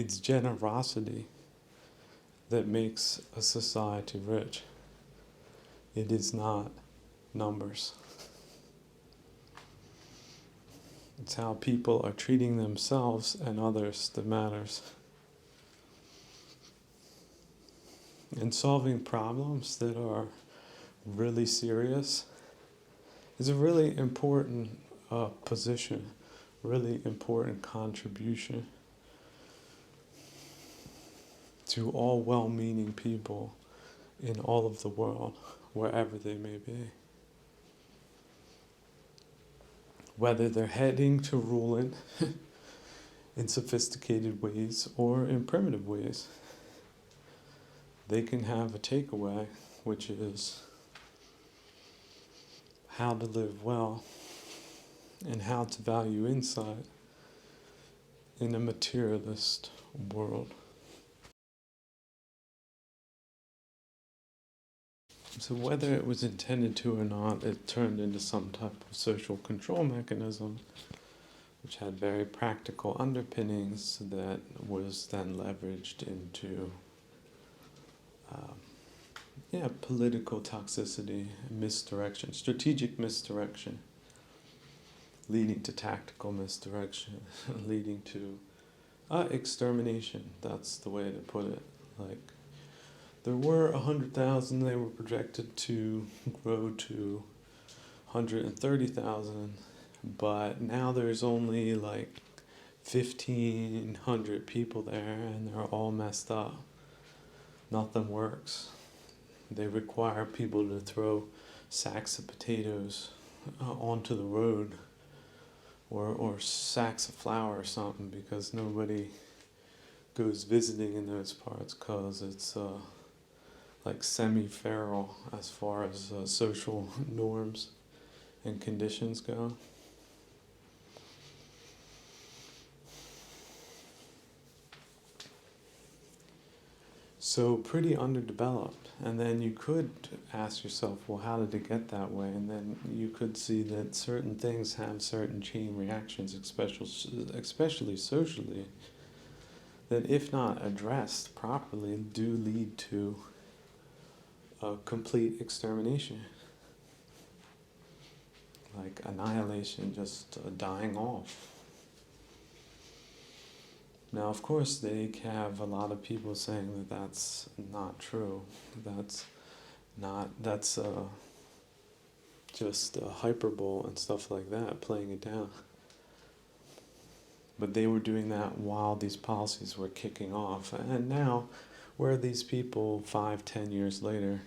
It's generosity that makes a society rich. It is not numbers. It's how people are treating themselves and others that matters. And solving problems that are really serious is a really important position, really important contribution to all well-meaning people in all of the world, wherever they may be. Whether they're heading to ruling in sophisticated ways or in primitive ways, they can have a takeaway, which is how to live well and how to value insight in a materialist world. So whether it was intended to or not, it turned into some type of social control mechanism, which had very practical underpinnings that was then leveraged into political toxicity, misdirection, strategic misdirection, leading to tactical misdirection, leading to extermination. That's the way to put it. Like, there were 100,000, they were projected to grow to 130,000, but now there's only like 1,500 people there, and they're all messed up. Nothing works. They require people to throw sacks of potatoes onto the road, or sacks of flour or something, because nobody goes visiting in those parts because it's like semi-feral as far as social norms and conditions go. So pretty underdeveloped. And then you could ask yourself, well, how did it get that way? And then you could see that certain things have certain chain reactions, especially socially, that if not addressed properly, do lead to a complete extermination. Like annihilation, just dying off. Now, of course, they have a lot of people saying that that's not true. That's just hyperbole and stuff like that, playing it down. But they were doing that while these policies were kicking off. And now, where are these people 5-10 years later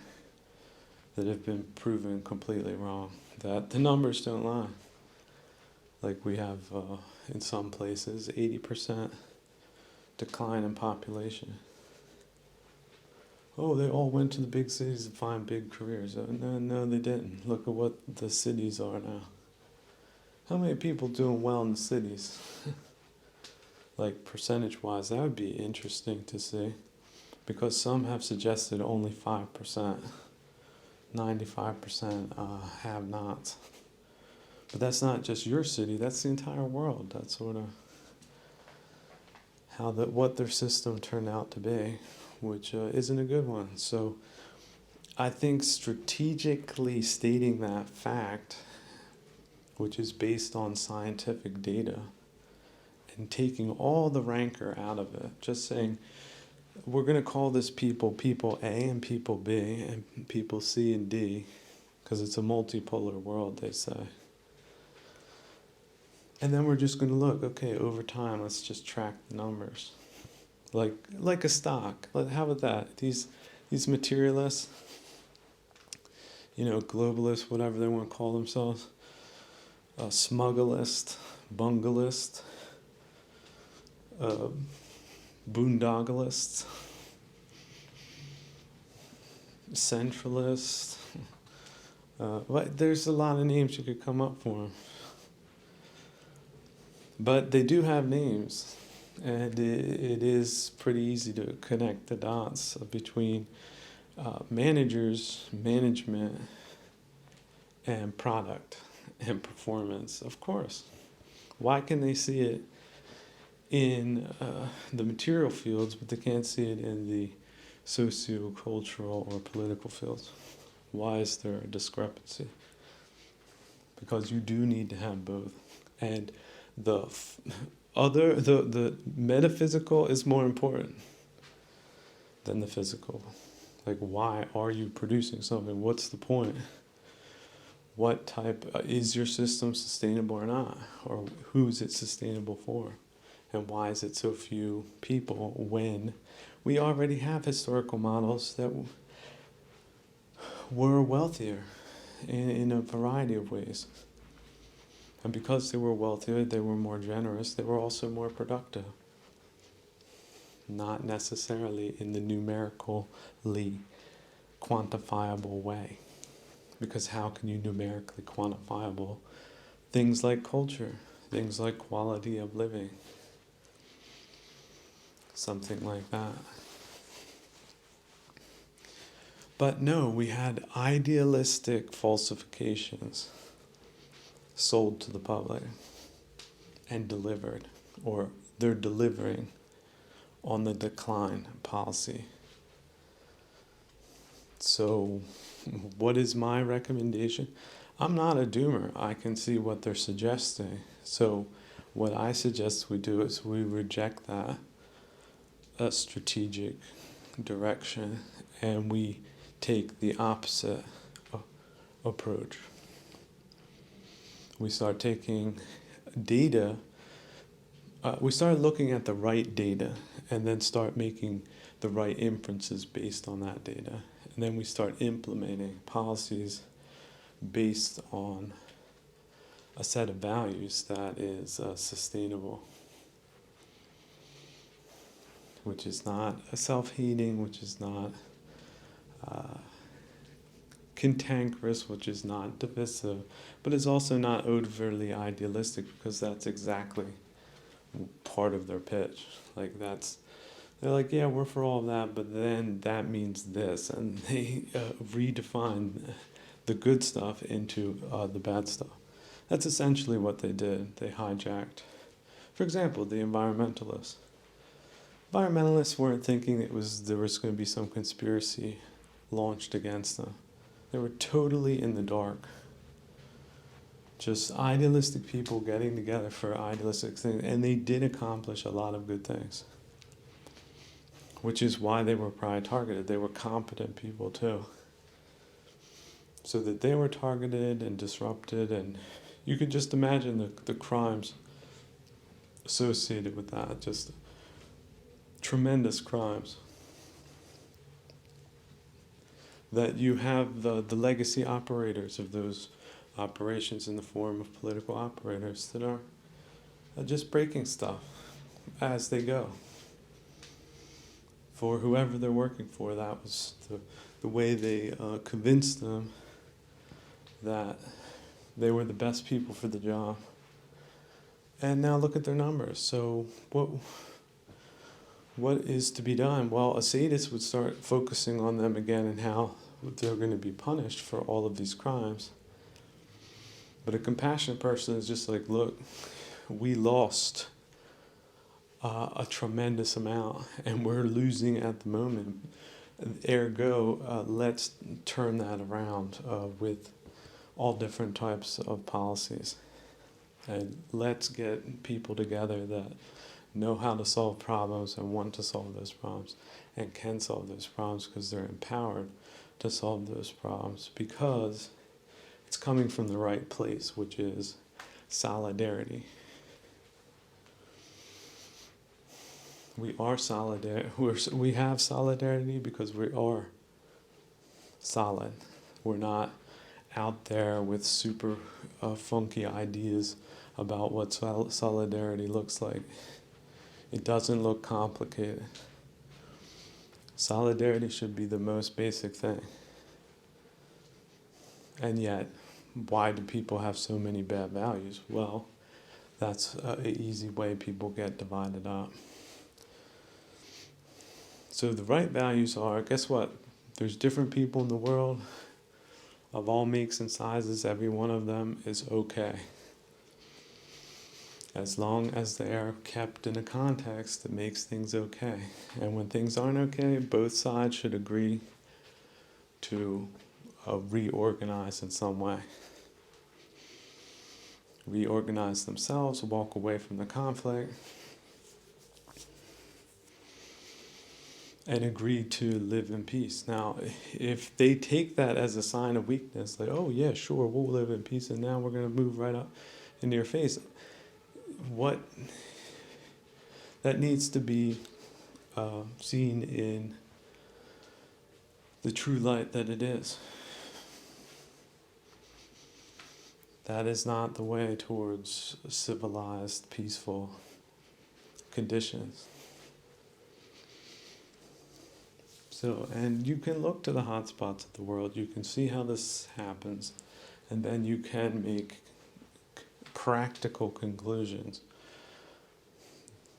that have been proven completely wrong? That the numbers don't lie. Like we have in some places 80% decline in population. Oh, they all went to the big cities to find big careers. No, they didn't. Look at what the cities are now. How many people doing well in the cities? Like percentage-wise, that would be interesting to see. Because some have suggested only 5%. 95% have not. But that's not just your city, that's the entire world. That's sort of what their system turned out to be, which isn't a good one. So I think strategically stating that fact, which is based on scientific data, and taking all the rancor out of it, just saying, we're going to call this people A and people B and people C and D, because it's a multipolar world, they say. And then we're just going to look, okay, over time, let's just track the numbers. Like a stock. How about that? These materialists, globalists, whatever they want to call themselves, smugglist, bungalist, boondoggalists, centralists. There's a lot of names you could come up for them. But they do have names, and it is pretty easy to connect the dots between managers, management, and product and performance, of course. Why can they see it in the material fields, but they can't see it in the socio-cultural or political fields. Why is there a discrepancy? Because you do need to have both. And the the metaphysical is more important than the physical. Like, why are you producing something? What's the point? What type, is your system sustainable or not? Or who is it sustainable for? And why is it so few people when we already have historical models that were wealthier in a variety of ways? And because they were wealthier, they were more generous, they were also more productive. Not necessarily in the numerically quantifiable way. Because how can you numerically quantifiable things like culture, things like quality of living, something like that? But no, we had idealistic falsifications sold to the public and delivered, or they're delivering on the decline policy. So what is my recommendation? I'm not a doomer. I can see what they're suggesting. So what I suggest we do is we reject that strategic direction and we take the opposite approach. We start taking data, we start looking at the right data and then start making the right inferences based on that data. And then we start implementing policies based on a set of values that is sustainable, which is not self-hating, which is not cantankerous, which is not divisive, but is also not overly idealistic, because that's exactly part of their pitch. Like they're like, yeah, we're for all of that, but then that means this, and they redefine the good stuff into the bad stuff. That's essentially what they did. They hijacked, for example, the environmentalists. Environmentalists weren't thinking there was going to be some conspiracy launched against them. They were totally in the dark. Just idealistic people getting together for idealistic things, and they did accomplish a lot of good things. Which is why they were probably targeted. They were competent people too. So that they were targeted and disrupted, and you could just imagine the crimes associated with that. Just tremendous crimes. That you have the legacy operators of those operations in the form of political operators that are just breaking stuff as they go. For whoever they're working for, that was the way they convinced them that they were the best people for the job. And now look at their numbers. So what is to be done? Well, a sadist would start focusing on them again and how they're going to be punished for all of these crimes. But a compassionate person is just like, look, we lost a tremendous amount, and we're losing at the moment. Ergo, let's turn that around with all different types of policies. And let's get people together that know how to solve problems and want to solve those problems and can solve those problems because they're empowered to solve those problems, because it's coming from the right place, which is solidarity. We are solidarity. We have solidarity because we are solid. We're not out there with super funky ideas about what solidarity looks like. It doesn't look complicated. Solidarity should be the most basic thing. And yet, why do people have so many bad values? Well, that's an easy way people get divided up. So the right values are, guess what? There's different people in the world of all makes and sizes. Every one of them is okay. as long as they are kept in a context that makes things okay. And when things aren't okay, both sides should agree to reorganize in some way. Reorganize themselves, walk away from the conflict, and agree to live in peace. Now, if they take that as a sign of weakness, like, oh yeah, sure, we'll live in peace, and now we're going to move right up into your face, what that needs to be seen in the true light that it is. That is not the way towards civilized, peaceful conditions. So, and you can look to the hotspots of the world, you can see how this happens, and then you can make practical conclusions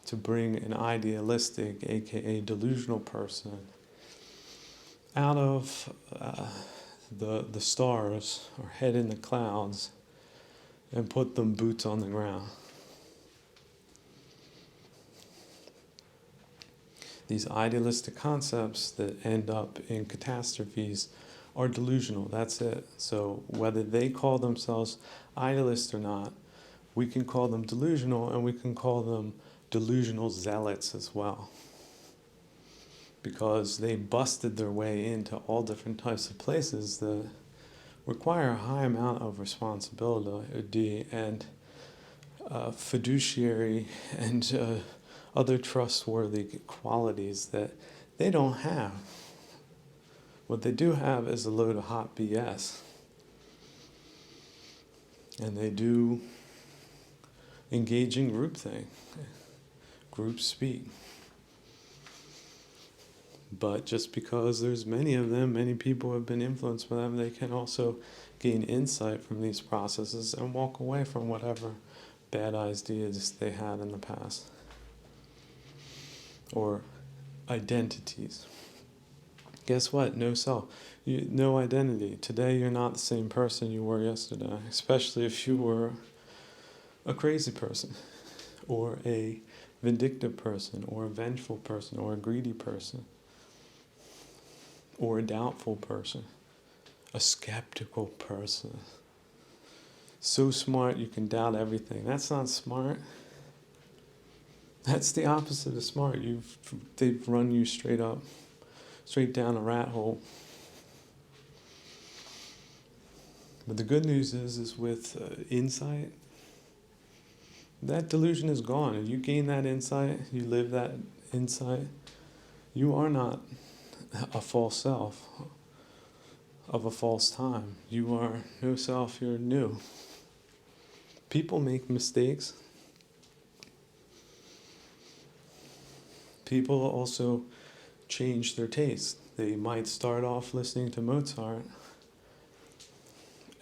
to bring an idealistic, aka delusional person out of the stars or head in the clouds and put them boots on the ground. These idealistic concepts that end up in catastrophes are delusional, that's it. So whether they call themselves idealists or not, we can call them delusional, and we can call them delusional zealots as well. Because they busted their way into all different types of places that require a high amount of responsibility and fiduciary and other trustworthy qualities that they don't have. What they do have is a load of hot BS. And they do engage in groupthink, group speak. But just because there's many of them, many people have been influenced by them, they can also gain insight from these processes and walk away from whatever bad ideas they had in the past. Or identities. Guess what? No self. No identity. Today you're not the same person you were yesterday, especially if you were a crazy person, or a vindictive person, or a vengeful person, or a greedy person, or a doubtful person, a skeptical person. So smart you can doubt everything. That's not smart. That's the opposite of smart. They've run you straight down a rat hole. But the good news is with insight, that delusion is gone. If you gain that insight, you live that insight, you are not a false self of a false time. You are no self, you're new. People make mistakes. People also change their taste. They might start off listening to Mozart,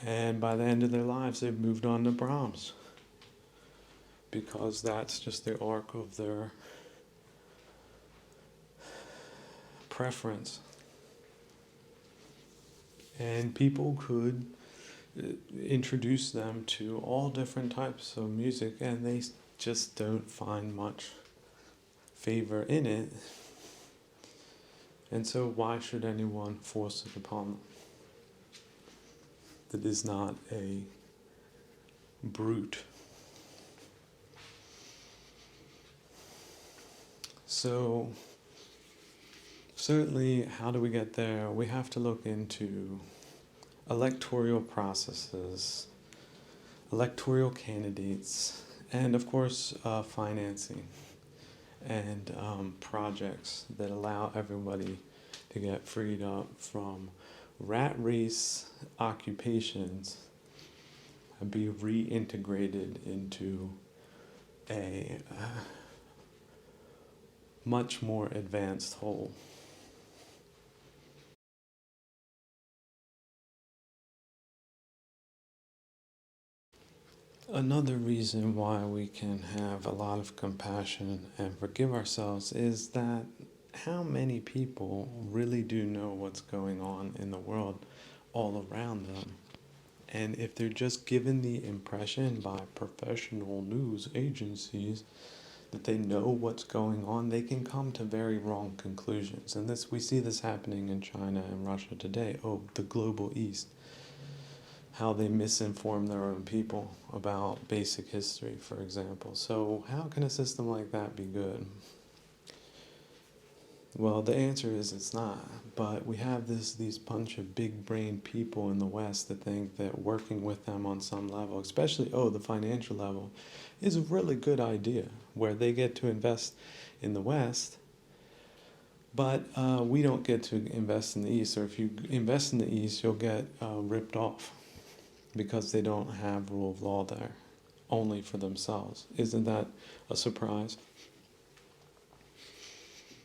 and by the end of their lives they've moved on to Brahms, because that's just the arc of their preference. And people could introduce them to all different types of music, and they just don't find much favor in it. And so why should anyone force it upon them? That is not a brute. So certainly, how do we get there? We have to look into electoral processes, electoral candidates, and of course financing and projects that allow everybody to get freed up from rat race occupations and be reintegrated into a much more advanced whole. Another reason why we can have a lot of compassion and forgive ourselves is that how many people really do know what's going on in the world all around them, And if they're just given the impression by professional news agencies that they know what's going on, they can come to very wrong conclusions. And we see this happening in China and Russia today. Oh, the global East. How they misinform their own people about basic history, for example. So how can a system like that be good? Well, the answer is it's not. But we have these bunch of big-brained people in the West that think that working with them on some level, especially, the financial level, is a really good idea, where they get to invest in the West, but we don't get to invest in the East. Or if you invest in the East, you'll get ripped off because they don't have rule of law there, only for themselves. Isn't that a surprise?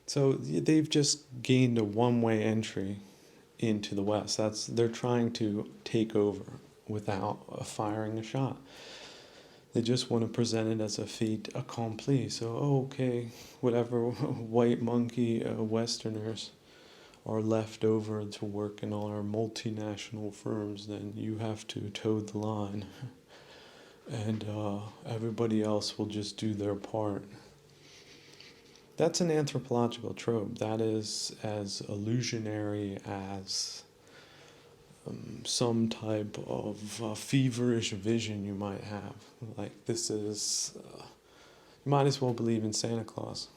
So they've just gained a one-way entry into the West. They're trying to take over without firing a shot. They just want to present it as a fait accompli. So, okay, whatever white monkey Westerners are left over to work in all our multinational firms, then you have to toe the line. And everybody else will just do their part. That's an anthropological trope. That is as illusionary as some type of feverish vision you might have. Like this is, you might as well believe in Santa Claus.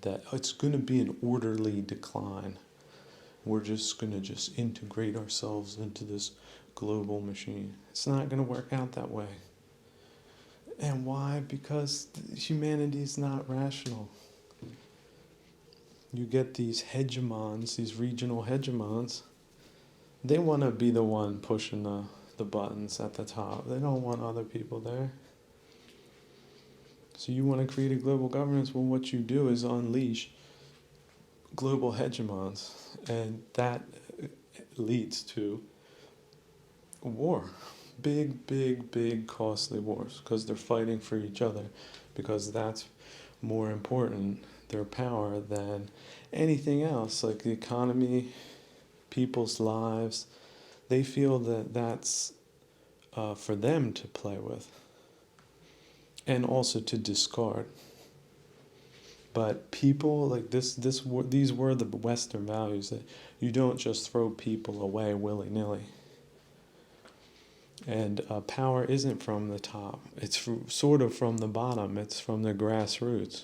That it's going to be an orderly decline. We're just going to integrate ourselves into this global machine. It's not going to work out that way. And why? Because humanity is not rational. You get these hegemons, these regional hegemons. They want to be the one pushing the buttons at the top. They don't want other people there. So you want to create a global governance? Well, what you do is unleash global hegemons. And that leads to war. Big, costly wars. Because they're fighting for each other. Because that's more important, their power, than anything else. Like the economy, people's lives. They feel that that's for them to play with. And also to discard. But people, like these were the Western values, that you don't just throw people away willy-nilly. And power isn't from the top. It's sort of from the bottom. It's from the grassroots,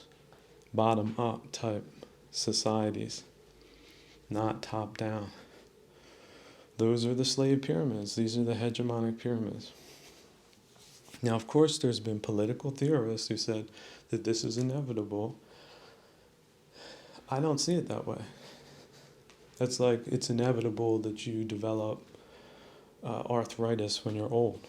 bottom-up type societies, not top-down. Those are the slave pyramids. These are the hegemonic pyramids. Now, of course, there's been political theorists who said that this is inevitable. I don't see it that way. It's like it's inevitable that you develop arthritis when you're old.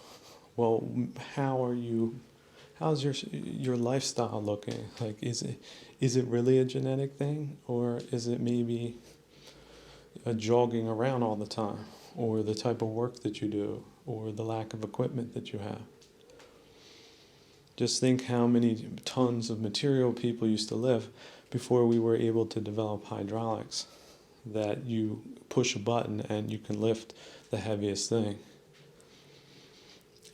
Well, how's your lifestyle looking? Like, is it really a genetic thing, or is it maybe jogging around all the time, or the type of work that you do, or the lack of equipment that you have? Just think how many tons of material people used to live before we were able to develop hydraulics, that you push a button and you can lift the heaviest thing.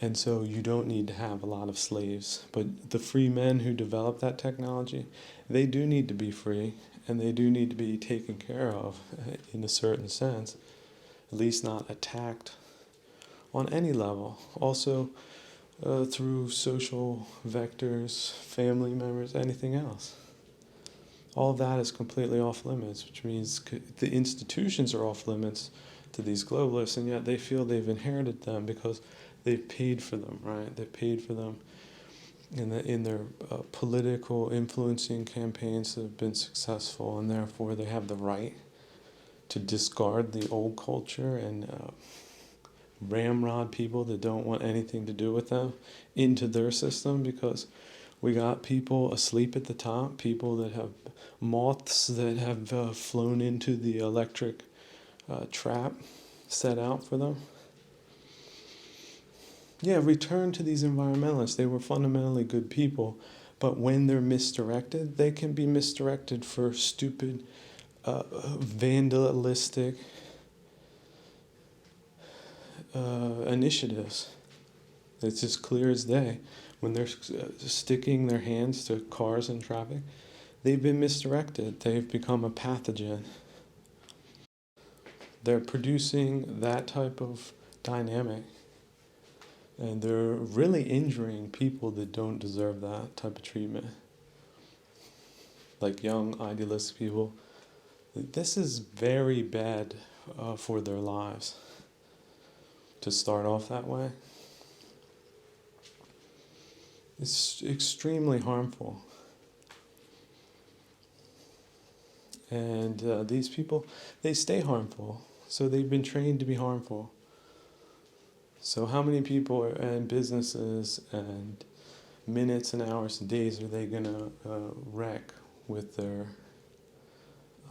And so you don't need to have a lot of slaves. But the free men who developed that technology, they do need to be free, and they do need to be taken care of in a certain sense, at least not attacked on any level. Also, through social vectors, family members, anything else. All of that is completely off limits, which means the institutions are off limits to these globalists, and yet they feel they've inherited them because they've paid for them, right? They've paid for them in their political influencing campaigns that have been successful, and therefore they have the right to discard the old culture and ramrod people that don't want anything to do with them into their system, because we got people asleep at the top, people that have moths that have flown into the electric trap set out for them. Yeah, return to these environmentalists. They were fundamentally good people, but when they're misdirected, they can be misdirected for stupid, vandalistic initiatives. It's as clear as day. When they're sticking their hands to cars in traffic, they've been misdirected. They've become a pathogen. They're producing that type of dynamic. And they're really injuring people that don't deserve that type of treatment. Like young, idealistic people. This is very bad for their lives to start off that way. It's extremely harmful. And these people, they stay harmful. So they've been trained to be harmful. So how many people and businesses and minutes and hours and days are they going to wreck with their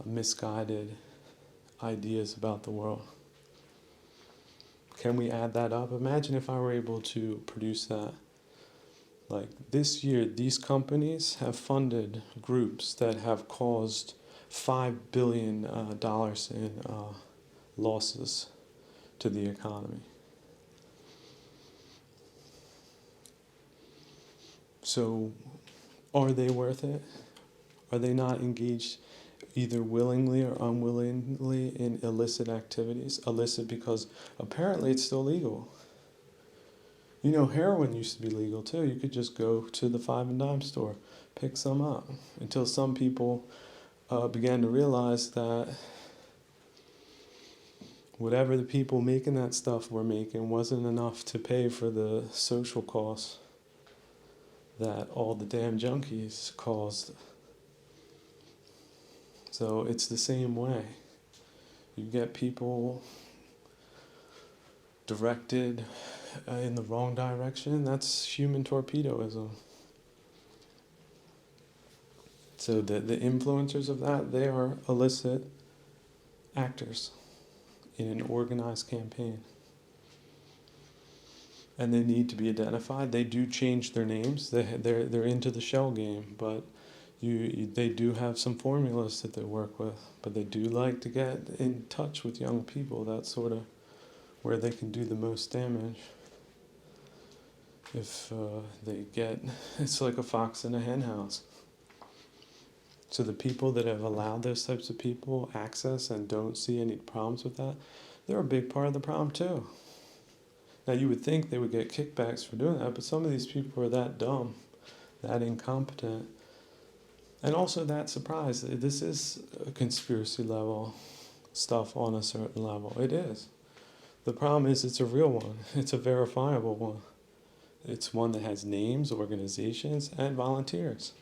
misguided ideas about the world? Can we add that up? Imagine if I were able to produce that. Like this year, these companies have funded groups that have caused $5 billion in losses to the economy. So, are they worth it? Are they not engaged either willingly or unwillingly in illicit activities? Illicit because apparently it's still legal. You know, heroin used to be legal too. You could just go to the 5 and dime store, pick some up, until some people began to realize that whatever the people making that stuff were making wasn't enough to pay for the social costs that all the damn junkies caused. So it's the same way. You get people directed in the wrong direction. That's human torpedoism. So the influencers of that, they are illicit actors in an organized campaign. And they need to be identified. They do change their names. They're into the shell game, but they do have some formulas that they work with. But they do like to get in touch with young people. That's sort of where they can do the most damage. If they get, it's like a fox in a hen house. So the people that have allowed those types of people access and don't see any problems with that, they're a big part of the problem too. Now you would think they would get kickbacks for doing that, but some of these people are that dumb, that incompetent, and also that surprised. This is a conspiracy level stuff on a certain level. It is. The problem is it's a real one. It's a verifiable one. It's one that has names, organizations, and volunteers.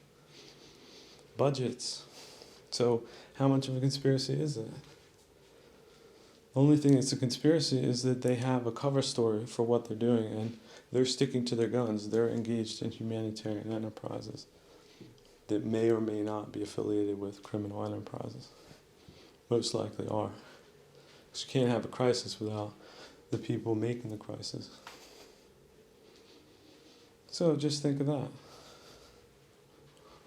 Budgets. So how much of a conspiracy is it? The only thing that's a conspiracy is that they have a cover story for what they're doing, and they're sticking to their guns. They're engaged in humanitarian enterprises that may or may not be affiliated with criminal enterprises. Most likely are. Because you can't have a crisis without the people making the crisis. So just think of that.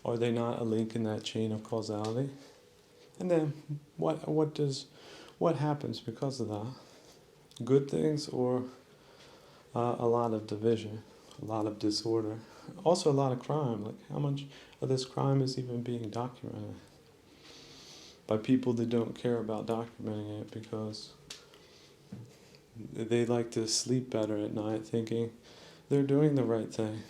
Are they not a link in that chain of causality? And then what happens because of that? Good things or a lot of division, a lot of disorder, also a lot of crime. Like how much of this crime is even being documented by people that don't care about documenting it because they like to sleep better at night thinking they're doing the right thing.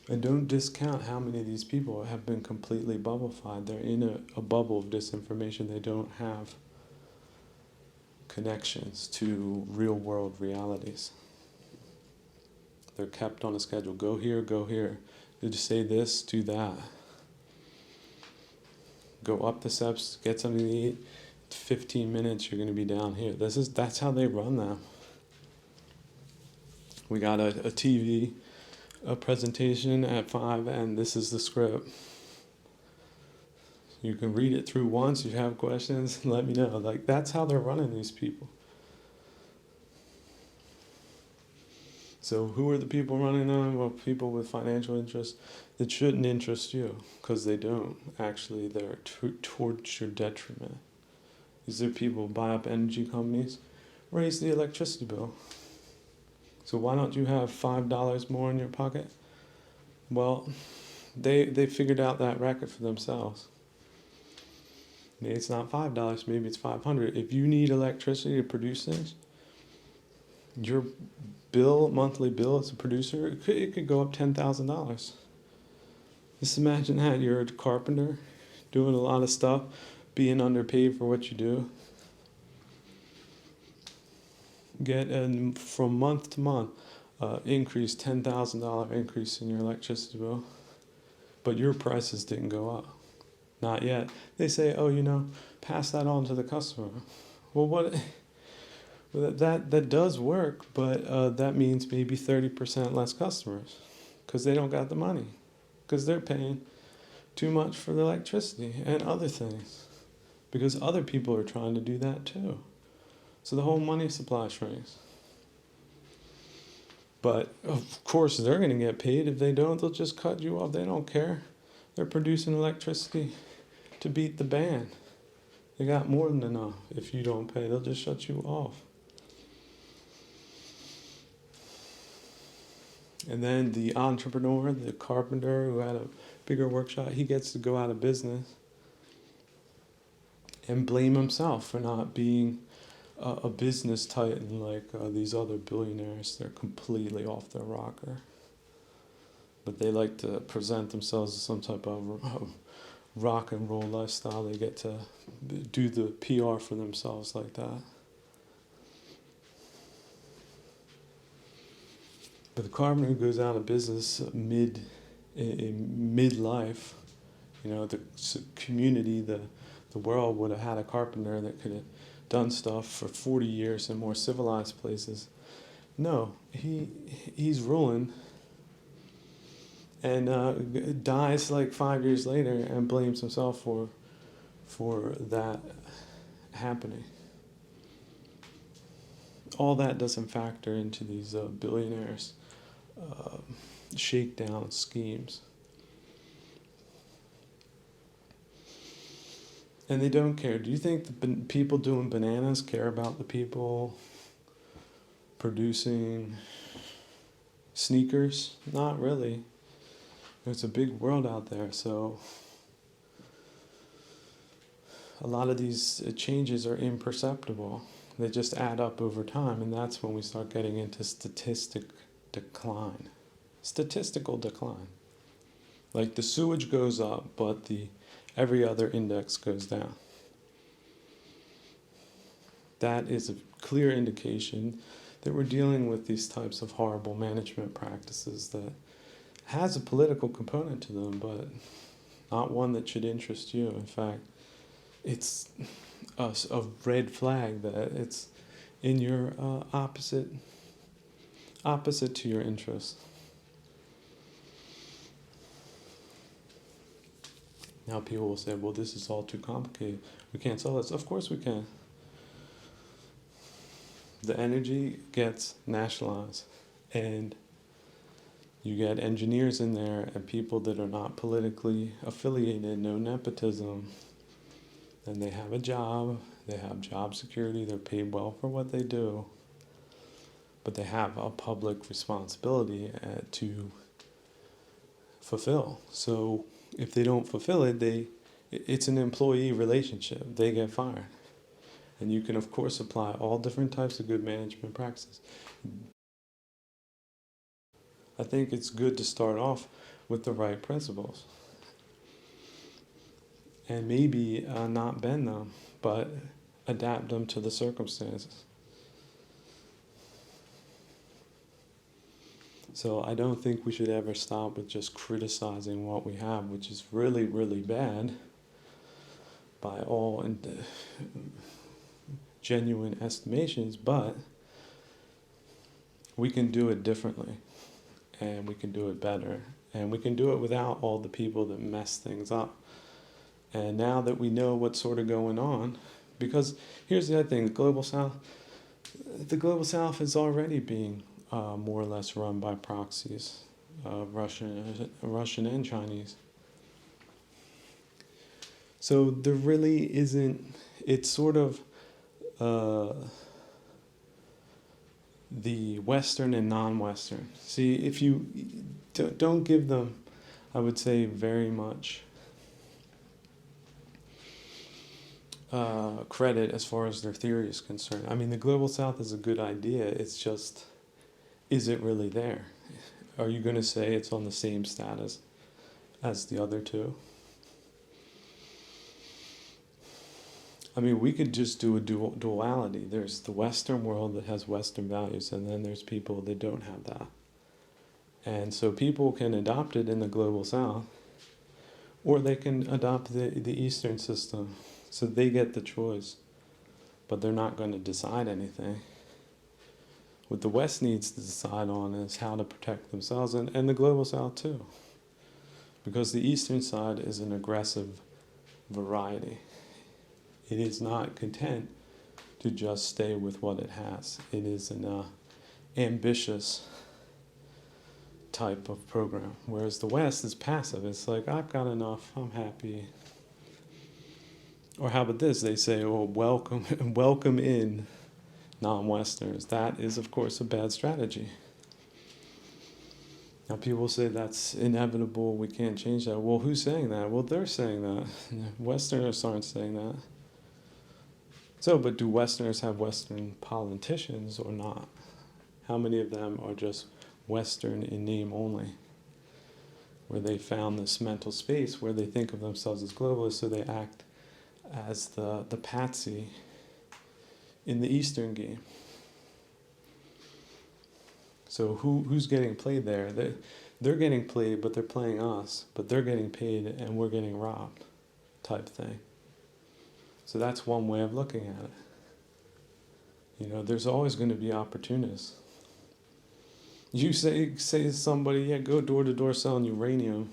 And don't discount how many of these people have been completely bubblified. They're in a bubble of disinformation. They don't have connections to real world realities. They're kept on a schedule. Go here, go here. Did you say this? Do that. Go up the steps, get something to eat. 15 minutes, you're going to be down here. That's how they run them. We got a TV presentation at 5, and this is the script. You can read it through once. If you have questions, let me know. Like that's how they're running these people. So who are the people running them? Well, people with financial interests that shouldn't interest you because they don't. Actually, they're towards your detriment. These are people who buy up energy companies raise the electricity bill. So why don't you have $5 more in your pocket? Well, they figured out that racket for themselves. Maybe it's not $5, maybe it's $500. If you need electricity to produce things, your monthly bill as a producer, it could go up $10,000. Just imagine that you're a carpenter, doing a lot of stuff, being underpaid for what you do. Get from month to month, increase $10,000 increase in your electricity bill, but your prices didn't go up. Not yet. They say, oh, pass that on to the customer. Well, that does work, but that means maybe 30% less customers, because they don't got the money, because they're paying too much for the electricity and other things, because other people are trying to do that too. So the whole money supply shrinks. But of course they're going to get paid. If they don't, they'll just cut you off. They don't care. They're producing electricity to beat the band. They got more than enough. If you don't pay, they'll just shut you off. And then the entrepreneur, the carpenter who had a bigger workshop, he gets to go out of business and blame himself for not being a business titan like these other billionaires. They're completely off their rocker. But they like to present themselves as some type of rock and roll lifestyle. They get to do the PR for themselves like that. But the carpenter goes out of business midlife. The community, the world would have had a carpenter that could have done stuff for 40 years in more civilized places. No, he's ruling and dies like 5 years later and blames himself for that happening. All that doesn't factor into these billionaires' shakedown schemes. And they don't care. Do you think the people doing bananas care about the people producing sneakers? Not really. There's a big world out there, so a lot of these changes are imperceptible. They just add up over time, and that's when we start getting into statistical decline. Like the sewage goes up, but every other index goes down. That is a clear indication that we're dealing with these types of horrible management practices that has a political component to them, but not one that should interest you. In fact, it's a red flag that it's in your opposite to your interest. Now people will say, well, this is all too complicated. We can't solve this. Of course we can. The energy gets nationalized, and you get engineers in there and people that are not politically affiliated, no nepotism, and they have a job, they have job security, they're paid well for what they do, but they have a public responsibility to fulfill. So if they don't fulfill it, it's an employee relationship. They get fired. And you can, of course, apply all different types of good management practices. I think it's good to start off with the right principles. And maybe not bend them, but adapt them to the circumstances. So I don't think we should ever stop with just criticizing what we have, which is really, really bad by all genuine estimations, but we can do it differently, and we can do it better, and we can do it without all the people that mess things up. And now that we know what's sort of going on, because here's the other thing, the Global South is already being more or less run by proxies, Russian and Chinese. So there really isn't, it's sort of the Western and non-Western. See, if you don't give them, I would say, very much credit as far as their theory is concerned. I mean, the Global South is a good idea. It's just, is it really there? Are you going to say it's on the same status as the other two? I mean, we could just do a duality. There's the Western world that has Western values, and then there's people that don't have that. And so people can adopt it in the Global South, or they can adopt the Eastern system. So they get the choice, but they're not going to decide anything. What the West needs to decide on is how to protect themselves, and the Global South too. Because the Eastern side is an aggressive variety. It is not content to just stay with what it has. It is an ambitious type of program. Whereas the West is passive. It's like, I've got enough, I'm happy. Or how about this? They say, oh, welcome in non-Westerners. That is, of course, a bad strategy. Now, people say that's inevitable, we can't change that. Well, who's saying that? Well, they're saying that. Westerners aren't saying that. So, but do Westerners have Western politicians or not? How many of them are just Western in name only? Where they found this mental space where they think of themselves as globalists, so they act as the patsy in the Eastern game. So who's getting played there? They're getting played, but they're playing us. But they're getting paid, and we're getting robbed, type thing. So that's one way of looking at it. You know, there's always going to be opportunists. You say to somebody, yeah, go door to door selling uranium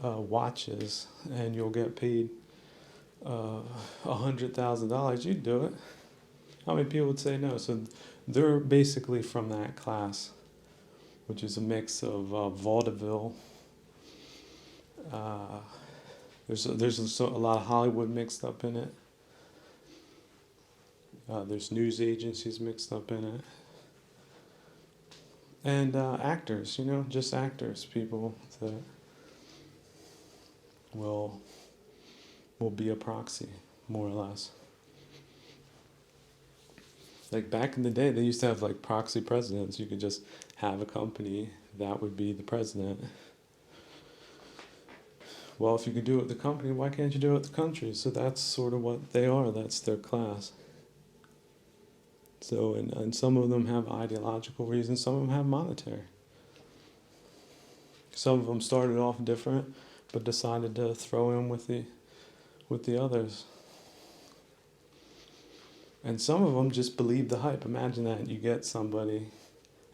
watches, and you'll get paid $100,000. You'd do it. How many people would say no? So they're basically from that class, which is a mix of vaudeville. There's a lot of Hollywood mixed up in it. There's news agencies mixed up in it. And actors, you know, just actors, people that will be a proxy, more or less. Like back in the day, they used to have like proxy presidents. You could just have a company that would be the president. Well, if you could do it with the company, why can't you do it with the country? So that's sort of what they are. That's their class. So, and some of them have ideological reasons. Some of them have monetary. Some of them started off different, but decided to throw in with the others. And some of them just believe the hype. Imagine that. You get somebody,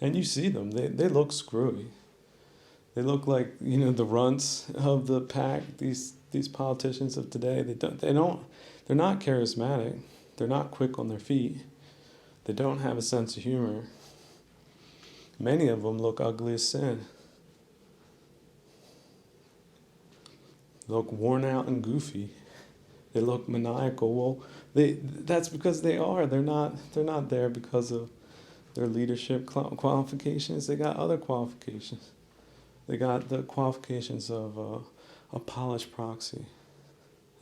and you see them. They look screwy. They look like, you know, the runts of the pack. These politicians of today. They're not charismatic. They're not quick on their feet. They don't have a sense of humor. Many of them look ugly as sin. They look worn out and goofy. They look maniacal. Well, that's because they are. They're not there because of their leadership qualifications. They got other qualifications. They got the qualifications of a polished proxy.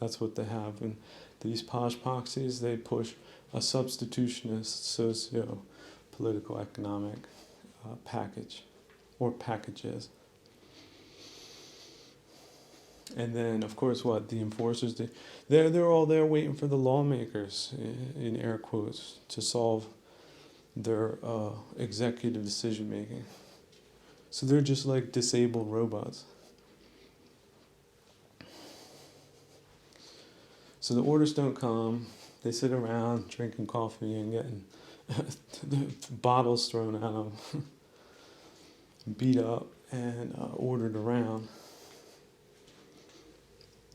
That's what they have. And these polished proxies, they push a substitutionist socio-political economic package or packages. And then, of course, what the enforcers, they're all there waiting for the lawmakers, in air quotes, to solve their executive decision making. So they're just like disabled robots. So the orders don't come. They sit around drinking coffee and getting bottles thrown at them, beat up and ordered around.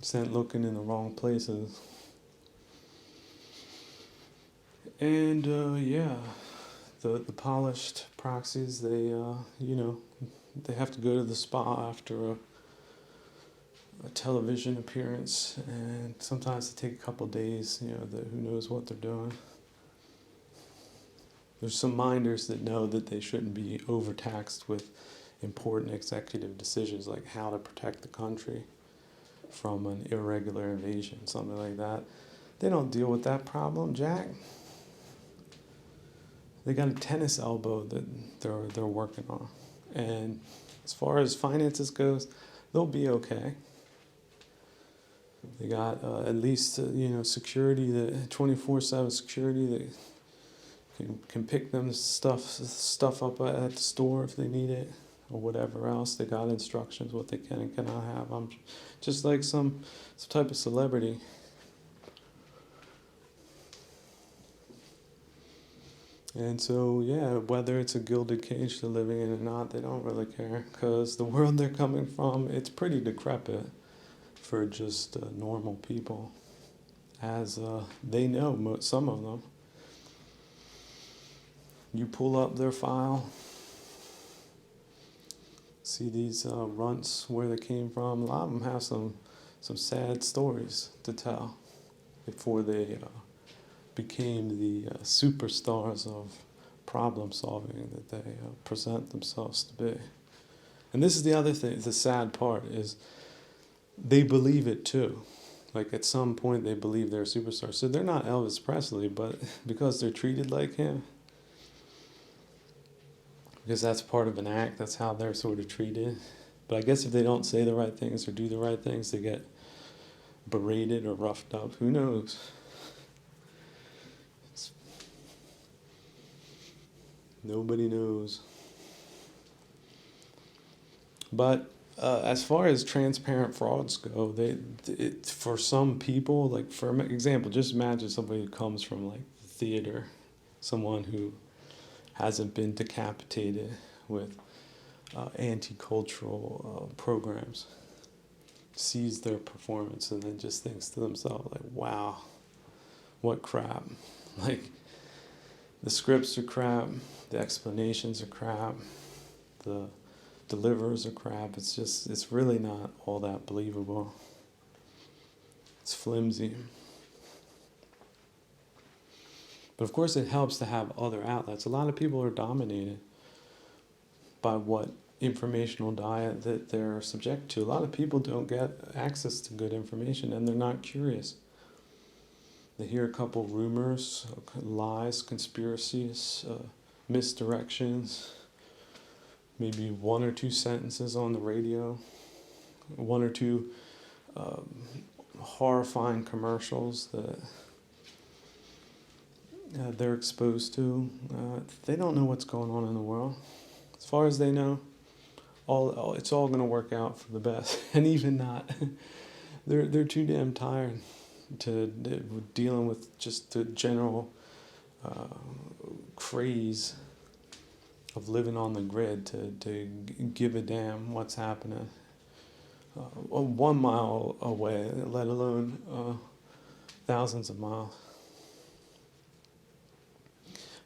Sent looking in the wrong places. And the polished proxies, they they have to go to the spa after a television appearance, and sometimes it take a couple days. Who knows what they're doing. There's some minders that know that they shouldn't be overtaxed with important executive decisions like how to protect the country from an irregular invasion, something like that. They don't deal with that problem, Jack. They got a tennis elbow that they're working on. And as far as finances goes, they'll be okay. They got at least security, the 24/7 security that can pick them stuff up at the store if they need it or whatever else. They got instructions what they can and cannot have. I'm just like some type of celebrity. And so, yeah, whether it's a gilded cage they're living in or not, they don't really care. Because the world they're coming from, it's pretty decrepit for just normal people. As they know, some of them. You pull up their file, see these runts, where they came from. A lot of them have some sad stories to tell before they became the superstars of problem solving that they present themselves to be. And this is the other thing, the sad part is they believe it too. Like at some point they believe they're a superstar. So they're not Elvis Presley, but because they're treated like him, because that's part of an act, that's how they're sort of treated. But I guess if they don't say the right things or do the right things, they get berated or roughed up. Who knows? Nobody knows. But as far as transparent frauds go, for some people, like for example, just imagine somebody who comes from like theater, someone who hasn't been decapitated with anti-cultural programs, sees their performance and then just thinks to themselves like, wow, what crap. Like, the scripts are crap, the explanations are crap, the deliverers are crap. It's really not all that believable. It's flimsy. But of course it helps to have other outlets. A lot of people are dominated by what informational diet that they're subject to. A lot of people don't get access to good information and they're not curious. They hear a couple rumors, lies, conspiracies, misdirections, maybe one or two sentences on the radio, one or two horrifying commercials that they're exposed to. They don't know what's going on in the world. As far as they know, it's all going to work out for the best. And even not, they're too damn tired to dealing with just the general craze of living on the grid to give a damn what's happening 1 mile away, let alone thousands of miles.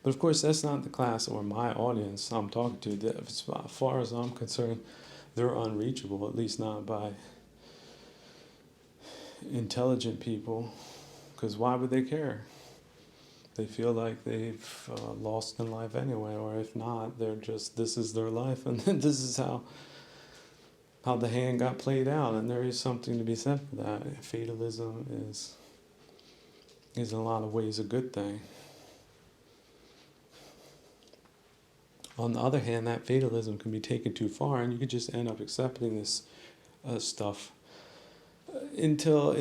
But of course, that's not the class or my audience I'm talking to. As far as I'm concerned, they're unreachable, at least not by intelligent people, because why would they care? They feel like they've lost in life anyway, or if not, they're just, this is their life, and this is how the hand got played out, and there is something to be said for that. Fatalism is in a lot of ways a good thing. On the other hand, that fatalism can be taken too far, and you could just end up accepting this stuff until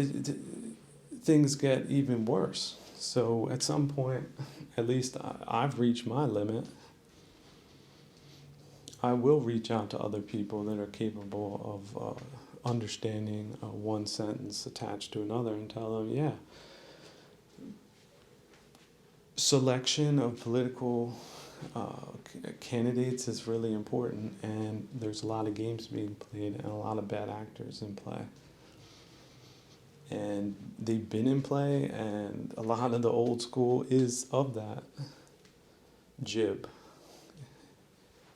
things get even worse. So at some point, at least I've reached my limit. I will reach out to other people that are capable of understanding one sentence attached to another and tell them, yeah, selection of political candidates is really important, and there's a lot of games being played and a lot of bad actors in play. And they've been in play, and a lot of the old school is of that jib.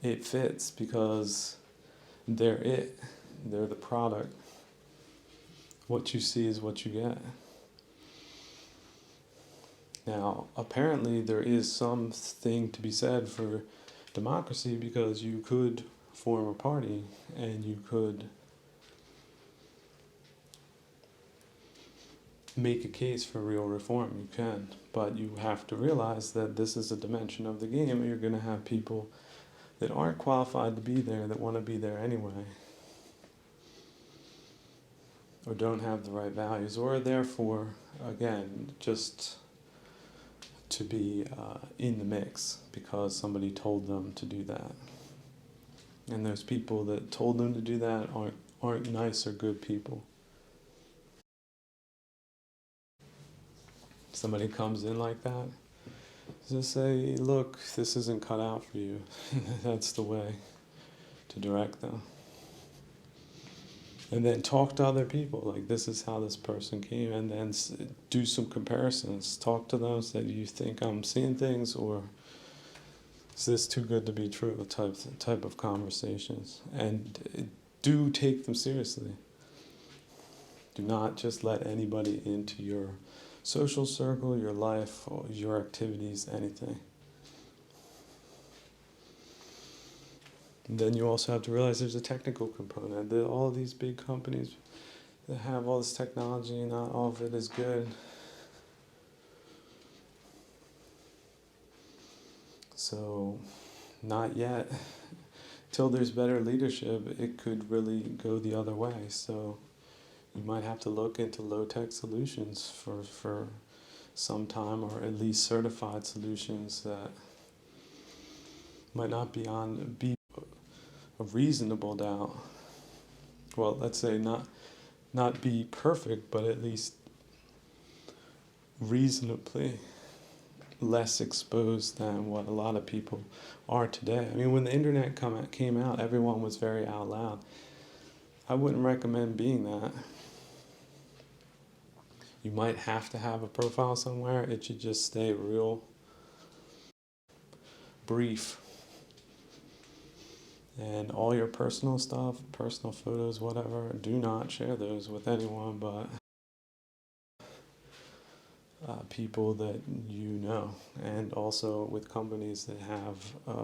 It fits because they're it. They're the product. What you see is what you get. Now, apparently there is something to be said for democracy, because you could form a party and you could make a case for real reform. You can, but you have to realize that this is a dimension of the game. You're going to have people that aren't qualified to be there, that want to be there anyway, or don't have the right values, or therefore, again, just to be in the mix because somebody told them to do that. And those people that told them to do that aren't nice or good people. Somebody comes in like that, just say, look, this isn't cut out for you. That's the way to direct them. And then talk to other people, like, this is how this person came, and then do some comparisons. Talk to them, say, do you think I'm seeing things, or is this too good to be true, type of conversations. And do take them seriously. Do not just let anybody into your social circle, your life, or your activities, anything. And then you also have to realize there's a technical component. That all these big companies that have all this technology, not all of it is good. So, not yet. Till there's better leadership, it could really go the other way. So, you might have to look into low-tech solutions for some time, or at least certified solutions that might not be a reasonable doubt. Well, let's say not be perfect, but at least reasonably less exposed than what a lot of people are today. I mean, when the internet came out, everyone was very out loud. I wouldn't recommend being that. You might have to have a profile somewhere. It should just stay real brief. And all your personal stuff, personal photos, whatever, do not share those with anyone but people that you know, and also with companies that have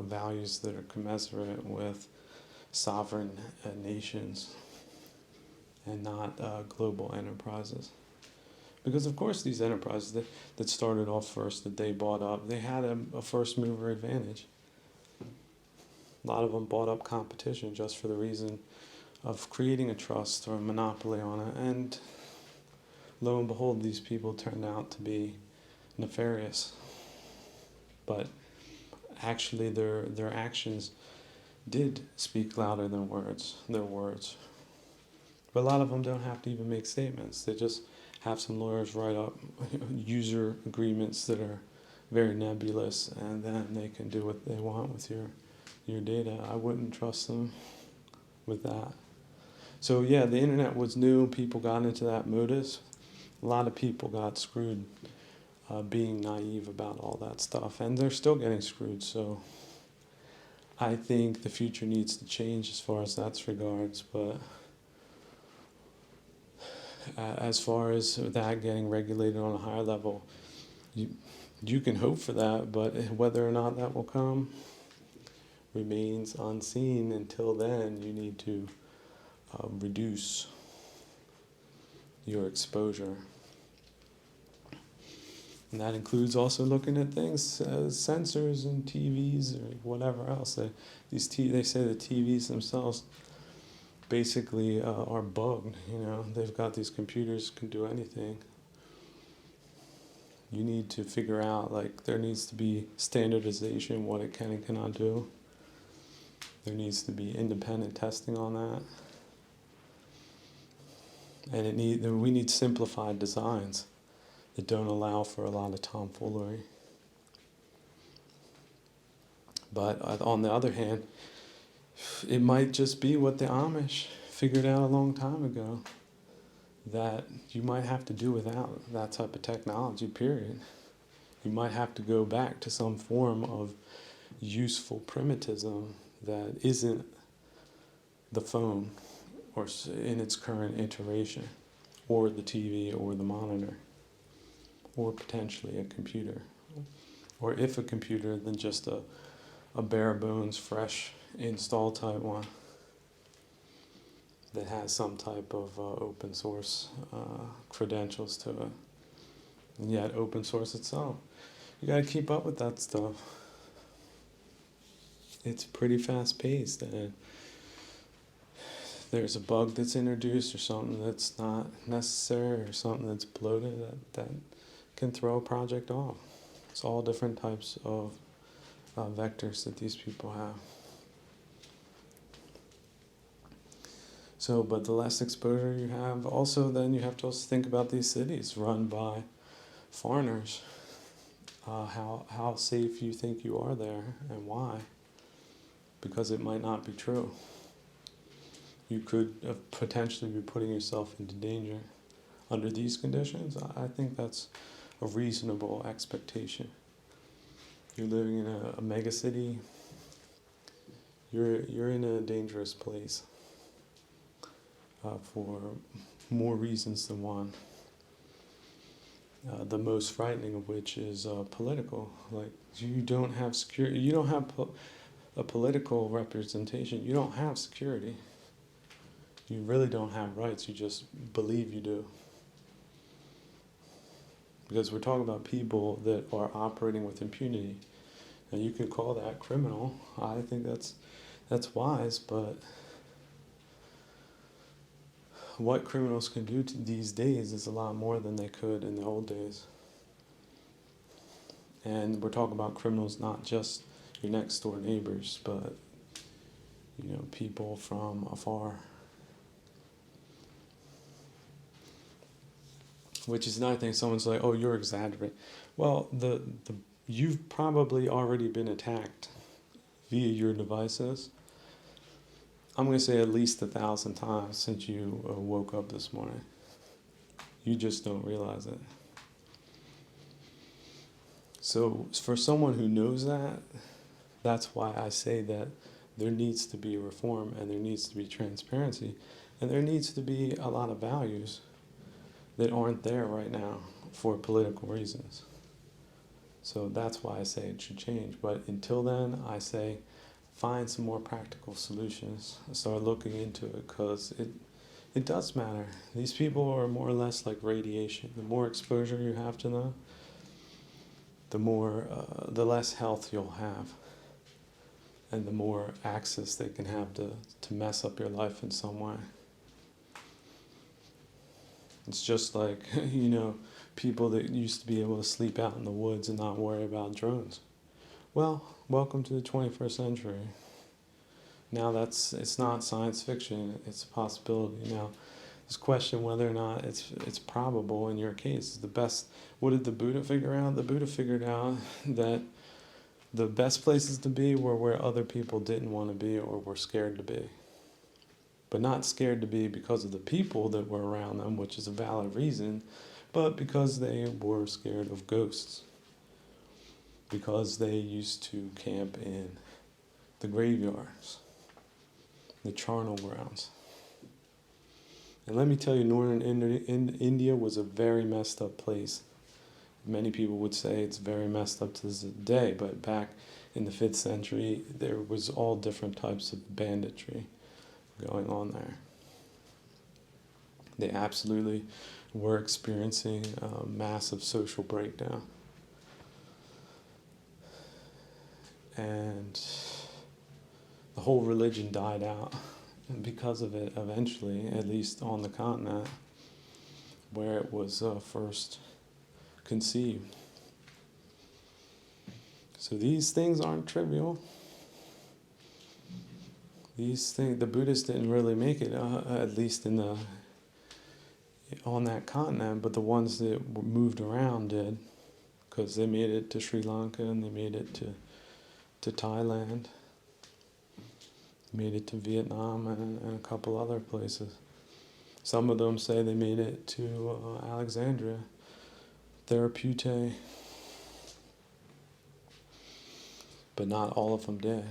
values that are commensurate with sovereign nations and not global enterprises. Because of course these enterprises that started off first, that they bought up, they had a first mover advantage. A lot of them bought up competition just for the reason of creating a trust or a monopoly on it, and lo and behold, these people turned out to be nefarious. But actually their actions did speak louder than their words. But a lot of them don't have to even make statements. They just have some lawyers write up user agreements that are very nebulous, and then they can do what they want with your data. I wouldn't trust them with that. So yeah, the internet was new. People got into that modus. A lot of people got screwed being naive about all that stuff, and they're still getting screwed. So I think the future needs to change as far as that's regards. But as far as that getting regulated on a higher level, you can hope for that, but whether or not that will come remains unseen. Until then, you need to reduce your exposure. And that includes also looking at things as sensors and TVs or whatever else. They say the TVs themselves basically are bugged. You know, they've got these computers can do anything. You need to figure out, like, there needs to be standardization, what it can and cannot do. There needs to be independent testing on that. And we need simplified designs that don't allow for a lot of tomfoolery. But on the other hand, it might just be what the Amish figured out a long time ago, that you might have to do without that type of technology, period. You might have to go back to some form of useful primitivism that isn't the phone or in its current iteration, or the TV or the monitor. or potentially a computer. Or if a computer, then just a bare bones, fresh install type one that has some type of open source credentials to it. And yet open source itself. You gotta keep up with that stuff. It's pretty fast paced, and there's a bug that's introduced or something that's not necessary or something that's bloated that can throw a project off. It's all different types of vectors that these people have. So, but the less exposure you have, also then you have to also think about these cities run by foreigners. How safe you think you are there and why. Because it might not be true. You could potentially be putting yourself into danger under these conditions. I think that's a reasonable expectation. You're living in a mega city. You're in a dangerous place for more reasons than one. The most frightening of which is political. Like you don't have security. You don't have a political representation. You don't have security. You really don't have rights. You just believe you do. Because we're talking about people that are operating with impunity. And you could call that criminal. I think that's wise, but what criminals can do these days is a lot more than they could in the old days. And we're talking about criminals, not just your next door neighbors, but people from afar. Which is another thing. Someone's like, "Oh, you're exaggerating." Well, you've probably already been attacked via your devices. I'm going to say at least 1,000 times since you woke up this morning. You just don't realize it. So for someone who knows that, that's why I say that there needs to be reform and there needs to be transparency and there needs to be a lot of values that aren't there right now for political reasons. So that's why I say it should change. But until then, I say find some more practical solutions. Start looking into it because it does matter. These people are more or less like radiation. The more exposure you have to them, the less health you'll have. And the more access they can have to mess up your life in some way. It's just like, people that used to be able to sleep out in the woods and not worry about drones. Well, welcome to the 21st century. Now it's not science fiction, it's a possibility. Now, this question whether or not it's probable in your case. What did the Buddha figure out? The Buddha figured out that the best places to be were where other people didn't want to be or were scared to be. But not scared to be because of the people that were around them, which is a valid reason, but because they were scared of ghosts. Because they used to camp in the graveyards, the charnel grounds. And let me tell you, northern India was a very messed up place. Many people would say it's very messed up to this day, but back in the 5th century, there was all different types of banditry going on there. They absolutely were experiencing a massive social breakdown. And the whole religion died out because of it eventually, at least on the continent where it was first conceived. So these things aren't trivial. These things, the Buddhists didn't really make it, at least on that continent, but the ones that moved around did, because they made it to Sri Lanka and they made it to Thailand, made it to Vietnam and a couple other places. Some of them say they made it to Alexandria, Therapute, but not all of them did.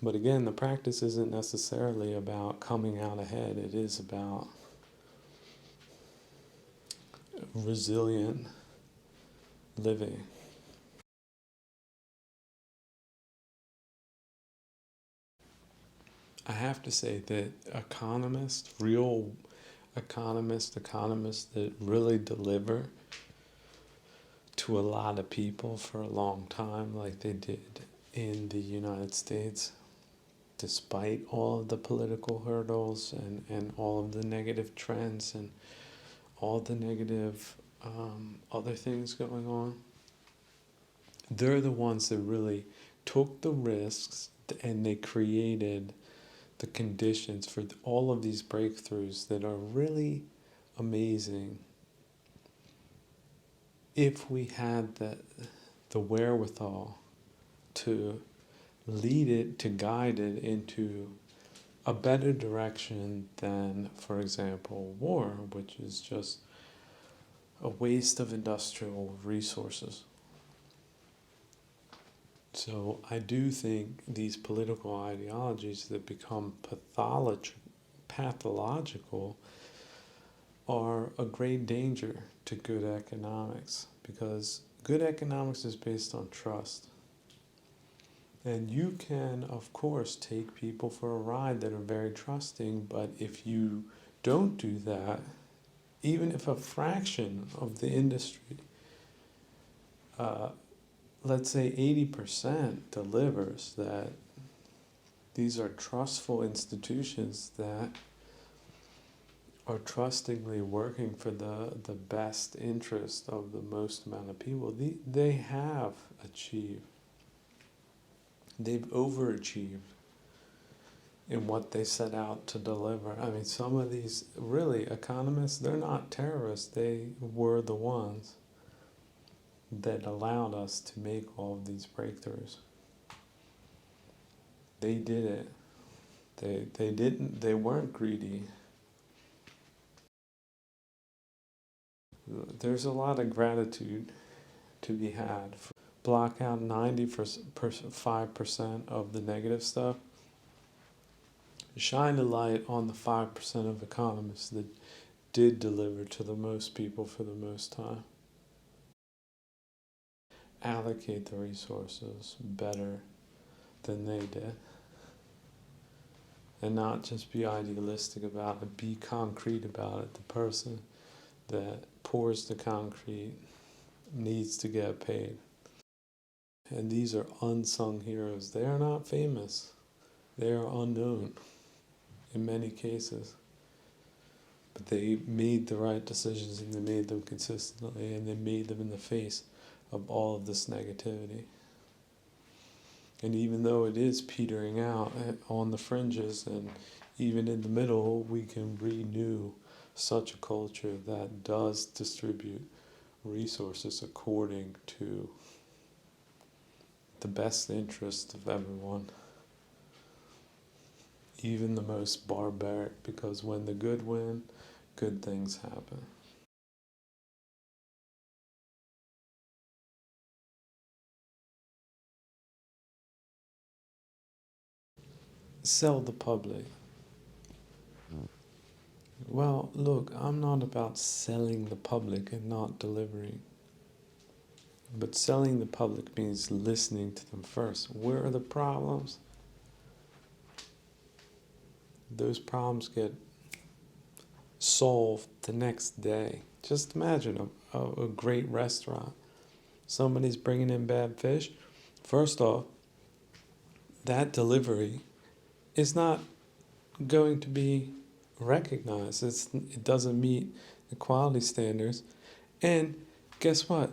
But again, the practice isn't necessarily about coming out ahead. It is about resilient living. I have to say that real economists that really deliver to a lot of people for a long time, like they did in the United States, despite all of the political hurdles and all of the negative trends and all the negative other things going on, they're the ones that really took the risks and they created the conditions for all of these breakthroughs that are really amazing if we had the wherewithal to lead it, to guide it into a better direction than, for example, war, which is just a waste of industrial resources. So I do think these political ideologies that become pathological are a great danger to good economics, because good economics is based on trust. And you can, of course, take people for a ride that are very trusting, but if you don't do that, even if a fraction of the industry, let's say 80% delivers, that these are trustful institutions that are trustingly working for the best interest of the most amount of people, they have achieved. They've overachieved in what they set out to deliver. I mean, some of these really economists, they're not terrorists. They were the ones that allowed us to make all of these breakthroughs. They did it. They weren't greedy. There's a lot of gratitude to be had. Block out 95% of the negative stuff. Shine a light on the 5% of economists that did deliver to the most people for the most time. Allocate the resources better than they did. And not just be idealistic about it, be concrete about it. The person that pours the concrete needs to get paid. And these are unsung heroes. They are not famous. They are unknown in many cases. But they made the right decisions, and they made them consistently, and they made them in the face of all of this negativity. And even though it is petering out on the fringes, and even in the middle, we can renew such a culture that does distribute resources according to the best interest of everyone, even the most barbaric, because when the good win, good things happen. Sell the public. Well, look, I'm not about selling the public and not delivering. But selling the public means listening to them first. Where are the problems? Those problems get solved the next day. Just imagine a great restaurant. Somebody's bringing in bad fish. First off, that delivery is not going to be recognized. It doesn't meet the quality standards. And guess what?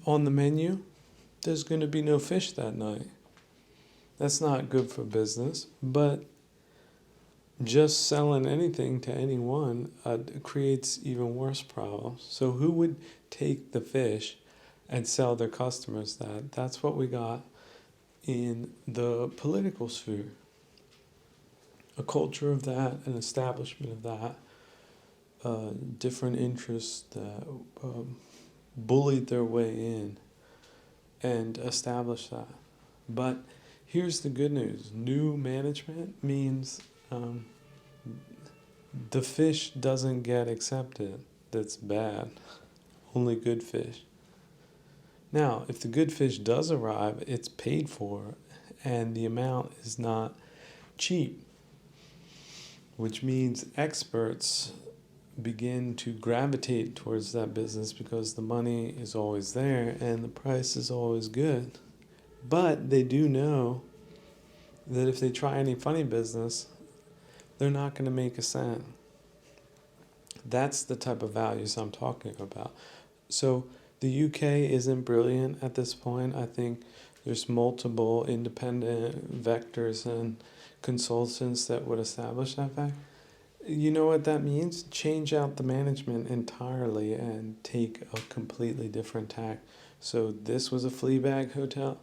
On the menu, there's going to be no fish that night. That's not good for business, but just selling anything to anyone creates even worse problems. So who would take the fish and sell their customers that? That's what we got in the political sphere. A culture of that, an establishment of that, different interests that bullied their way in and established that. But here's the good news. New management means the fish doesn't get accepted. That's bad. only good fish. Now, if the good fish does arrive, it's paid for, and the amount is not cheap, which means experts begin to gravitate towards that business because the money is always there and the price is always good. But they do know that if they try any funny business, they're not going to make a cent. That's the type of values I'm talking about. So the UK isn't brilliant at this point. I think there's multiple independent vectors and consultants that would establish that fact. You know what that means? Change out the management entirely and take a completely different tack. So this was a flea bag hotel.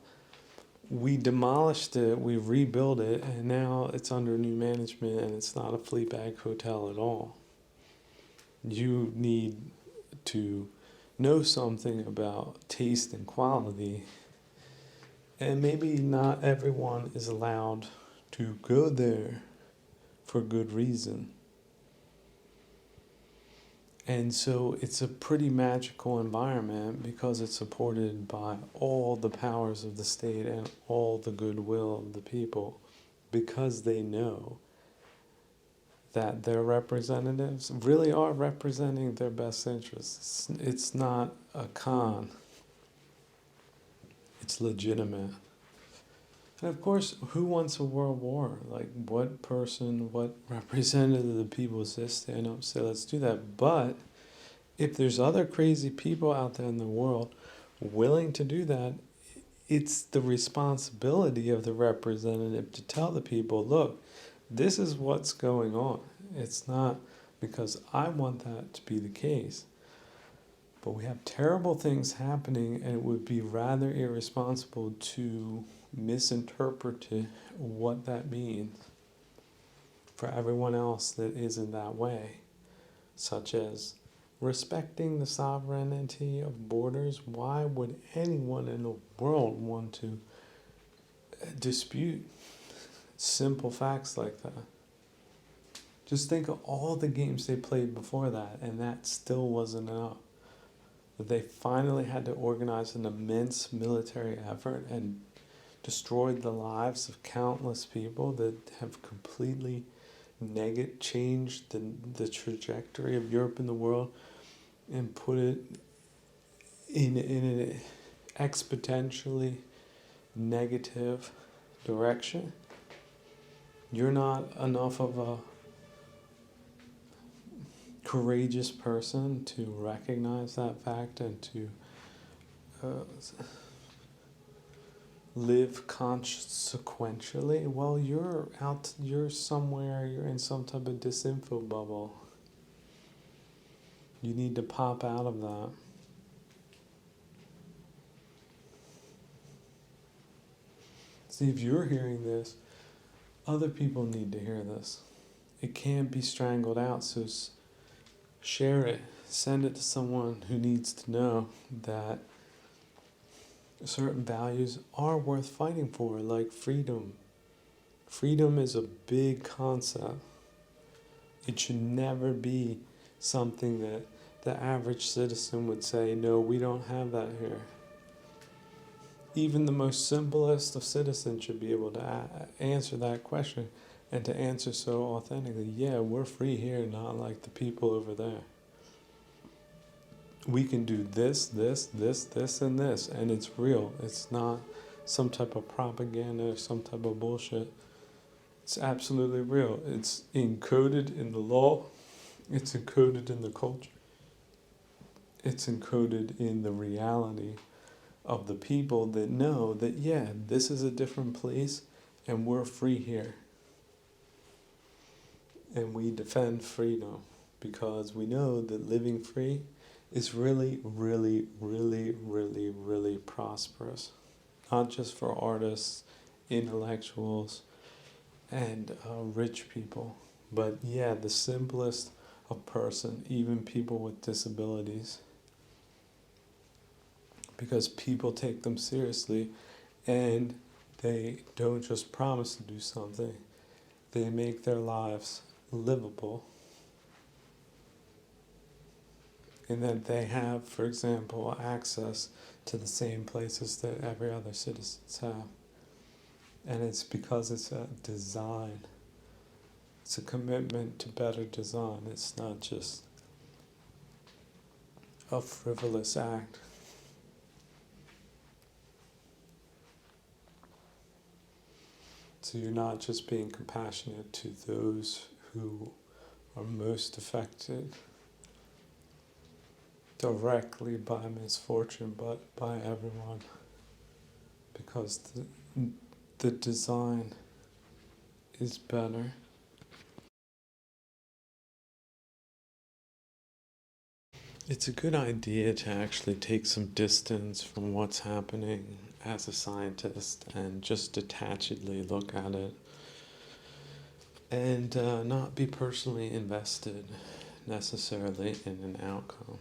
We demolished it, we rebuilt it, and now it's under new management and it's not a flea bag hotel at all. You need to know something about taste and quality, and maybe not everyone is allowed to go there for good reason. And so it's a pretty magical environment because it's supported by all the powers of the state and all the goodwill of the people, because they know that their representatives really are representing their best interests. It's not a con. It's legitimate. And of course, who wants a world war? Like, what person, what representative of the people says stand up and say, let's do that? But if there's other crazy people out there in the world willing to do that, it's the responsibility of the representative to tell the people, look, this is what's going on. It's not because I want that to be the case. But we have terrible things happening, and it would be rather irresponsible to misinterpret what that means for everyone else that isn't that way, such as respecting the sovereignty of borders. Why would anyone in the world want to dispute simple facts like that? Just think of all the games they played before that, and that still wasn't enough. They finally had to organize an immense military effort and destroyed the lives of countless people that have completely changed the trajectory of Europe and the world and put it in an exponentially negative direction. You're not enough of a courageous person to recognize that fact and to live consequentially. Well, you're somewhere, you're in some type of disinfo bubble. You need to pop out of that. See, if you're hearing this, other people need to hear this. It can't be strangled out, so share it. Send it to someone who needs to know that certain values are worth fighting for, like freedom. Freedom is a big concept. It should never be something that the average citizen would say, no, we don't have that here. Even the most simplest of citizens should be able to answer that question, and to answer so authentically, yeah, we're free here, not like the people over there. We can do this, this, this, this, and this, and it's real. It's not some type of propaganda or some type of bullshit. It's absolutely real. It's encoded in the law. It's encoded in the culture. It's encoded in the reality of the people that know that, yeah, this is a different place and we're free here. And we defend freedom because we know that living free is really, really, really, really, really prosperous. Not just for artists, intellectuals, and rich people, but yeah, the simplest of person, even people with disabilities. Because people take them seriously, and they don't just promise to do something, they make their lives livable. and that they have, for example, access to the same places that every other citizens have. And it's because it's a design. It's a commitment to better design. It's not just a frivolous act. So you're not just being compassionate to those who are most affected directly by misfortune, but by everyone. Because the design is better. It's a good idea to actually take some distance from what's happening as a scientist and just detachedly look at it and not be personally invested necessarily in an outcome,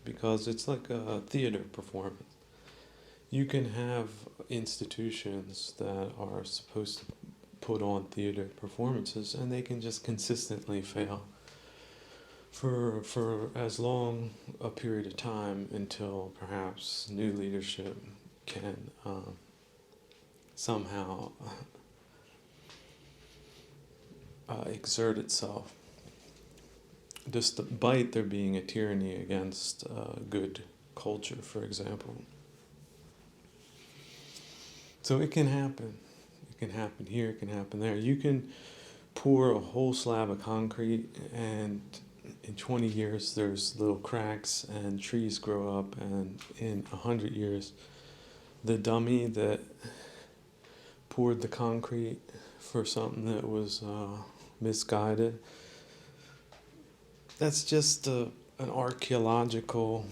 because it's like a theater performance. You can have institutions that are supposed to put on theater performances and they can just consistently fail for as long a period of time until perhaps new leadership can somehow exert itself, despite there being a tyranny against good culture, for example. So it can happen. It can happen here, it can happen there. You can pour a whole slab of concrete and in 20 years there's little cracks and trees grow up, and in 100 years the dummy that poured the concrete for something that was misguided, that's just an archaeological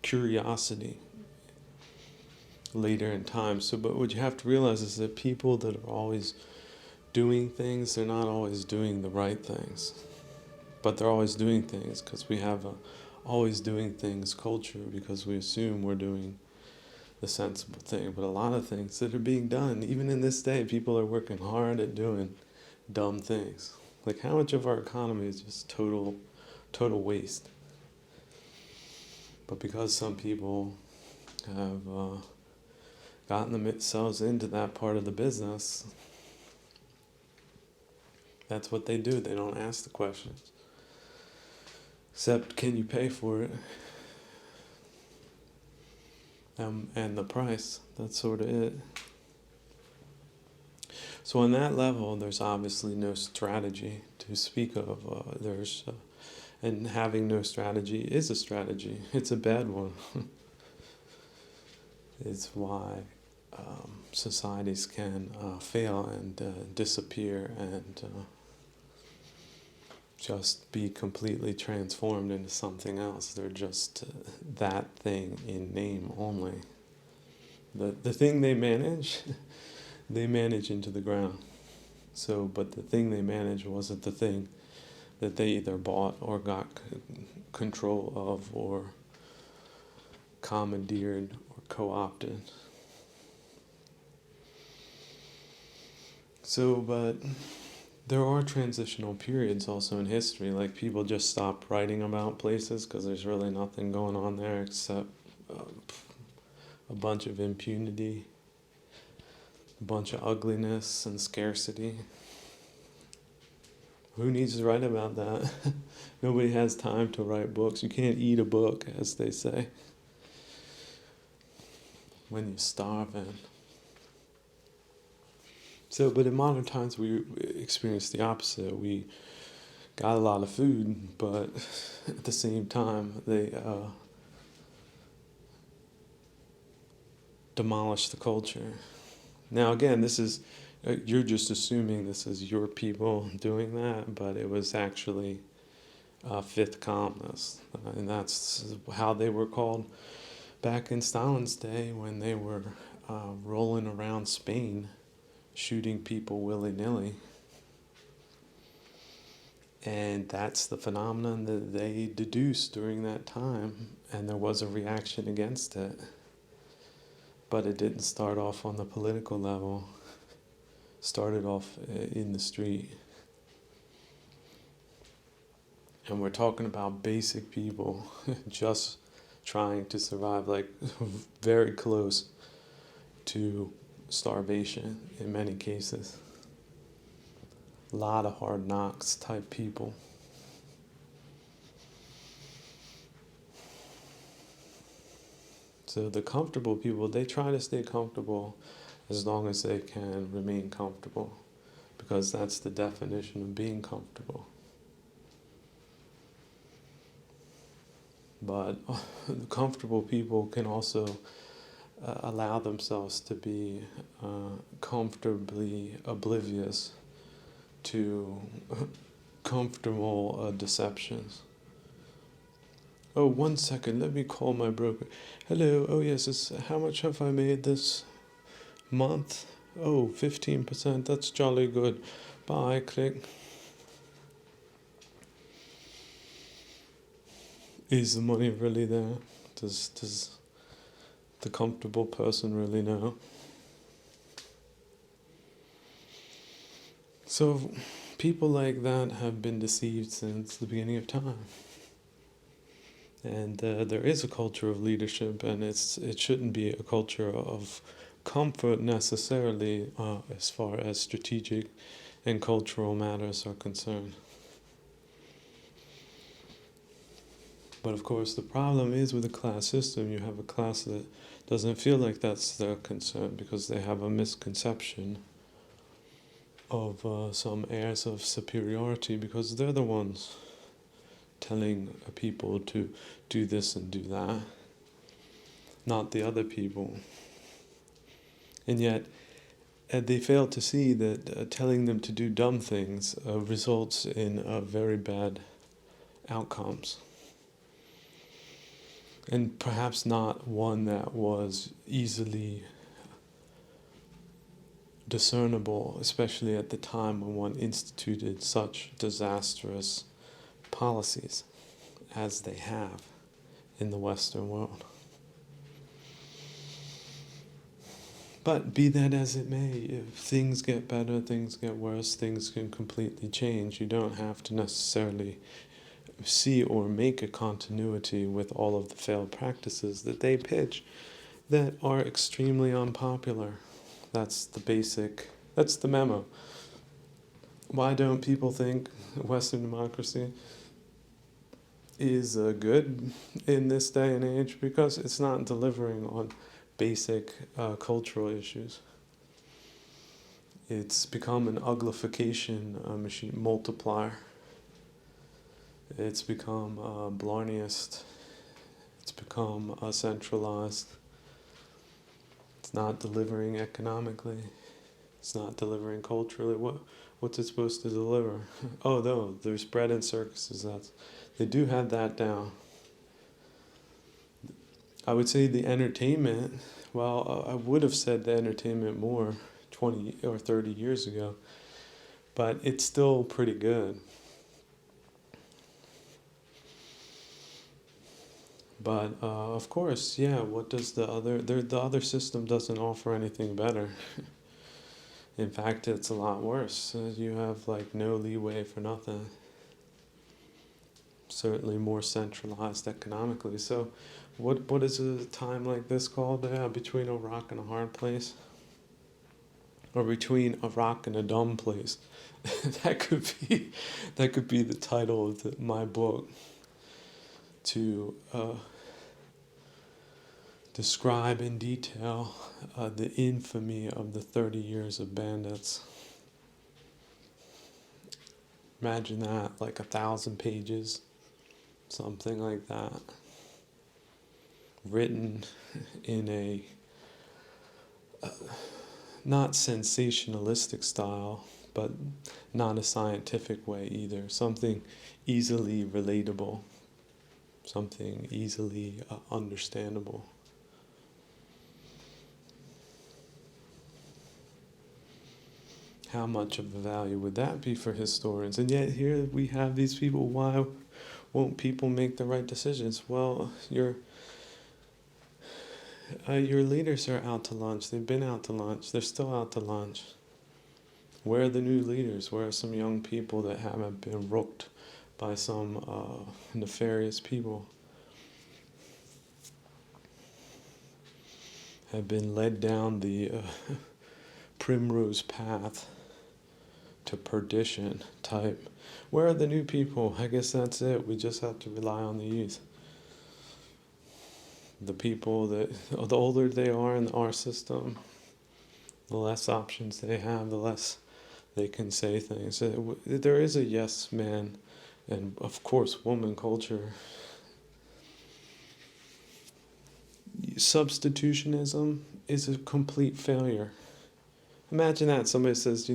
curiosity later in time. So, but what you have to realize is that people that are always doing things, they're not always doing the right things. But they're always doing things because we have a always doing things culture, because we assume we're doing the sensible thing. But a lot of things that are being done, even in this day, people are working hard at doing dumb things. Like, how much of our economy is just total waste? But because some people have gotten themselves into that part of the business, that's what they do. They don't ask the questions. Except, can you pay for it? And the price. That's sort of it. So on that level, there's obviously no strategy to speak of. And having no strategy is a strategy. It's a bad one. It's why societies can fail and disappear and just be completely transformed into something else. They're just that thing in name only. The thing they manage, they manage into the ground. So, but the thing they manage wasn't the thing that they either bought or got control of or commandeered or co-opted. So, but there are transitional periods also in history, like people just stop writing about places because there's really nothing going on there except a bunch of impunity, a bunch of ugliness and scarcity. Who needs to write about that? Nobody has time to write books. You can't eat a book, as they say, when you're starving. So, but in modern times we experience the opposite. We got a lot of food, but at the same time they demolish the culture. Now again, this is, you're just assuming this is your people doing that, but it was actually fifth columnists, and that's how they were called back in Stalin's day when they were rolling around Spain shooting people willy-nilly. And that's the phenomenon that they deduced during that time, and there was a reaction against it. But it didn't start off on the political level. It started off in the street. And we're talking about basic people just trying to survive, like very close to starvation in many cases. A lot of hard knocks type people. So the comfortable people, they try to stay comfortable as long as they can remain comfortable, because that's the definition of being comfortable. But comfortable people can also allow themselves to be comfortably oblivious to comfortable deceptions. Oh, 1 second, let me call my broker. Hello, oh yes, how much have I made this month? Oh, 15%, that's jolly good. Bye, click. Is the money really there? Does the comfortable person really know? So people like that have been deceived since the beginning of time. And there is a culture of leadership, and it shouldn't be a culture of comfort necessarily as far as strategic and cultural matters are concerned. But of course, the problem is with a class system, you have a class that doesn't feel like that's their concern because they have a misconception of some airs of superiority, because they're the ones telling people to do this and do that, not the other people. And yet, they fail to see that telling them to do dumb things results in very bad outcomes. And perhaps not one that was easily discernible, especially at the time when one instituted such disastrous policies as they have in the Western world. But be that as it may, if things get better, things get worse, things can completely change. You don't have to necessarily see or make a continuity with all of the failed practices that they pitch that are extremely unpopular. That's the memo. Why don't people think Western democracy is good in this day and age? Because it's not delivering on basic cultural issues. It's become an uglification machine, multiplier. It's become Blarneyist. It's become centralized. It's not delivering economically. It's not delivering culturally. What's it supposed to deliver? Oh no, there's bread and circuses. They do have that down. I would say the entertainment, well, I would have said the entertainment more 20 or 30 years ago, but it's still pretty good. But of course, yeah, what does the other system doesn't offer anything better. In fact, it's a lot worse. You have like no leeway for nothing. Certainly more centralized economically. So what is a time like this called? Between a rock and a hard place? Or between a rock and a dumb place? that could be the title of my book, to describe in detail the infamy of the 30 years of bandits. Imagine that, like 1,000 pages, something like that, written in a not sensationalistic style, but not a scientific way either. Something easily relatable, something easily understandable. How much of a value would that be for historians? And yet here we have these people. Why won't people make the right decisions? Well, your leaders are out to lunch. They've been out to lunch. They're still out to lunch. Where are the new leaders? Where are some young people that haven't been rooked by some nefarious people, have been led down the primrose path to perdition type. Where are the new people? I guess that's it. We just have to rely on the youth. The people that, the older they are in our system, the less options they have, the less they can say things. There is a yes man and, of course, woman culture. Substitutionism is a complete failure. Imagine that. Somebody says,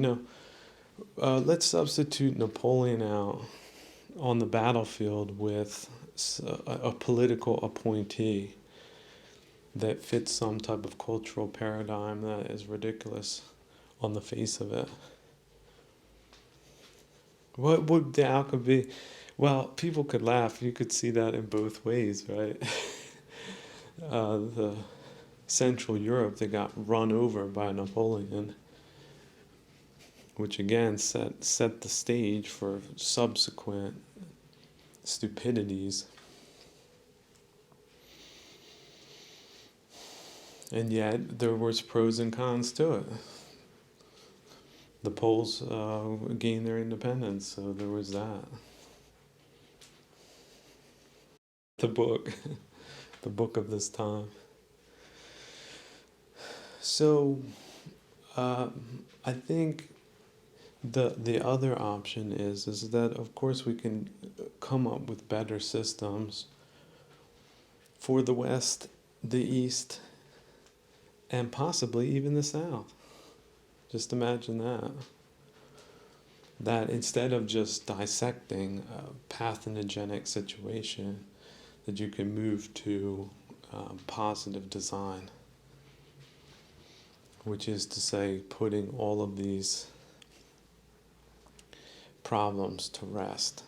let's substitute Napoleon out on the battlefield with a political appointee that fits some type of cultural paradigm that is ridiculous on the face of it. What would the outcome be? Well, people could laugh. You could see that in both ways, right? The Central Europe, they got run over by Napoleon, which again set the stage for subsequent stupidities. And yet there was pros and cons to it. The Poles gained their independence, so there was that. The book, the book of this time. So I think the other option is that, of course, we can come up with better systems for the West, the East, and possibly even the South. Just imagine that. That instead of just dissecting a pathogenic situation, that you can move to positive design, which is to say, putting all of these problems to rest.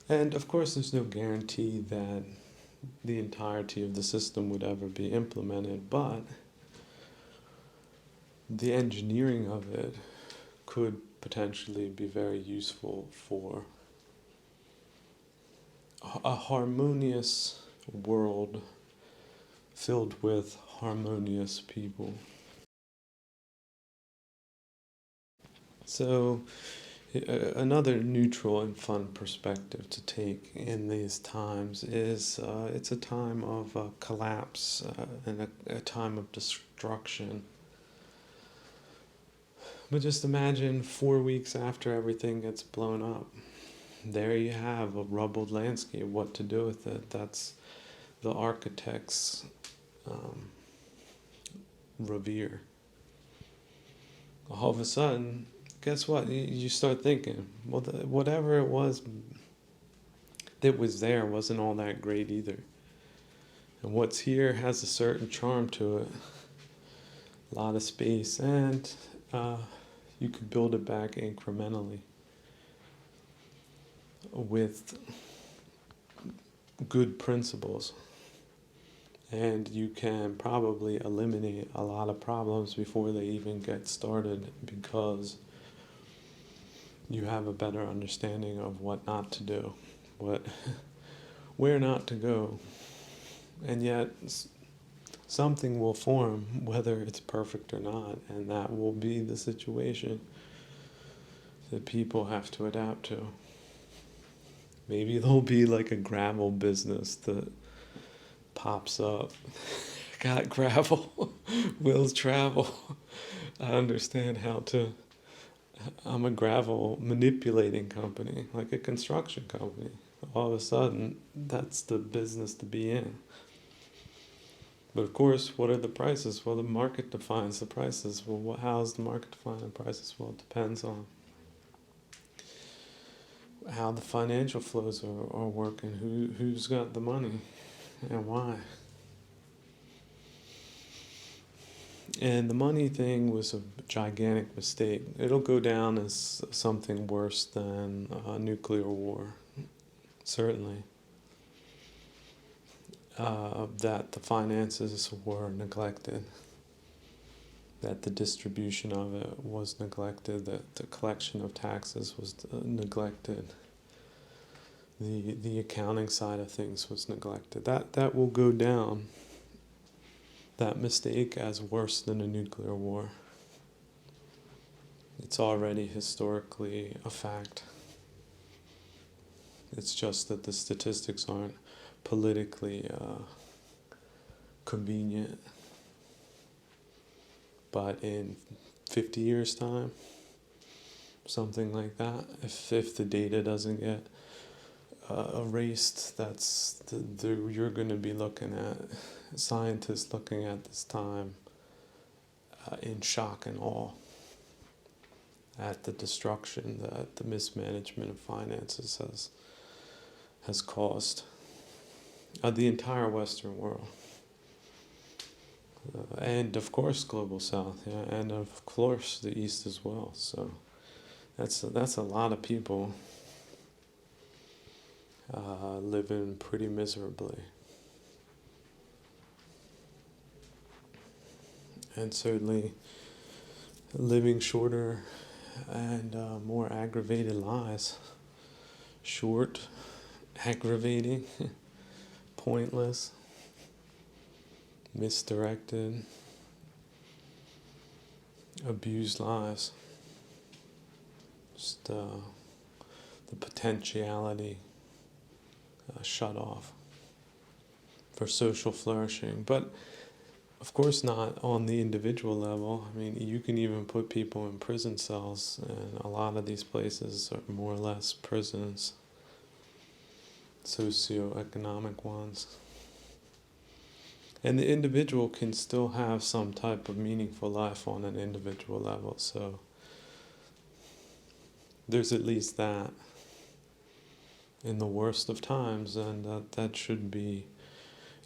And of course, there's no guarantee that the entirety of the system would ever be implemented, but the engineering of it could potentially be very useful for a harmonious world filled with harmonious people. So, another neutral and fun perspective to take in these times is it's a time of collapse and a time of destruction. But just imagine 4 weeks after everything gets blown up. There you have a rubbled landscape. What to do with it? That's the architect's revere. All of a sudden, guess what? You start thinking, well, whatever it was that was there wasn't all that great either. And what's here has a certain charm to it. A lot of space, and you could build it back incrementally with good principles. And you can probably eliminate a lot of problems before they even get started, because you have a better understanding of what not to do, where not to go. And yet something will form, whether it's perfect or not, and that will be the situation that people have to adapt to. Maybe there'll be like a gravel business that pops up. Got gravel, wills travel. I understand how to. I'm a gravel manipulating company, like a construction company. All of a sudden, that's the business to be in. But of course, what are the prices? Well, the market defines the prices. Well, how is the market defining prices? Well, it depends on how the financial flows are working, who's got the money, and why. And the money thing was a gigantic mistake. It'll go down as something worse than a nuclear war, certainly. That the finances were neglected. that the distribution of it was neglected, that the collection of taxes was neglected, the accounting side of things was neglected. That will go down, that mistake, as worse than a nuclear war. It's already historically a fact. It's just that the statistics aren't politically convenient. But in 50 years' time, something like that, if the data doesn't get erased, you're going to be looking at scientists looking at this time in shock and awe at the destruction that the mismanagement of finances has caused the entire Western world. And of course Global South, yeah, and of course the East as well. So that's a lot of people living pretty miserably. And certainly living shorter and more aggravated lives. Short, aggravating, pointless, misdirected, abused lives. Just the potentiality shut off for social flourishing. But of course not on the individual level. I mean, you can even put people in prison cells, and a lot of these places are more or less prisons, socioeconomic ones. And the individual can still have some type of meaningful life on an individual level. So there's at least that in the worst of times, and that should be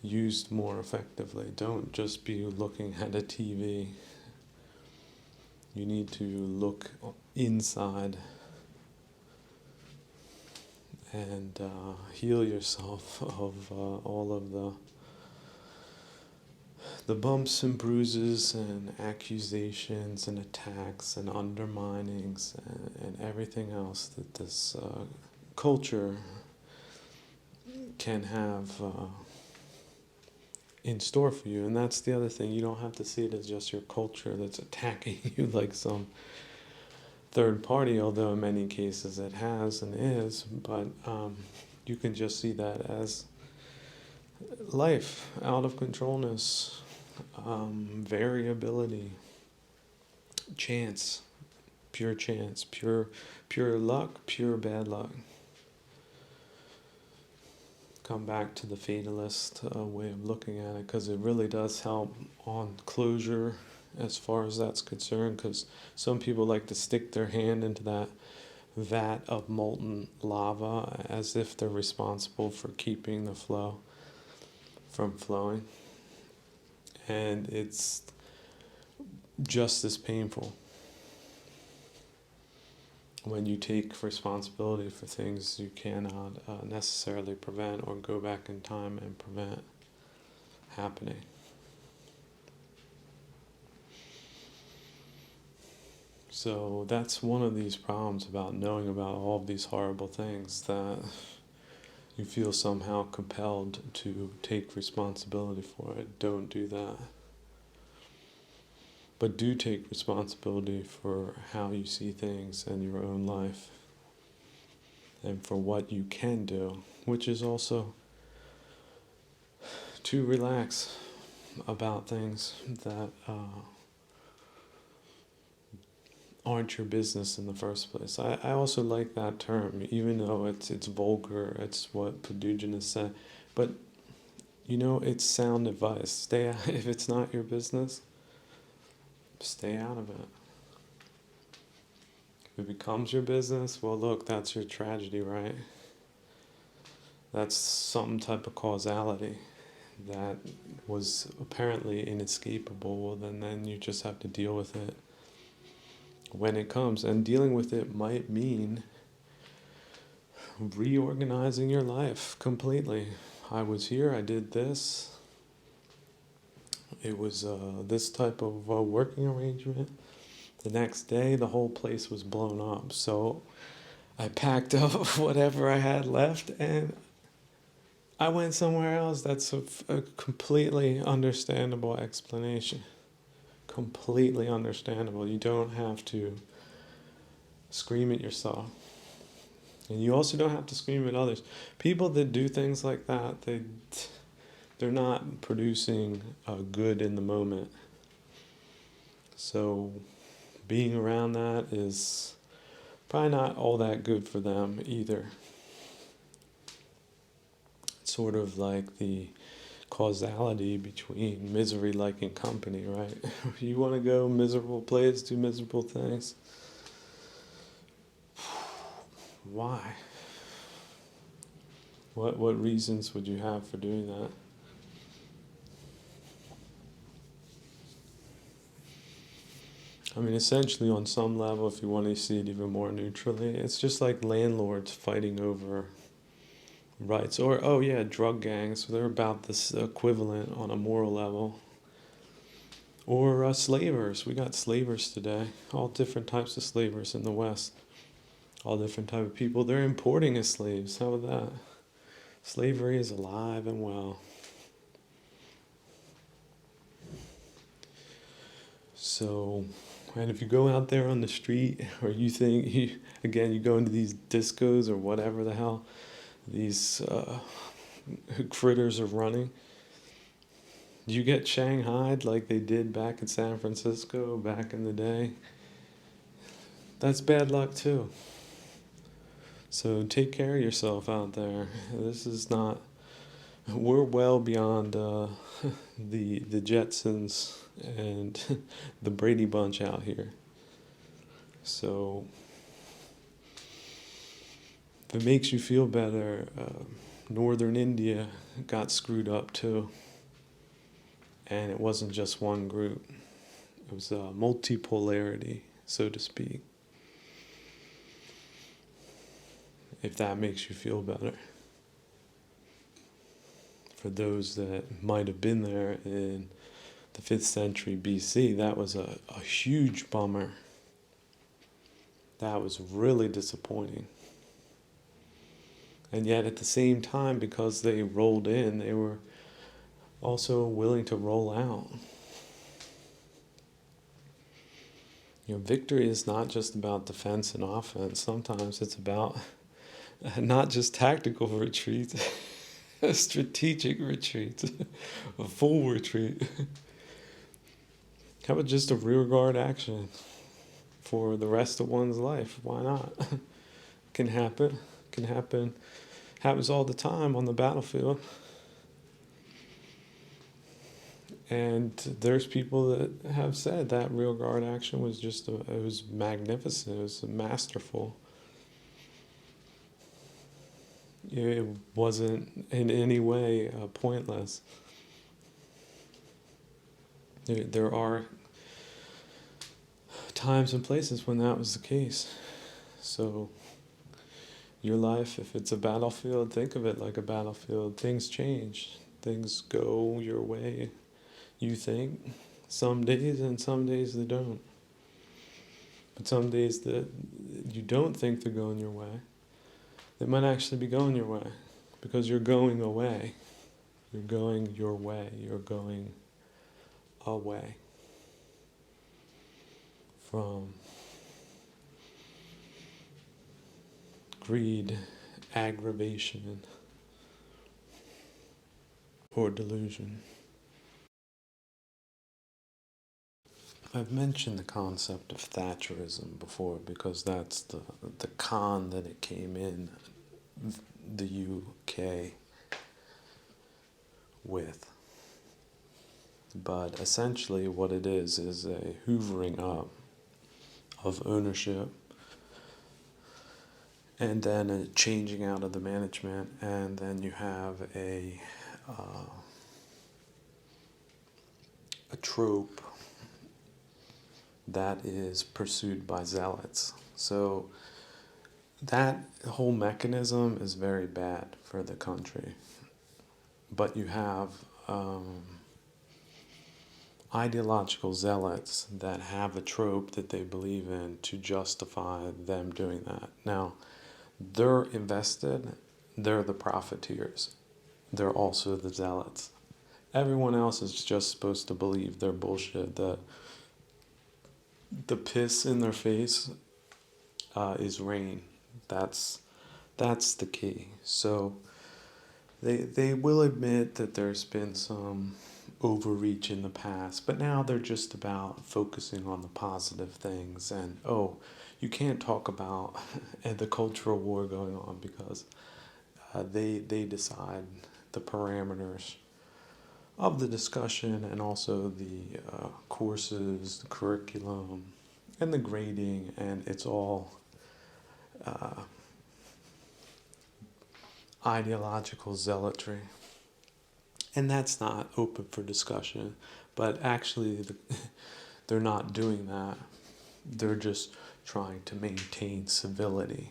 used more effectively. Don't just be looking at a TV. You need to look inside and heal yourself of all of the bumps and bruises and accusations and attacks and underminings and everything else that this culture can have in store for you. And that's the other thing. You don't have to see it as just your culture that's attacking you like some third party, although in many cases it has and is. But you can just see that as life, out of controlness, variability, chance, pure luck, pure bad luck. Come back to the fatalist way of looking at it, because it really does help on closure as far as that's concerned, because some people like to stick their hand into that vat of molten lava as if they're responsible for keeping the flow from flowing, and it's just as painful when you take responsibility for things you cannot necessarily prevent or go back in time and prevent happening. So that's one of these problems about knowing about all of these horrible things, that you feel somehow compelled to take responsibility for it. Don't do that. But do take responsibility for how you see things and your own life, and for what you can do, which is also to relax about things that aren't your business in the first place. I also like that term, even though it's vulgar, it's what Padugian said, but it's sound advice. Stay out. If it's not your business, stay out of it. If it becomes your business, well, look, that's your tragedy, right? That's some type of causality that was apparently inescapable. Well, then you just have to deal with it when it comes. And dealing with it might mean reorganizing your life completely. I was here, I did this. It was this type of working arrangement. The next day, the whole place was blown up. So I packed up whatever I had left and I went somewhere else. That's a completely understandable explanation. Completely understandable. You don't have to scream at yourself. And you also don't have to scream at others. People that do things like that, they're not producing good in the moment. So being around that is probably not all that good for them either. It's sort of like the causality between misery liking company, right? You want to go miserable place, do miserable things. Why? What reasons would you have for doing that? I mean, essentially, on some level, if you want to see it even more neutrally, it's just like landlords fighting over rights. Or, oh yeah, drug gangs. They're about this equivalent on a moral level. Or slavers. We got slavers today. All different types of slavers in the West. All different type of people. They're importing as slaves. How about that? Slavery is alive and well. So, and if you go out there on the street, or you think, you go into these discos or whatever the hell these critters are running, you get shanghaied like they did back in San Francisco back in the day. That's bad luck too. So take care of yourself out there. This is not. We're well beyond the Jetsons and the Brady Bunch out here. So if it makes you feel better, Northern India got screwed up too. And it wasn't just one group. It was a multipolarity, so to speak. If that makes you feel better. For those that might have been there in the 5th century BC, that was a huge bummer. That was really disappointing. And yet at the same time, because they rolled in, they were also willing to roll out. Victory is not just about defense and offense. Sometimes it's about not just tactical retreat, a strategic retreat, a full retreat. How about just a rearguard action for the rest of one's life? Why not? Can happen. Can happen. Happens all the time on the battlefield. And there's people that have said that rearguard action was just, it was magnificent, it was masterful. It wasn't in any way pointless. There are times and places when that was the case. So your life, if it's a battlefield, think of it like a battlefield. Things change. Things go your way. You think some days, and some days they don't. But some days that you don't think they're going your way, they might actually be going your way, because you're going away. You're going your way. You're going away from greed, aggravation, or delusion. I've mentioned the concept of Thatcherism before because that's the con that it came in the UK with. But essentially what it is a hoovering up of ownership and then a changing out of the management, and then you have a trope that is pursued by zealots. So that whole mechanism is very bad for the country. But you have ideological zealots that have a trope that they believe in to justify them doing that. Now, they're invested, they're the profiteers, they're also the zealots. Everyone else is just supposed to believe their bullshit, that the piss in their face is rain. That's the key. So they will admit that there's been some overreach in the past, but now they're just about focusing on the positive things. And you can't talk about the cultural war going on because they decide the parameters of the discussion, and also the courses, the curriculum, and the grading, and it's all ideological zealotry. And that's not open for discussion, but actually they're not doing that. They're just trying to maintain civility,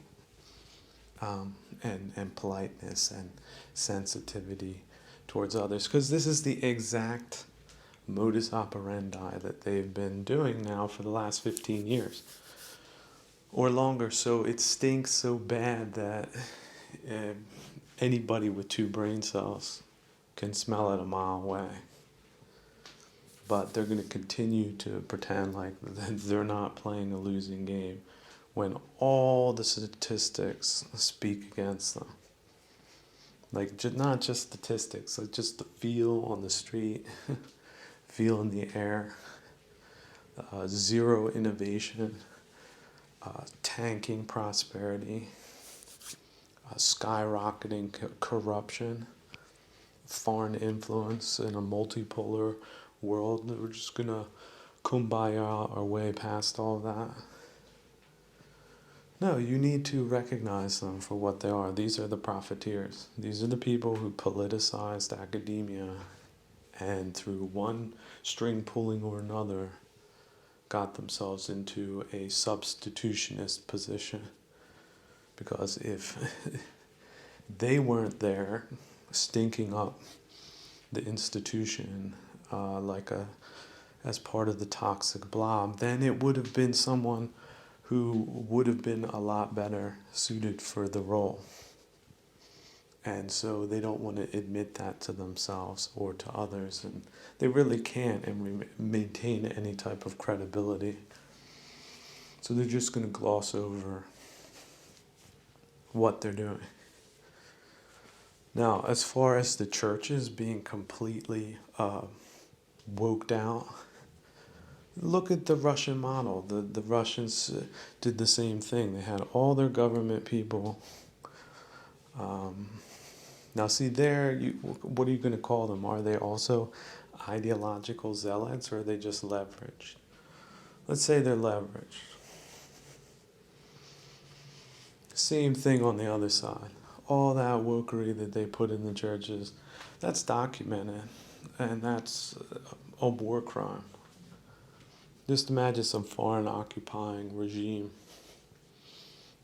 and politeness and sensitivity towards others, because this is the exact modus operandi that they've been doing now for the last 15 years or longer. So it stinks so bad that anybody with 2 brain cells can smell it a mile away. But they're going to continue to pretend like they're not playing a losing game when all the statistics speak against them. Like, not just statistics, like just the feel on the street, feel in the air, zero innovation, tanking prosperity, skyrocketing corruption, foreign influence in a multipolar world. We're just going to kumbaya our way past all that. No, you need to recognize them for what they are. These are the profiteers. These are the people who politicized academia and through one string pulling or another got themselves into a substitutionist position. Because if they weren't there stinking up the institution as part of the toxic blob, then it would have been someone who would have been a lot better suited for the role. And so they don't want to admit that to themselves or to others, and they really can't and maintain any type of credibility. So they're just going to gloss over what they're doing. Now, as far as the churches being completely woked out, look at the Russian model. The Russians did the same thing. They had all their government people. Now, see there, what are you going to call them? Are they also ideological zealots, or are they just leveraged? Let's say they're leveraged. Same thing on the other side. All that wokery that they put in the churches, that's documented, and that's a war crime. Just imagine some foreign occupying regime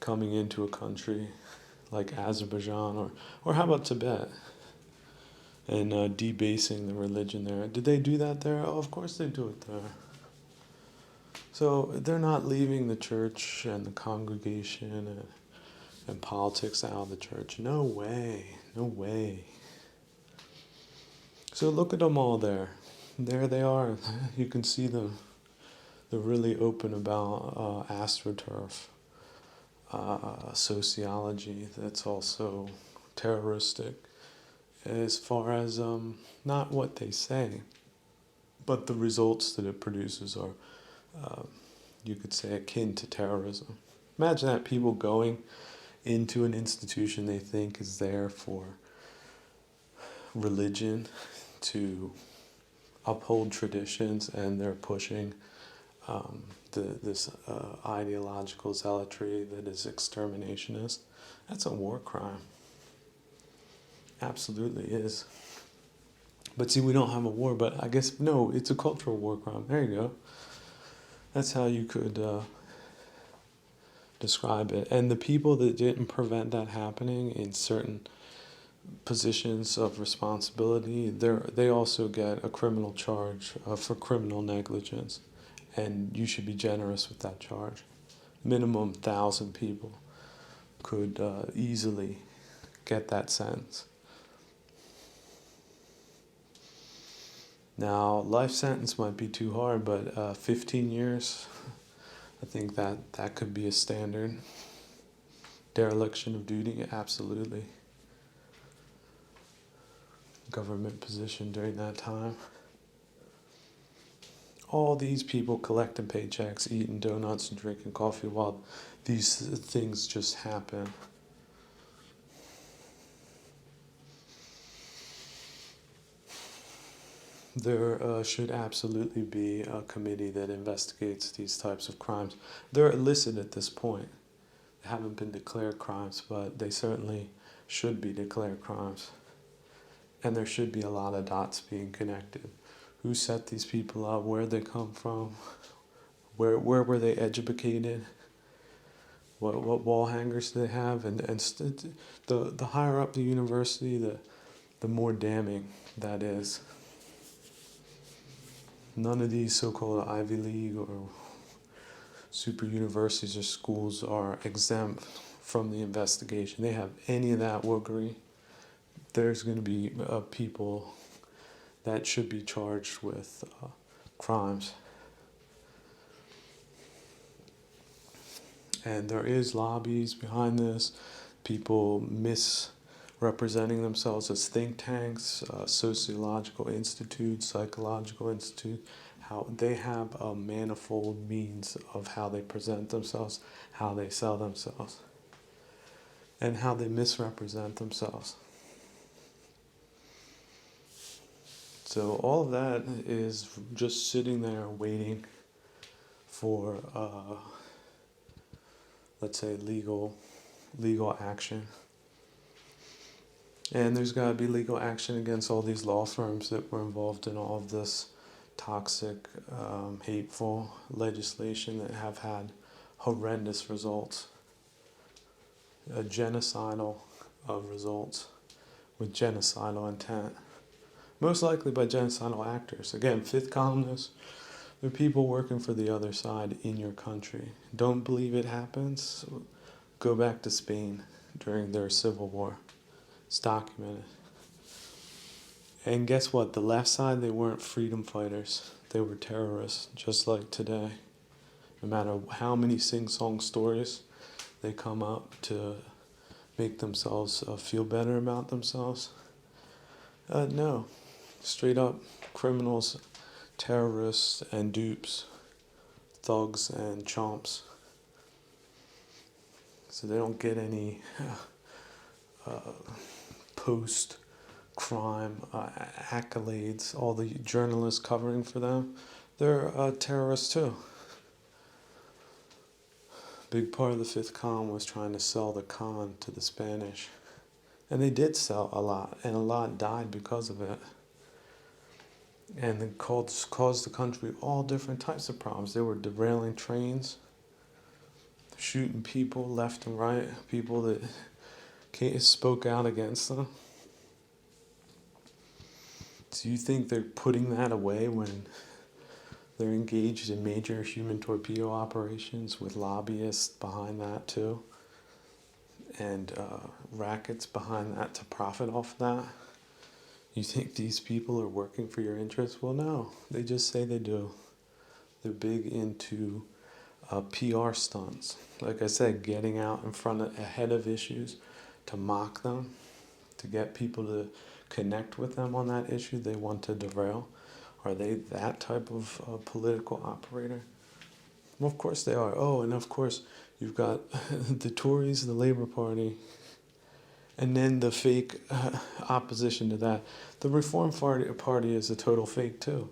coming into a country like Azerbaijan or how about Tibet, and debasing the religion there. Did they do that there? Oh, of course they do it there. So they're not leaving the church and the congregation and politics out of the church. No way. No way. So look at them all there. There they are. You can see them. They're really open about astroturf, sociology that's also terroristic as far as not what they say, but the results that it produces are, you could say, akin to terrorism. Imagine that, people going into an institution they think is there for religion, to uphold traditions, and they're pushing this ideological zealotry that is exterminationist. That's a war crime. Absolutely is. But see, we don't have a war, but I guess, no, it's a cultural war crime. There you go. That's how you could describe it. And the people that didn't prevent that happening in certain positions of responsibility, they also get a criminal charge for criminal negligence, and you should be generous with that charge. Minimum 1,000 people could easily get that sentence. Now, life sentence might be too hard, but 15 years, I think that could be a standard. Dereliction of duty, absolutely. Government position during that time. All these people collecting paychecks, eating donuts and drinking coffee while these things just happen. There should absolutely be a committee that investigates these types of crimes. They're illicit at this point. They haven't been declared crimes, but they certainly should be declared crimes. And there should be a lot of dots being connected. Who set these people up? Where they come from? Where were they educated? What wall hangers do they have? And the higher up the university, the more damning that is. None of these so-called Ivy League or super universities or schools are exempt from the investigation. They have any of that woogery, there's going to be people that should be charged with crimes. And there is lobbies behind this, people misrepresenting themselves as think tanks, sociological institutes, psychological institutes, how they have a manifold means of how they present themselves, how they sell themselves, and how they misrepresent themselves. So all of that is just sitting there waiting for, let's say, legal action. And there's got to be legal action against all these law firms that were involved in all of this toxic, hateful legislation that have had horrendous results, genocidal results with genocidal intent. Most likely by genocidal actors. Again, fifth columnists, they're people working for the other side in your country. Don't believe it happens? Go back to Spain during their civil war. It's documented. And guess what? The left side, they weren't freedom fighters. They were terrorists, just like today. No matter how many sing-song stories they come up to make themselves feel better about themselves. No. Straight up criminals, terrorists, and dupes, thugs and chomps. So they don't get any post-crime accolades, all the journalists covering for them. They're terrorists too. Big part of the fifth column was trying to sell the con to the Spanish. And they did sell a lot, and a lot died because of it. And it caused the country all different types of problems. They were derailing trains, shooting people left and right, people that spoke out against them. Do you think they're putting that away when they're engaged in major human torpedo operations with lobbyists behind that too? And rackets behind that to profit off that? You think these people are working for your interests? Well, no. They just say they do. They're big into PR stunts. Like I said, getting out in front ahead of issues to mock them, to get people to connect with them on that issue they want to derail. Are they that type of political operator? Well, of course they are. Oh, and of course you've got the Tories, the Labour Party, and then the fake opposition to that. The Reform Party is a total fake too.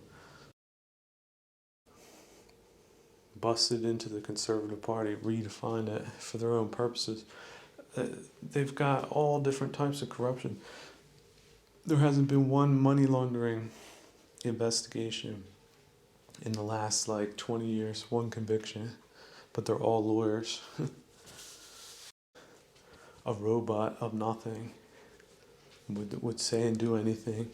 Busted into the Conservative Party, redefined it for their own purposes. They've got all different types of corruption. There hasn't been one money laundering investigation in the last 20 years, one conviction, but they're all lawyers. A robot of nothing. would say and do anything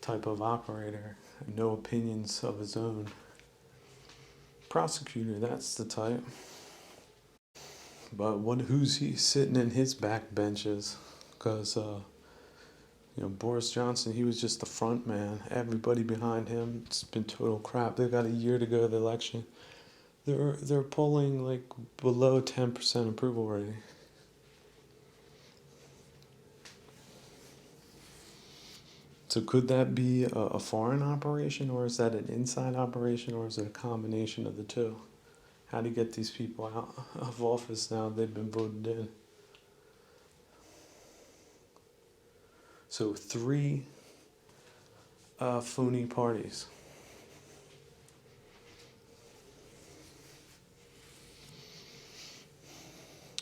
type of operator, no opinions of his own. Prosecutor, that's the type. But who's he sitting in his back benches? Because Boris Johnson, he was just the front man. Everybody behind him, it's been total crap. They've got a year to go to the election. They're polling like below 10% approval rating. So could that be a foreign operation, or is that an inside operation, or is it a combination of the two? How do you get these people out of office now they've been voted in? So 3 phony parties.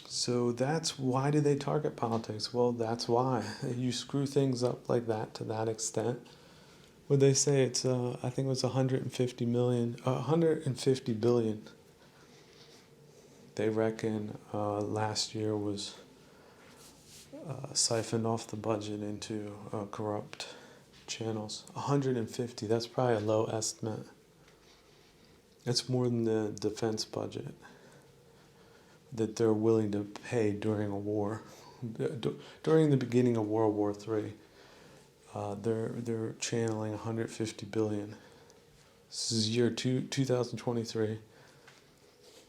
So that's why do they target politics? Well, that's why. You screw things up like that to that extent. Would they say it's, I think it was 150 billion. They reckon last year was siphoned off the budget into corrupt channels. 150, that's probably a low estimate. It's more than the defense budget that they're willing to pay during a war. During the beginning of World War III, they're channeling 150 billion. This is year 2023.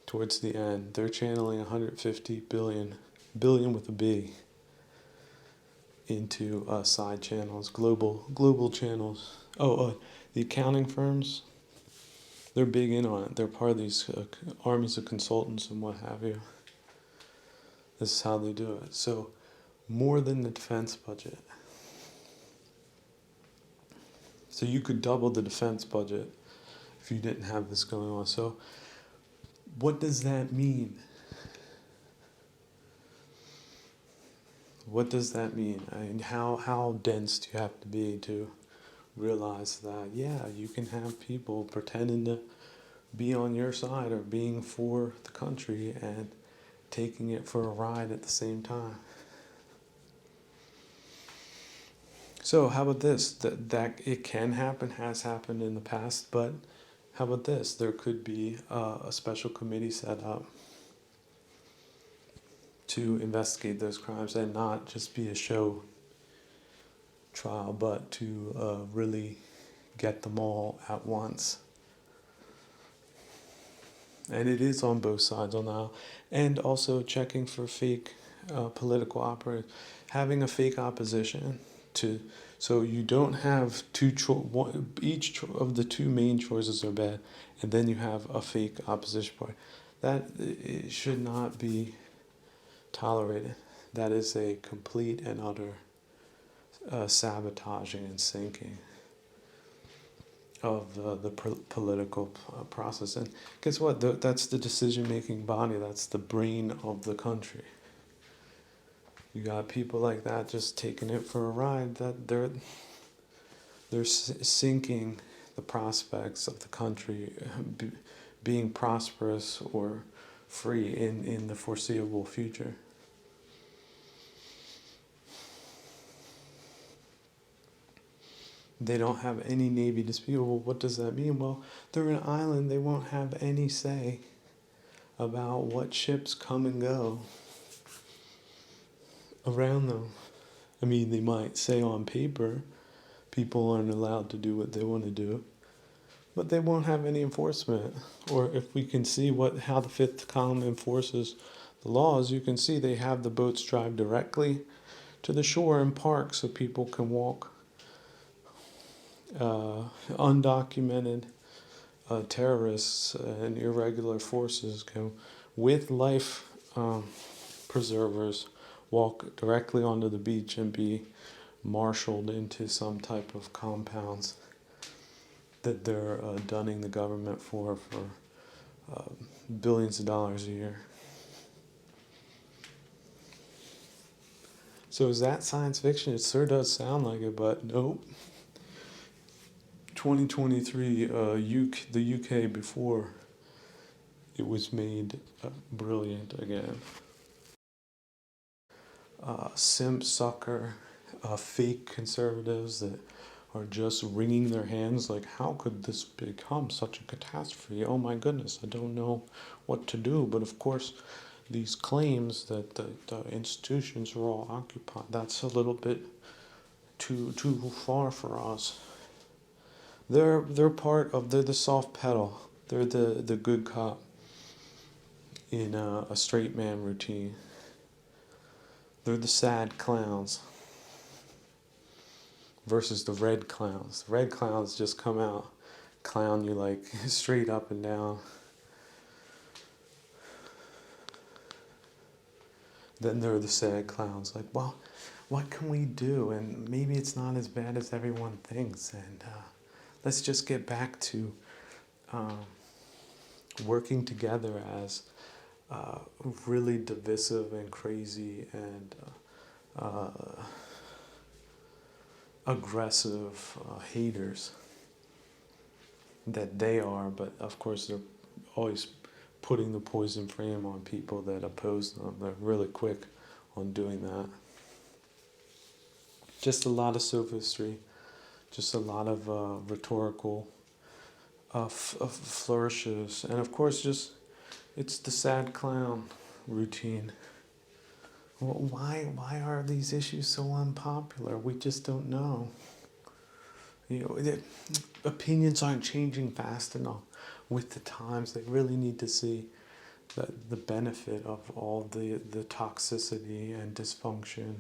Towards the end, they're channeling 150 billion with a B, into side channels, global channels. The accounting firms, they're big in on it. They're part of these armies of consultants and what have you. This is how they do it. So, more than the defense budget. So you could double the defense budget if you didn't have this going on. So, what does that mean? What does that mean? I mean, how dense do you have to be to realize that, yeah, you can have people pretending to be on your side or being for the country and taking it for a ride at the same time? So how about this? That it can happen, has happened in the past, but how about this? There could be a special committee set up to investigate those crimes and not just be a show trial, but to really get them all at once. And it is on both sides on that. And also checking for fake political operators. Having a fake opposition so you don't have each of the 2 main choices are bad, and then you have a fake opposition party. That it should not be tolerated. That is a complete and utter sabotaging and sinking of the political process. And guess what? That's the decision-making body. That's the brain of the country. You got people like that just taking it for a ride. That they're sinking the prospects of the country being prosperous or free in the foreseeable future. They don't have any Navy dispute. Well, what does that mean? Well, they're an island. They won't have any say about what ships come and go around them. I mean, they might say on paper people aren't allowed to do what they want to do, but they won't have any enforcement. Or if we can see how the fifth column enforces the laws, you can see they have the boats drive directly to the shore and park so people can walk. Undocumented terrorists and irregular forces can, with life preservers, walk directly onto the beach and be marshaled into some type of compounds that they're dunning the government for billions of dollars a year. So is that science fiction? It sure does sound like it, but nope. 2023, the UK before it was made brilliant again. Simp sucker fake conservatives that are just wringing their hands like, how could this become such a catastrophe? Oh my goodness, I don't know what to do. But of course, these claims that the institutions are all occupied, that's a little bit too far for us. They're the soft pedal. They're the good cop in a straight man routine. They're the sad clowns versus the red clowns. The red clowns just come out, clown you like straight up and down. Then there are the sad clowns, like, well, what can we do? And maybe it's not as bad as everyone thinks. And let's just get back to working together as really divisive and crazy and aggressive haters that they are. But of course, they're always putting the poison frame on people that oppose them. They're really quick on doing that. Just a lot of sophistry, just a lot of rhetorical flourishes, and of course, it's the sad clown routine. Well, why are these issues so unpopular? We just don't know. Opinions aren't changing fast enough with the times. They really need to see the benefit of all the toxicity and dysfunction,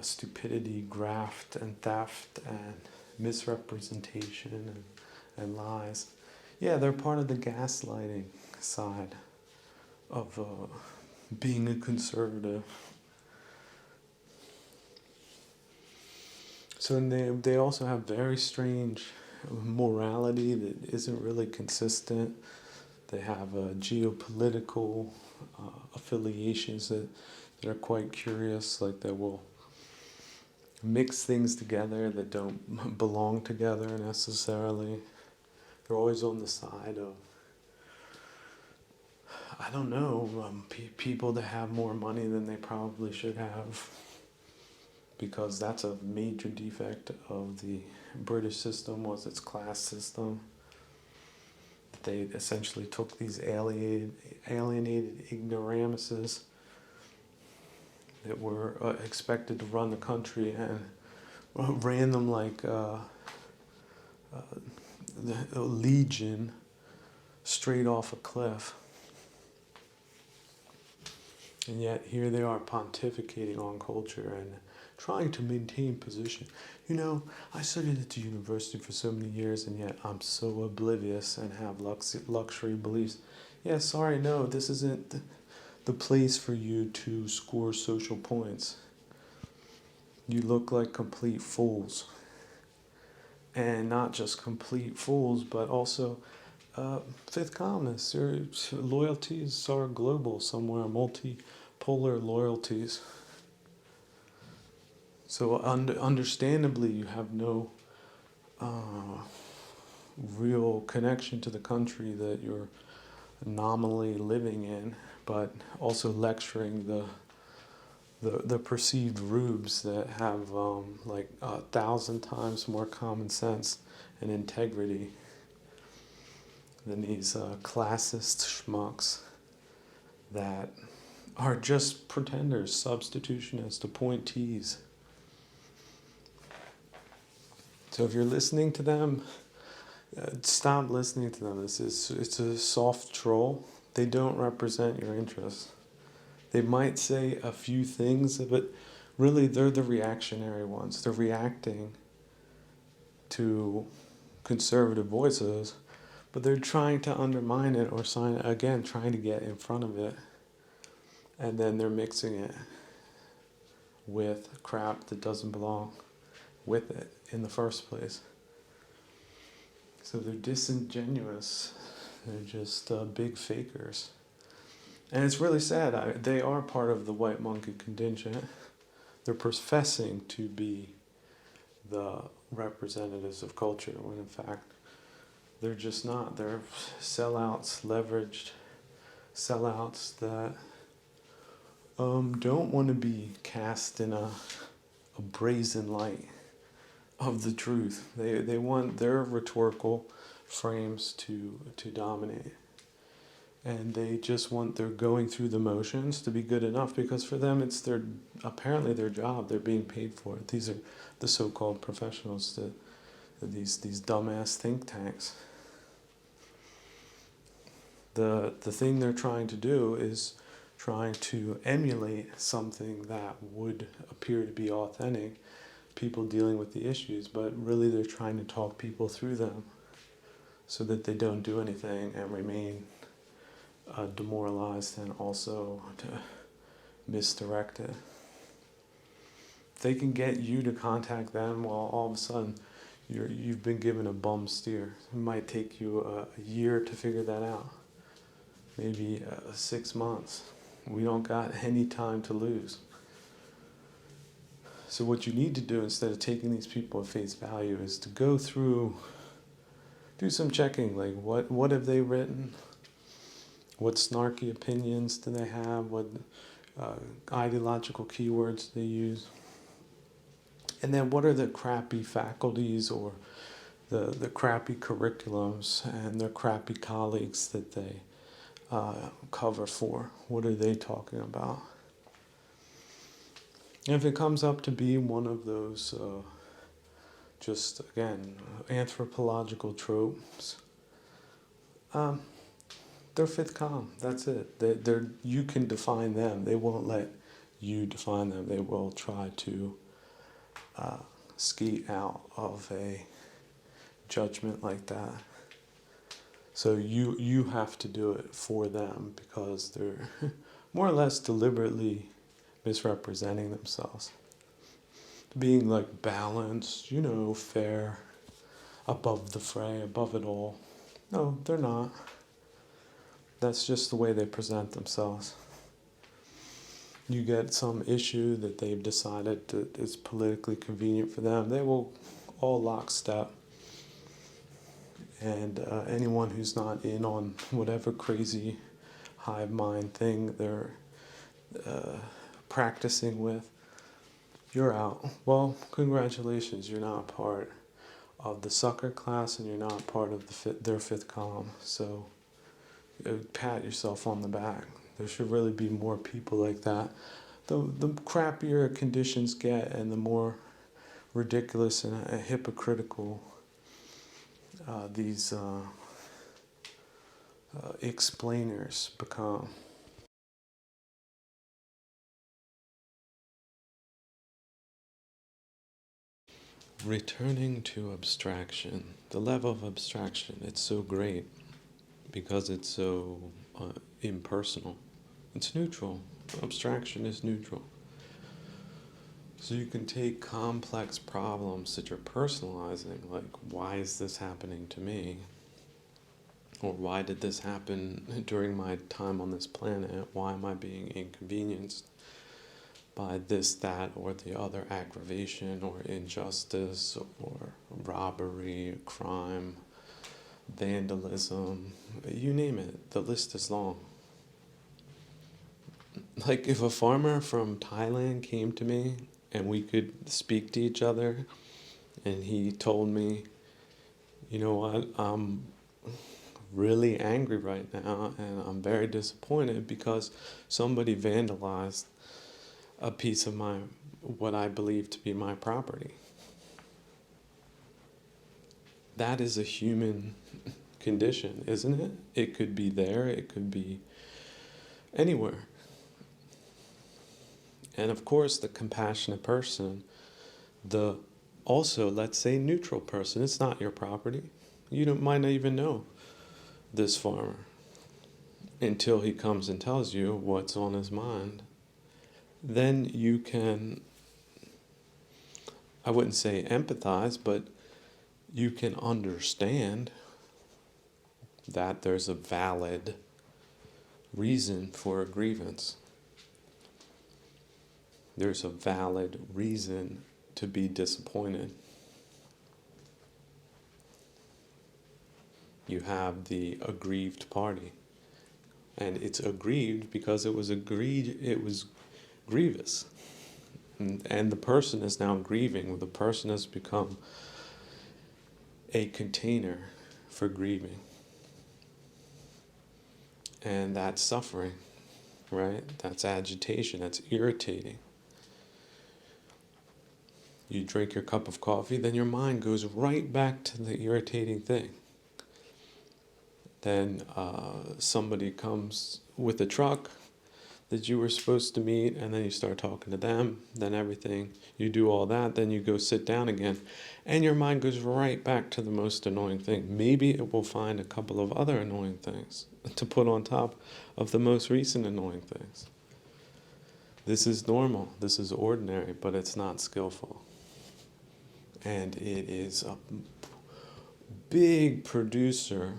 stupidity, graft and theft and misrepresentation and lies. Yeah, they're part of the gaslighting side of being a conservative. So they also have very strange morality that isn't really consistent. They have geopolitical affiliations that are quite curious, like they will mix things together that don't belong together necessarily. They're always on the side of, I don't know, people that have more money than they probably should have, because that's a major defect of the British system, was its class system. They essentially took these alienated ignoramuses that were expected to run the country and ran them like the legion straight off a cliff. And yet here they are pontificating on culture and trying to maintain position. I studied at the university for so many years, and yet I'm so oblivious and have luxury beliefs. Yeah, sorry, no, this isn't the place for you to score social points. You look like complete fools. And not just complete fools, but also fifth columnists. Your loyalties are global somewhere, multipolar loyalties. So understandably, you have no real connection to the country that you're nominally living in, but also lecturing the perceived rubes that have like 1,000 times more common sense and integrity than these classist schmucks that are just pretenders, substitutionists, appointees. So if you're listening to them, stop listening to them. It's a soft troll. They don't represent your interests. They might say a few things, but really they're the reactionary ones. They're reacting to conservative voices, but they're trying to undermine it or trying to get in front of it. And then they're mixing it with crap that doesn't belong with it in the first place. So they're disingenuous. They're just big fakers. And it's really sad. They are part of the white monkey contingent. They're professing to be the representatives of culture, when in fact they're just not. They're sellouts, leveraged sellouts that don't want to be cast in a a brazen light of the truth. They want their rhetorical frames to dominate. And they just want their going through the motions to be good enough, because for them it's apparently their job. They're being paid for it. These are the so-called professionals, these dumbass think tanks. The thing they're trying to do is trying to emulate something that would appear to be authentic, people dealing with the issues, but really they're trying to talk people through them so that they don't do anything and remain demoralized and also misdirected. If they can get you to contact them, well, all of a sudden you've been given a bum steer. It might take you a year to figure that out, maybe 6 months. We don't got any time to lose. So what you need to do, instead of taking these people at face value, is to go through, do some checking, like what have they written? What snarky opinions do they have? What ideological keywords do they use? And then what are the crappy faculties or the crappy curriculums and their crappy colleagues that they cover for? What are they talking about? And if it comes up to be one of those, just again, anthropological tropes, they're fifth column. That's it. You can define them. They won't let you define them. They will try to ski out of a judgment like that. So you have to do it for them, because they're more or less deliberately misrepresenting themselves, being like balanced, fair, above the fray, above it all. No, they're not. That's just the way they present themselves. You get some issue that they've decided that is politically convenient for them, they will all lockstep. And anyone who's not in on whatever crazy hive mind thing they're practicing with, you're out. Well, congratulations, you're not part of the sucker class, and you're not part of their fifth column. So pat yourself on the back. There should really be more people like that. The crappier conditions get, and the more ridiculous and hypocritical these explainers become. Returning to abstraction, the level of abstraction, it's so great because it's so impersonal. It's neutral. Abstraction is neutral. So you can take complex problems that you're personalizing, like, why is this happening to me? Or why did this happen during my time on this planet? Why am I being inconvenienced by this, that, or the other aggravation or injustice or robbery, crime, vandalism, you name it, the list is long. Like, if a farmer from Thailand came to me and we could speak to each other, and he told me, you know what, I'm really angry right now and I'm very disappointed because somebody vandalized a piece of what I believe to be my property. That is a human condition, isn't it? It could be there, it could be anywhere. And of course, the compassionate person, also, let's say, neutral person, it's not your property. You might not even know this farmer until he comes and tells you what's on his mind. Then you can, I wouldn't say empathize, but you can understand that there's a valid reason for a grievance. There's a valid reason to be disappointed. You have the aggrieved party. And it's aggrieved because it was grievous. And the person is now grieving. The person has become a container for grieving. And that's suffering, right? That's agitation, that's irritating. You drink your cup of coffee, then your mind goes right back to the irritating thing. Then somebody comes with a truck that you were supposed to meet, and then you start talking to them, then everything, you do all that, then you go sit down again, and your mind goes right back to the most annoying thing. Maybe it will find a couple of other annoying things to put on top of the most recent annoying things. This is normal, this is ordinary, but it's not skillful. And it is a big producer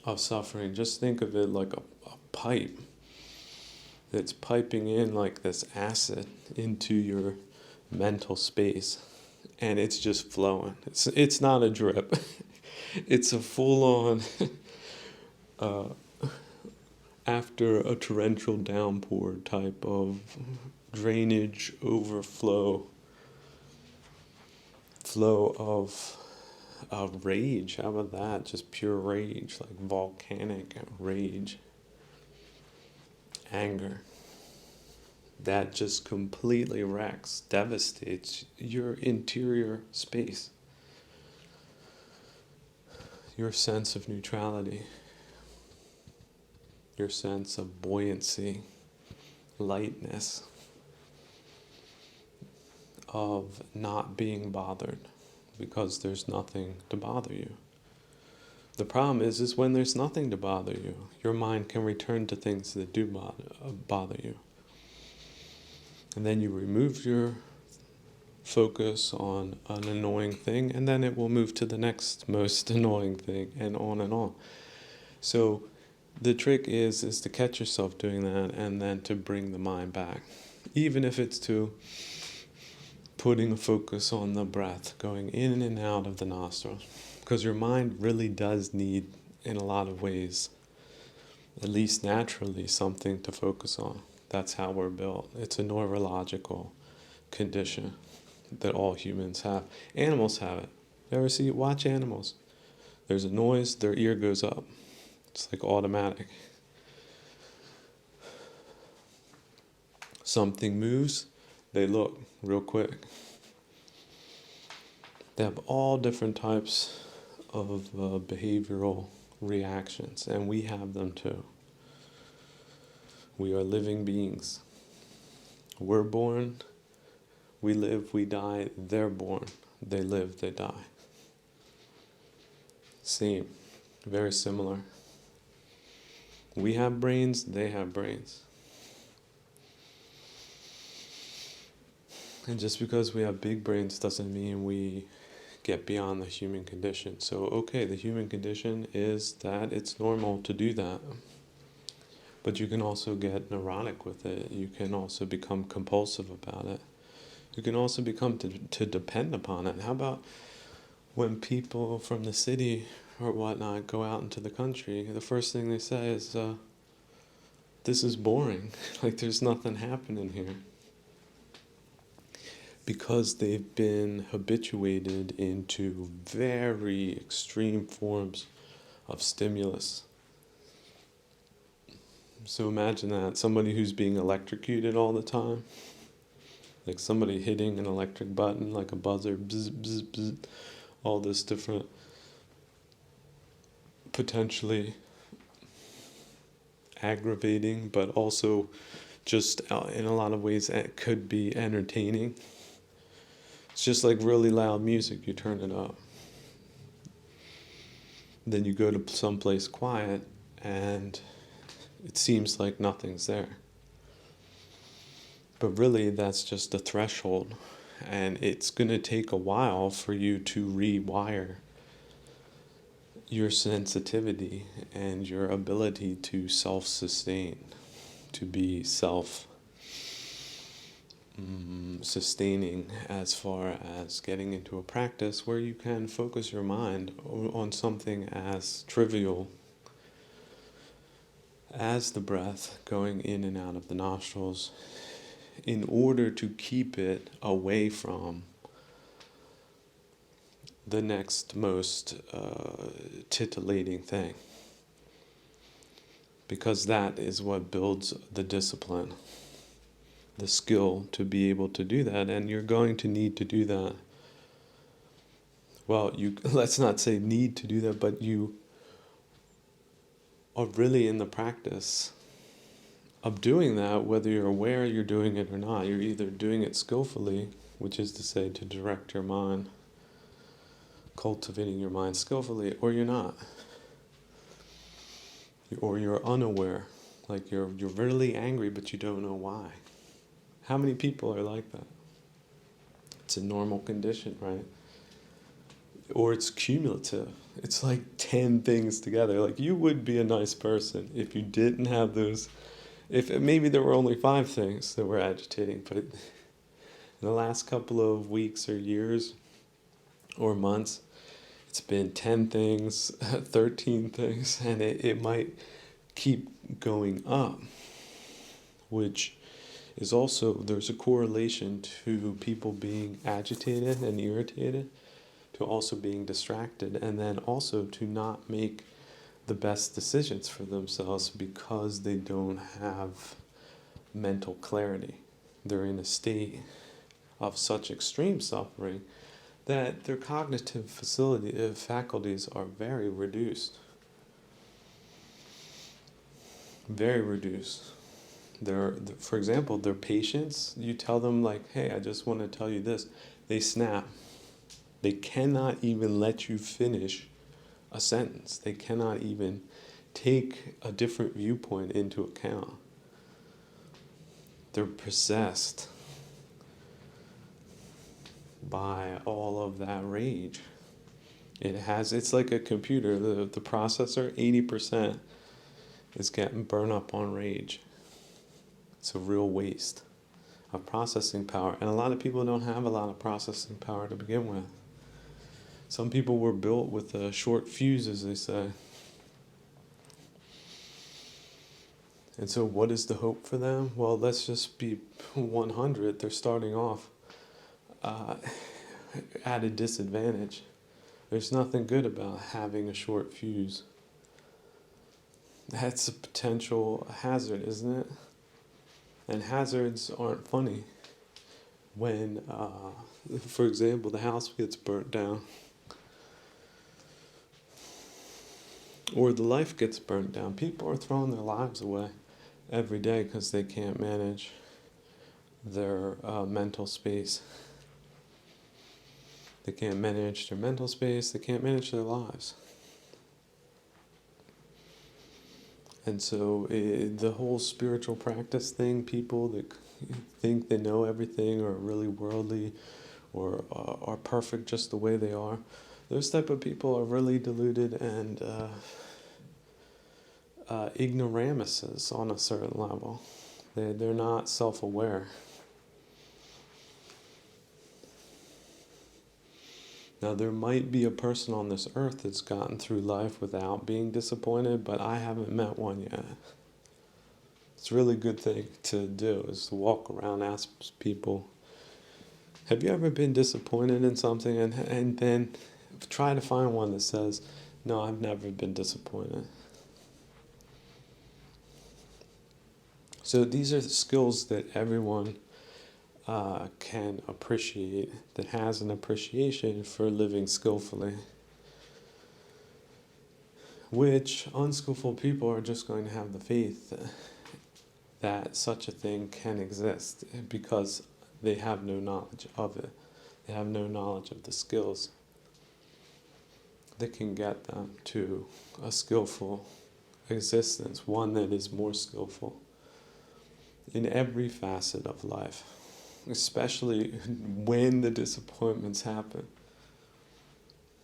of suffering. Just think of it like a pipe that's piping in like this acid into your mental space, and it's just flowing. It's not a drip. It's a full-on after a torrential downpour type of drainage, overflow, flow of rage. How about that? Just pure rage, like volcanic rage. Anger that just completely wrecks, devastates your interior space, your sense of neutrality, your sense of buoyancy, lightness, of not being bothered because there's nothing to bother you. The problem is when there's nothing to bother you, your mind can return to things that do bother you. And then you remove your focus on an annoying thing, and then it will move to the next most annoying thing, and on and on. So the trick is to catch yourself doing that, and then to bring the mind back. Even if it's to putting a focus on the breath, going in and out of the nostrils. Because your mind really does need, in a lot of ways, at least naturally, something to focus on. That's how we're built. It's a neurological condition that all humans have. Animals have it. You ever watch animals? There's a noise, their ear goes up. It's like automatic. Something moves, they look real quick. They have all different types of behavioral reactions, and we have them too. We are living beings. We're born, we live, we die. They're born, they live, they die. Same, very similar. We have brains, they have brains. And just because we have big brains doesn't mean we get beyond the human condition. So, okay, the human condition is that it's normal to do that. But you can also get neurotic with it. You can also become compulsive about it. You can also become to depend upon it. How about when people from the city or whatnot go out into the country, the first thing they say is, this is boring. Like there's nothing happening here. Because they've been habituated into very extreme forms of stimulus. So imagine that, somebody who's being electrocuted all the time, like somebody hitting an electric button like a buzzer, bzz, bzz, bzz, all this different, potentially aggravating, but also just in a lot of ways it could be entertaining. It's just like really loud music, you turn it up. Then you go to someplace quiet and it seems like nothing's there. But really that's just a threshold, and it's going to take a while for you to rewire your sensitivity and your ability to self-sustain, to be sustaining as far as getting into a practice where you can focus your mind on something as trivial as the breath going in and out of the nostrils, in order to keep it away from the next most titillating thing. Because that is what builds the discipline, the skill to be able to do that, and you're going to need to do that. Well, you let's not say need to do that, but you are really in the practice of doing that, whether you're aware you're doing it or not. You're either doing it skillfully, which is to say to direct your mind, cultivating your mind skillfully, or you're not. Or you're unaware, like you're really angry but you don't know why. How many people are like that? It's a normal condition, right? Or it's cumulative. It's like 10 things together. Like, you would be a nice person if you didn't have those. If maybe there were only 5 things that were agitating, but in the last couple of weeks or years or months, it's been 10 things, 13 things, and it might keep going up, which is also, there's a correlation to people being agitated and irritated, to also being distracted, and then also to not make the best decisions for themselves because they don't have mental clarity. They're in a state of such extreme suffering that their cognitive faculties are very reduced. Very reduced. For example, their patience, you tell them like, hey, I just want to tell you this, they snap. They cannot even let you finish a sentence. They cannot even take a different viewpoint into account. They're possessed by all of that rage. It's like a computer. The processor, 80% is getting burned up on rage. It's a real waste of processing power. And a lot of people don't have a lot of processing power to begin with. Some people were built with a short fuse, as they say. And so what is the hope for them? Well, let's just be 100. They're starting off at a disadvantage. There's nothing good about having a short fuse. That's a potential hazard, isn't it? And hazards aren't funny. When, for example, the house gets burnt down, or the life gets burnt down, people are throwing their lives away every day because they can't manage their mental space. They can't manage their mental space, they can't manage their lives. And so the whole spiritual practice thing, people that think they know everything or are really worldly or are perfect just the way they are, those type of people are really deluded and ignoramuses on a certain level. They're not self-aware. Now, there might be a person on this earth that's gotten through life without being disappointed, but I haven't met one yet. It's a really good thing to do, is to walk around, ask people, have you ever been disappointed in something? And then try to find one that says, no, I've never been disappointed. So these are the skills that everyone can appreciate, that has an appreciation for living skillfully, which unskillful people are just going to have the faith that such a thing can exist because they have no knowledge of it. They have no knowledge of the skills that can get them to a skillful existence, one that is more skillful in every facet of life, especially when the disappointments happen,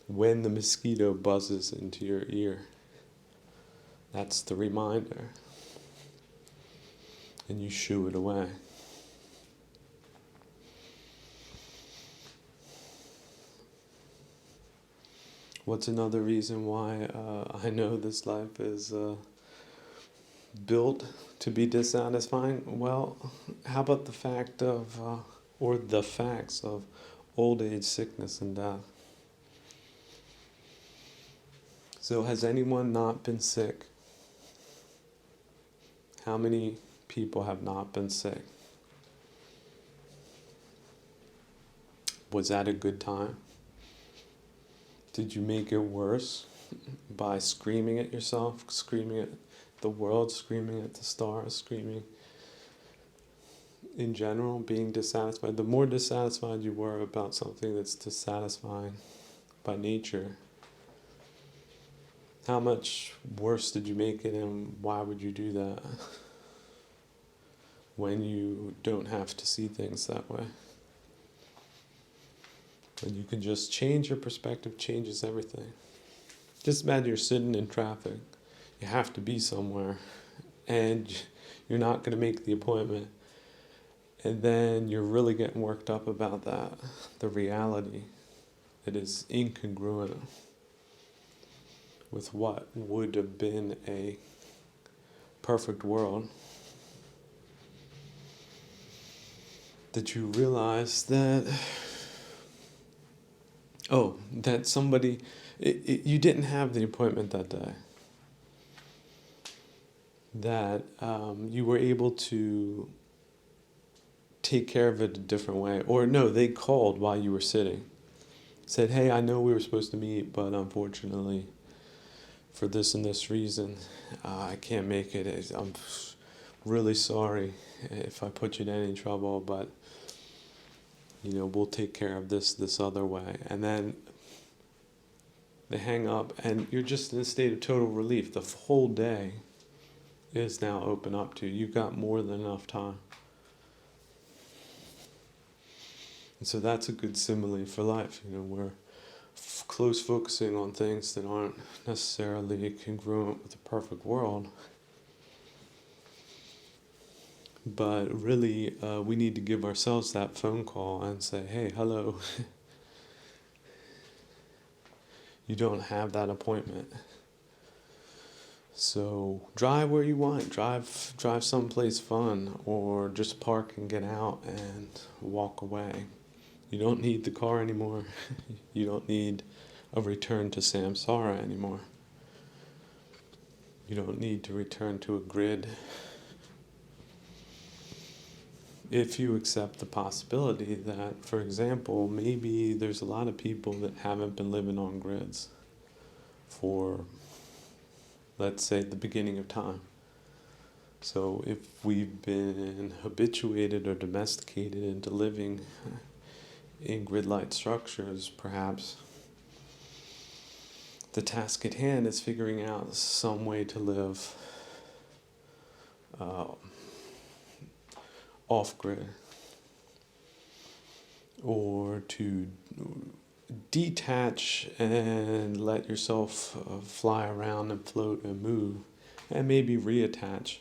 when the mosquito buzzes into your ear. That's the reminder. And you shoo it away. What's another reason why I know this life is built to be dissatisfying? Well, how about the facts of old age, sickness, and death? So has anyone not been sick? How many people have not been sick? Was that a good time? Did you make it worse by screaming at yourself, screaming at the world, screaming at the stars, screaming in general, being dissatisfied? The more dissatisfied you were about something that's dissatisfying by nature, how much worse did you make it, and why would you do that when you don't have to see things that way? When you can just change your perspective, changes everything. Just imagine you're sitting in traffic. You have to be somewhere, and you're not going to make the appointment. And then you're really getting worked up about that. The reality that is incongruent with what would have been a perfect world. That you realize that, that somebody, you didn't have the appointment that day. That you were able to take care of it a different way. Or no, they called while you were sitting. Said, hey, I know we were supposed to meet, but unfortunately, for this and this reason, I can't make it. I'm really sorry if I put you in any trouble, but we'll take care of this other way. And then they hang up, and you're just in a state of total relief. The whole day is now open up to you. You've got more than enough time. And so that's a good simile for life. We're close focusing on things that aren't necessarily congruent with the perfect world. But really, we need to give ourselves that phone call and say, hey, hello. You don't have that appointment. So drive where you want. Drive someplace fun, or just park and get out and walk away. You don't need the car anymore. You don't need a return to samsara anymore. You don't need to return to a grid. If you accept the possibility that, for example, maybe there's a lot of people that haven't been living on grids for, let's say, the beginning of time. So if we've been habituated or domesticated into living in grid-like structures, perhaps the task at hand is figuring out some way to live off-grid, or to detach and let yourself fly around and float and move, and maybe reattach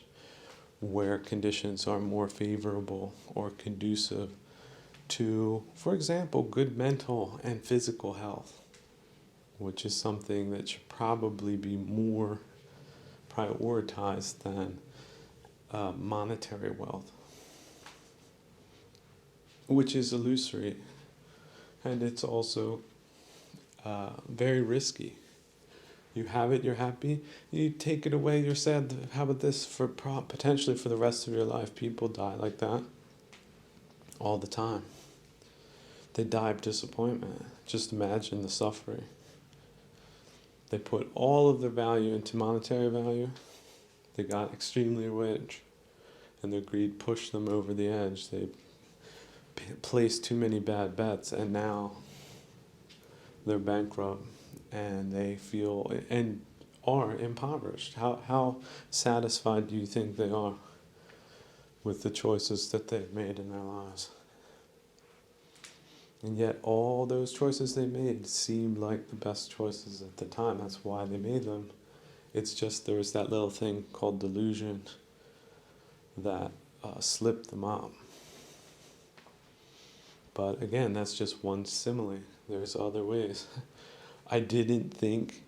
where conditions are more favorable or conducive to, for example, good mental and physical health, which is something that should probably be more prioritized than monetary wealth, which is illusory, and it's also very risky. You have it, you're happy. You take it away, you're sad. How about this? Potentially for the rest of your life, people die like that all the time. They die of disappointment. Just imagine the suffering. They put all of their value into monetary value. They got extremely rich, and their greed pushed them over the edge. They placed too many bad bets, and now they're bankrupt, and they feel and are impoverished. How satisfied do you think they are with the choices that they've made in their lives? And yet all those choices they made seemed like the best choices at the time. That's why they made them. It's just there was that little thing called delusion that slipped them up. But again, that's just one simile. There's other ways. I didn't think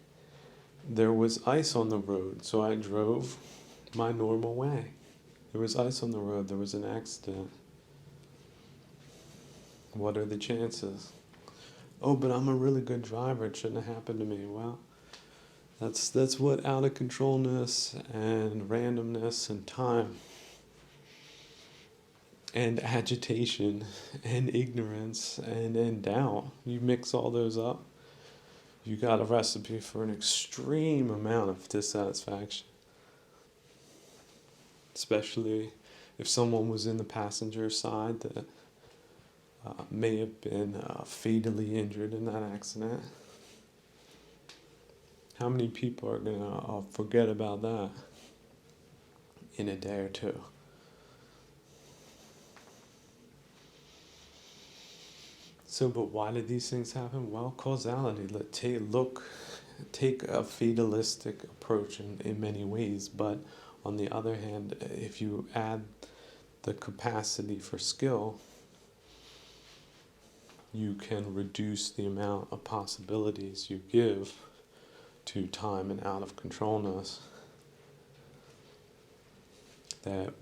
there was ice on the road, so I drove my normal way. There was ice on the road, there was an accident. What are the chances? Oh, but I'm a really good driver, it shouldn't have happened to me. Well, that's what out of controlness and randomness and time and agitation and ignorance and doubt, you mix all those up, you got a recipe for an extreme amount of dissatisfaction. Especially if someone was in the passenger side that may have been fatally injured in that accident. How many people are going to forget about that in a day or two? So, but why did these things happen? Well, causality. Take a fatalistic approach in many ways, but on the other hand, if you add the capacity for skill, you can reduce the amount of possibilities you give to time and out of controlness that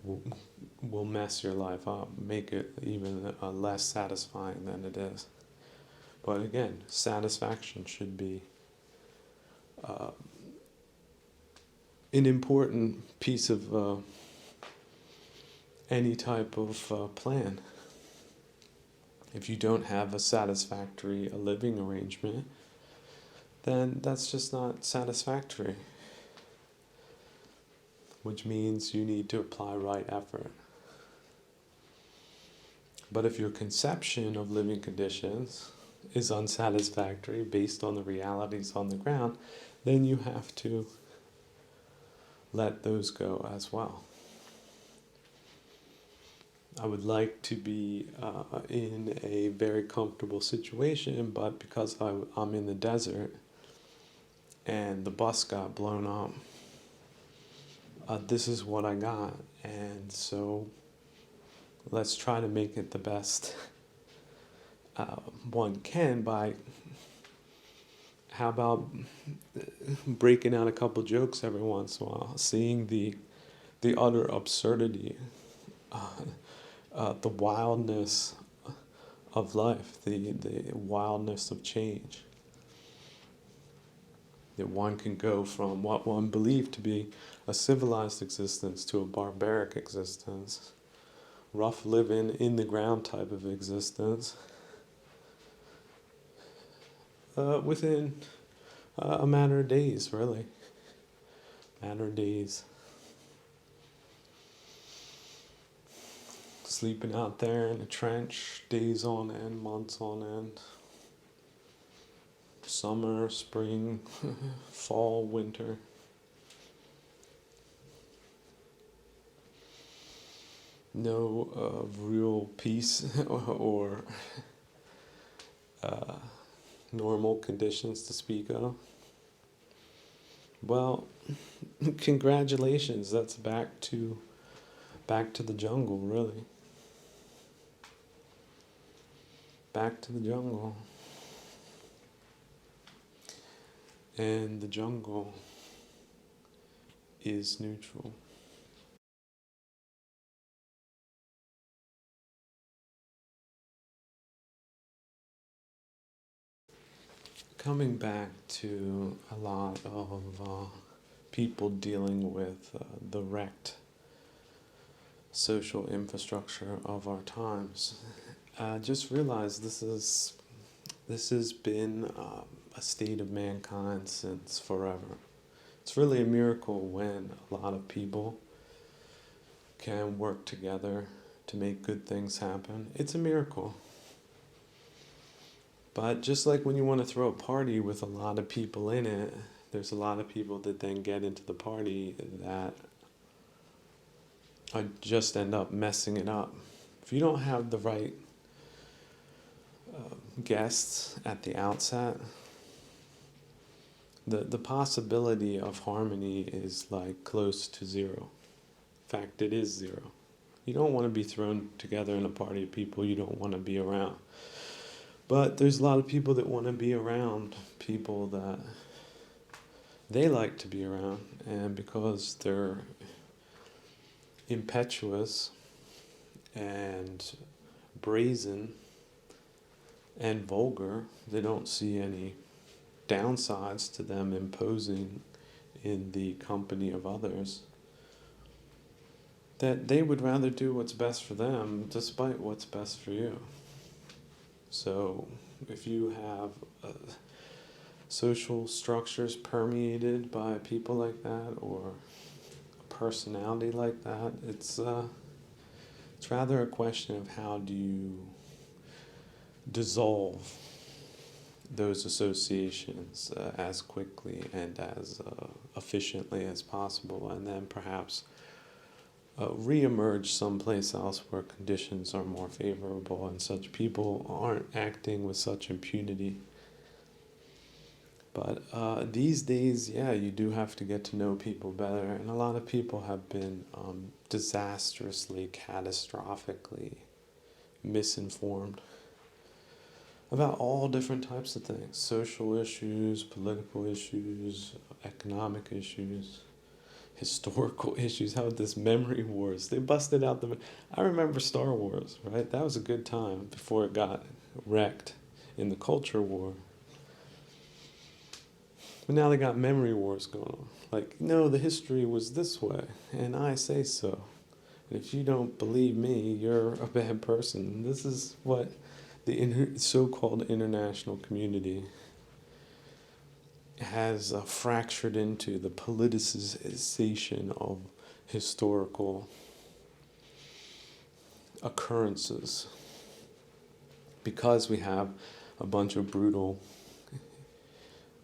will mess your life up, make it even less satisfying than it is. But again, satisfaction should be an important piece of any type of plan. If you don't have a satisfactory living arrangement, then that's just not satisfactory, which means you need to apply right effort. But if your conception of living conditions is unsatisfactory based on the realities on the ground, then you have to let those go as well. I would like to be in a very comfortable situation, but because I'm in the desert and the bus got blown up, this is what I got, and so let's try to make it the best one can by, how about breaking out a couple jokes every once in a while, seeing the utter absurdity, the wildness of life, the wildness of change. That one can go from what one believed to be a civilized existence to a barbaric existence, rough living, in the ground type of existence, within a matter of days, really. Matter of days. Sleeping out there in a trench, days on end, months on end. Summer, spring, fall, winter. No real peace or normal conditions to speak of. Well, congratulations, that's back to the jungle, really. Back to the jungle. And the jungle is neutral. Coming back to a lot of people dealing with the wrecked social infrastructure of our times, just realize this has been a state of mankind since forever. It's really a miracle when a lot of people can work together to make good things happen. It's a miracle. But just like when you want to throw a party with a lot of people in it, there's a lot of people that then get into the party that just end up messing it up. If you don't have the right guests at the outset, the possibility of harmony is like close to zero. In fact, it is zero. You don't want to be thrown together in a party of people you don't want to be around. But there's a lot of people that want to be around people that they like to be around, and because they're impetuous and brazen and vulgar. They don't see any downsides to them imposing in the company of others. That they would rather do what's best for them despite what's best for you. So if you have social structures permeated by people like that, or a personality like that, it's rather a question of how do you dissolve those associations as quickly and as efficiently as possible, and then perhaps re-emerge someplace else where conditions are more favorable and such people aren't acting with such impunity. But these days, yeah, you do have to get to know people better, and a lot of people have been disastrously, catastrophically misinformed about all different types of things: social issues, political issues, economic issues, historical issues. How about this memory wars? They busted out I remember Star Wars, right? That was a good time before it got wrecked in the culture war. But now they got memory wars going on. Like, no, the history was this way, and I say so. And if you don't believe me, you're a bad person. This is what the so-called international community has fractured into: the politicization of historical occurrences. Because we have a bunch of brutal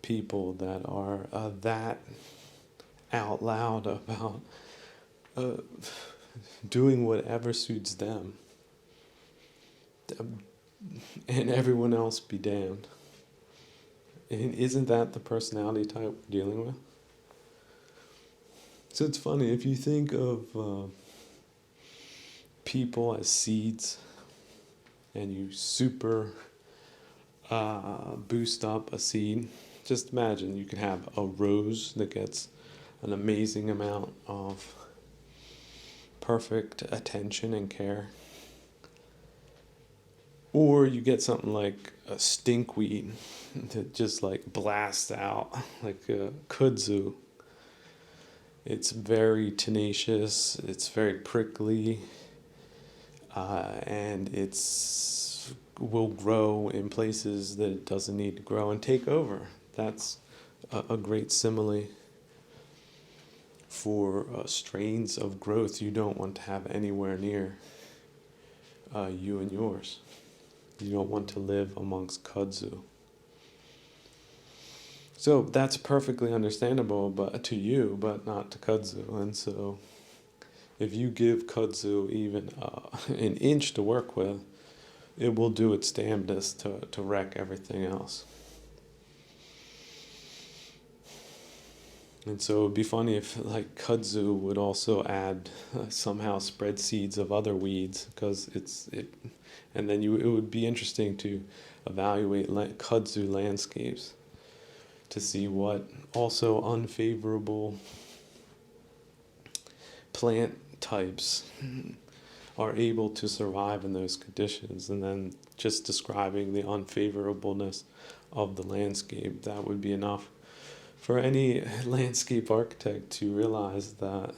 people that are that out loud about doing whatever suits them, and everyone else be damned. And isn't that the personality type we're dealing with? So it's funny, if you think of people as seeds, and you super boost up a seed. Just imagine you can have a rose that gets an amazing amount of perfect attention and care. Or you get something like a stinkweed that just like blasts out, like a kudzu. It's very tenacious, it's very prickly, and it's will grow in places that it doesn't need to grow and take over. That's a great simile for strains of growth you don't want to have anywhere near you and yours. You don't want to live amongst kudzu. So that's perfectly understandable, but to you, but not to kudzu. And so if you give kudzu even an inch to work with, it will do its damnedest to wreck everything else. And so it would be funny if like kudzu would also add somehow spread seeds of other weeds, because and then it would be interesting to evaluate kudzu landscapes to see what also unfavorable plant types are able to survive in those conditions, and then just describing the unfavorableness of the landscape. That would be enough for any landscape architect to realize that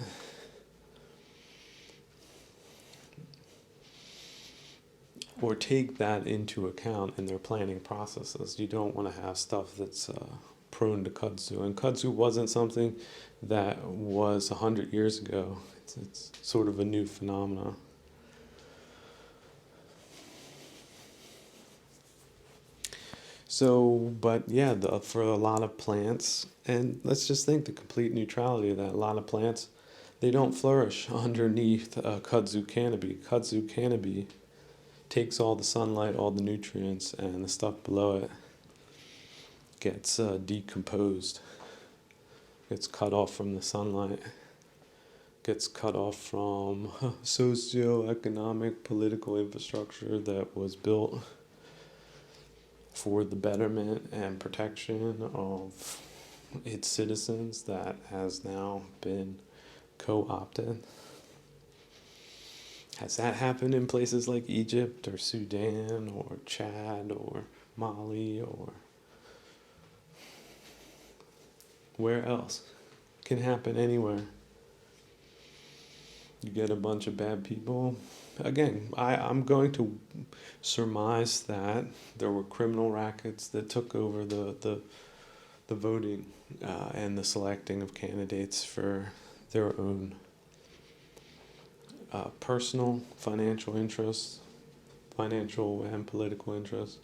or take that into account in their planning processes. You don't want to have stuff that's prone to kudzu. And kudzu wasn't something that was 100 years ago. It's sort of a new phenomenon. So, but yeah, for a lot of plants, and let's just think the complete neutrality of that. A lot of plants, they don't flourish underneath a kudzu canopy. Kudzu canopy takes all the sunlight, all the nutrients, and the stuff below it gets decomposed, gets cut off from the sunlight, gets cut off from socio-economic, political infrastructure that was built for the betterment and protection of its citizens that has now been co-opted. Has that happened in places like Egypt or Sudan or Chad or Mali or where else? Can happen anywhere. You get a bunch of bad people. Again, I'm going to surmise that there were criminal rackets that took over the voting and the selecting of candidates for their own personal financial interests, financial and political interests.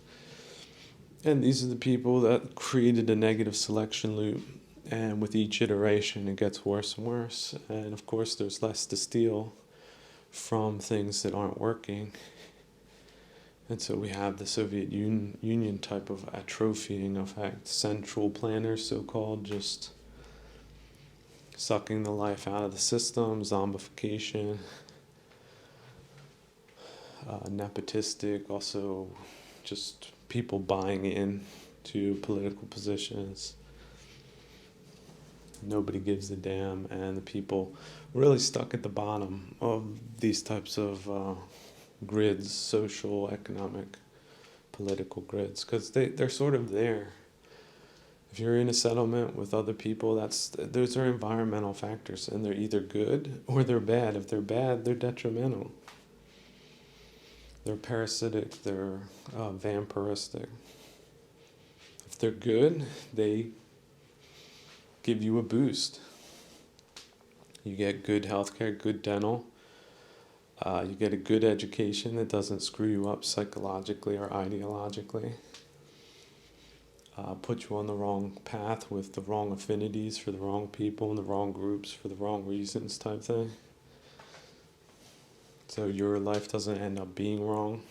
And these are the people that created a negative selection loop. And with each iteration, it gets worse and worse. And of course, there's less to steal from things that aren't working. And so we have the Soviet Union type of atrophying effect, central planners, so-called, just sucking the life out of the system, zombification, nepotistic, also just people buying in to political positions. Nobody gives a damn, and the people really stuck at the bottom of these types of grids, social, economic, political grids, because they're sort of there. If you're in a settlement with other people, those are environmental factors, and they're either good or they're bad. If they're bad, they're detrimental. They're parasitic, they're vampiristic. If they're good, they give you a boost. You get good healthcare, good dental. You get a good education that doesn't screw you up psychologically or ideologically. Put you on the wrong path with the wrong affinities for the wrong people and the wrong groups for the wrong reasons type thing. So your life doesn't end up being wrong.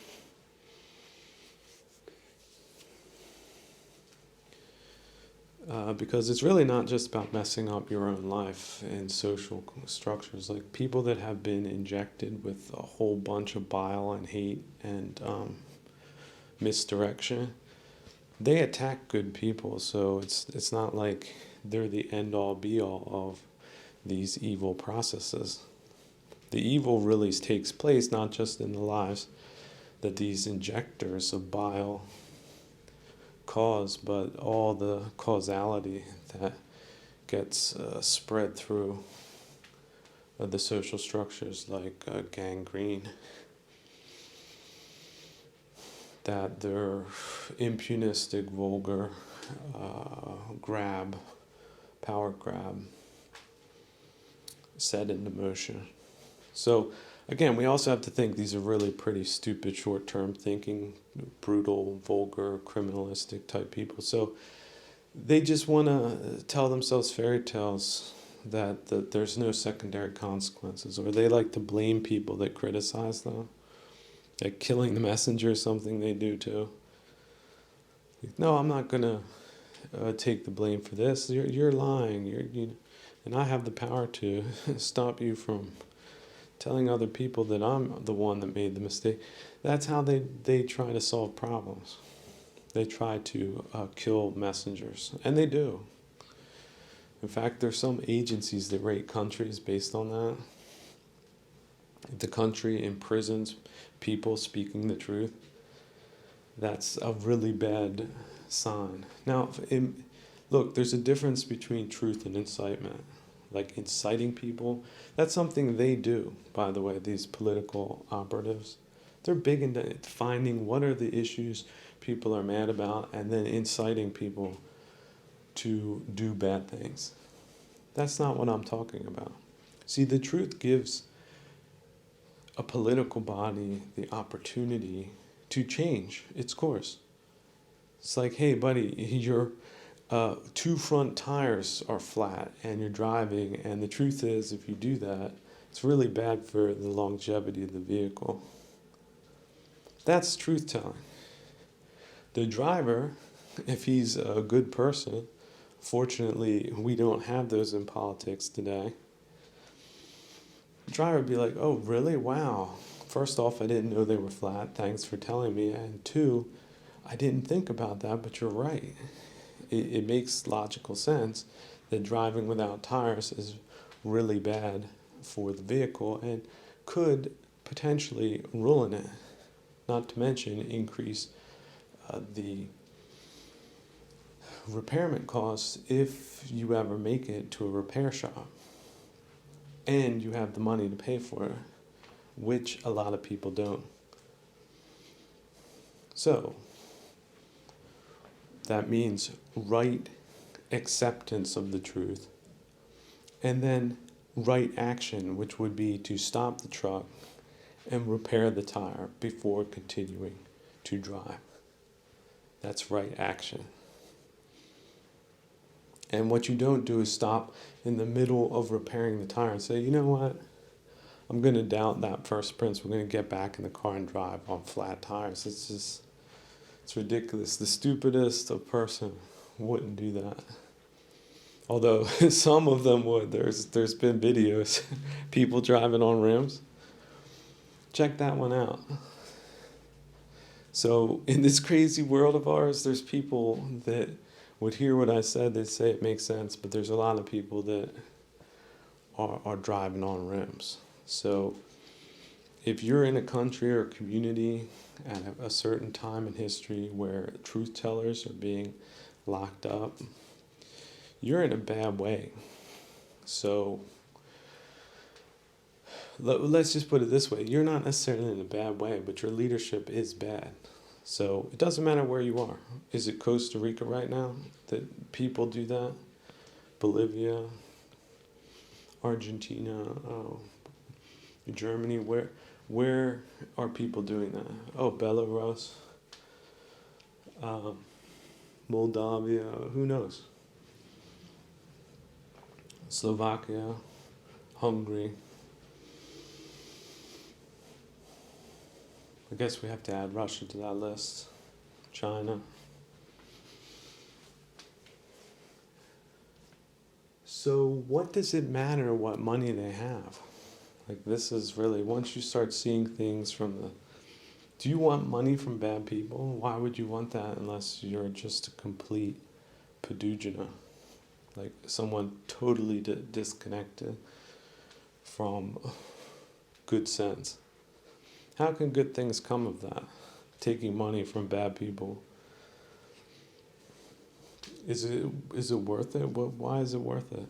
Because it's really not just about messing up your own life in social structures. Like people that have been injected with a whole bunch of bile and hate and misdirection, they attack good people. So it's not like they're the end-all be-all of these evil processes. The evil really takes place not just in the lives that these injectors of bile cause, but all the causality that gets spread through the social structures like gangrene, that they're impudistic, vulgar, power grab, set into motion. So again, we also have to think these are really pretty stupid short-term thinking, brutal, vulgar, criminalistic type people. So they just want to tell themselves fairy tales that there's no secondary consequences, or they like to blame people that criticize them. Like killing the messenger is something they do too. No, I'm not going to take the blame for this. You're lying. And I have the power to stop you from telling other people that I'm the one that made the mistake. That's how they try to solve problems. They try to kill messengers, and they do. In fact, there's some agencies that rate countries based on that. If the country imprisons people speaking the truth, that's a really bad sign. Now, look, there's a difference between truth and incitement. Like inciting people, that's something they do, by the way, these political operatives. They're big into finding what are the issues people are mad about and then inciting people to do bad things. That's not what I'm talking about. See, the truth gives a political body the opportunity to change its course. It's like, hey, buddy, your two front tires are flat and you're driving, and the truth is, if you do that, it's really bad for the longevity of the vehicle. That's truth-telling. The driver, if he's a good person, fortunately, we don't have those in politics today. The driver would be like, oh, really? Wow. First off, I didn't know they were flat. Thanks for telling me. And two, I didn't think about that, but you're right. It makes logical sense that driving without tires is really bad for the vehicle and could potentially ruin it, not to mention increase the repairment costs if you ever make it to a repair shop and you have the money to pay for it, which a lot of people don't. So that means right acceptance of the truth, and then right action, which would be to stop the truck and repair the tire before continuing to drive. That's right action. And what you don't do is stop in the middle of repairing the tire and say, you know what, I'm going to doubt that first prince. We're going to get back in the car and drive on flat tires. It's ridiculous. The stupidest of person wouldn't do that. Although some of them would. There's been videos, people driving on rims. Check that one out. So in this crazy world of ours, there's people that would hear what I said, they'd say it makes sense, but there's a lot of people that are driving on rims. So if you're in a country or community at a certain time in history where truth tellers are being locked up, you're in a bad way. So let's just put it this way. You're not necessarily in a bad way, but your leadership is bad. So it doesn't matter where you are. Is it Costa Rica right now that people do that? Bolivia, Argentina, Germany, where are people doing that? Oh, Belarus, Moldavia, who knows? Slovakia, Hungary. I guess we have to add Russia to that list. China. So what does it matter what money they have? Like, this is really, once you start seeing things from the, do you want money from bad people? Why would you want that unless you're just a complete padugina? Like someone totally disconnected from good sense. How can good things come of that? Taking money from bad people. Is it worth it? Why is it worth it?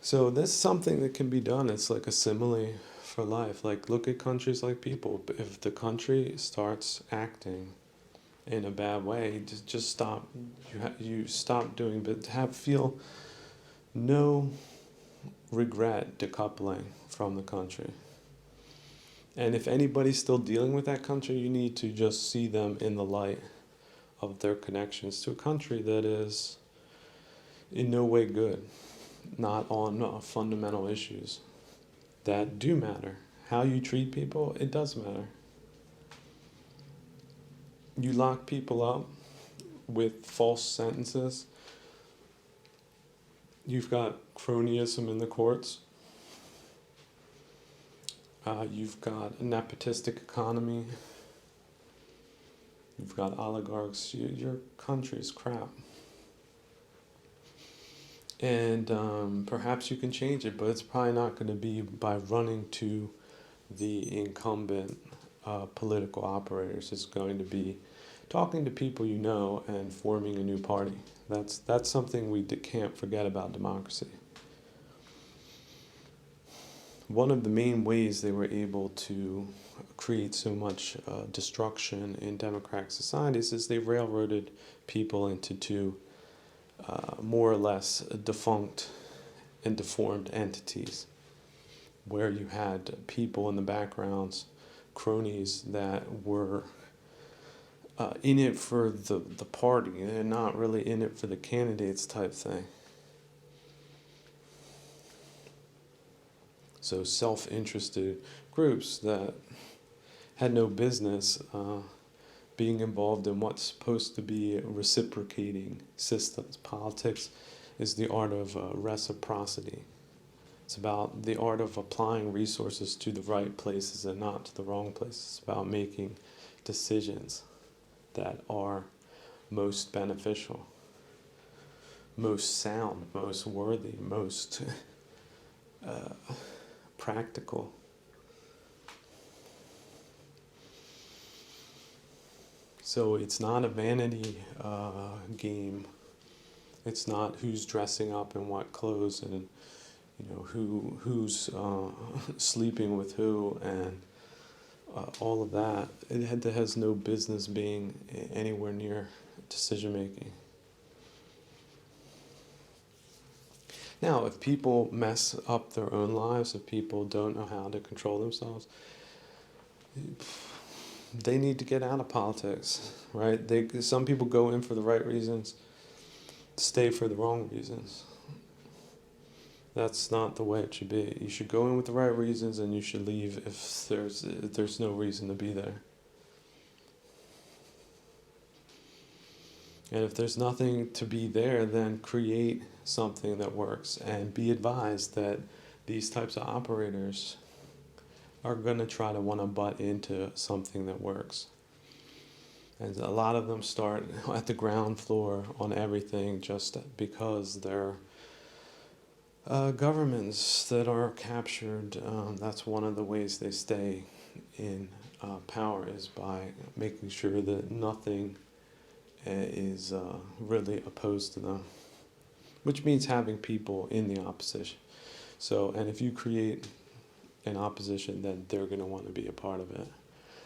So that's something that can be done. It's like a simile for life. Like, look at countries like people. If the country starts acting in a bad way, just stop. You stop doing, but feel no regret decoupling from the country. And if anybody's still dealing with that country, you need to just see them in the light of their connections to a country that is in no way good, not on fundamental issues that do matter. How you treat people, it does matter. You lock people up with false sentences. You've got cronyism in the courts. You've got a nepotistic economy. You've got oligarchs. Your country's crap. And perhaps you can change it, but it's probably not going to be by running to the incumbent political operators. It's going to be talking to people you know and forming a new party. That's something we can't forget about democracy. One of the main ways they were able to create so much destruction in democratic societies is they railroaded people into two more or less defunct and deformed entities, where you had people in the backgrounds, cronies that were in it for the party and not really in it for the candidates type thing. So self-interested groups that had no business being involved in what's supposed to be reciprocating systems. Politics is the art of reciprocity. It's about the art of applying resources to the right places and not to the wrong places. It's about making decisions that are most beneficial, most sound, most worthy, most practical. So it's not a vanity game. It's not who's dressing up in what clothes, and who's sleeping with who, and all of that. It has no business being anywhere near decision making. Now, if people mess up their own lives, if people don't know how to control themselves, they need to get out of politics, right? Some people go in for the right reasons, stay for the wrong reasons. That's not the way it should be. You should go in with the right reasons, and you should leave if there's no reason to be there. And if there's nothing to be there, then create something that works, and be advised that these types of operators are going to try to want to butt into something that works. And a lot of them start at the ground floor on everything just because they're governments that are captured. That's one of the ways they stay in power, is by making sure that nothing is really opposed to them, which means having people in the opposition. So, and if you create an opposition, then they're going to want to be a part of it.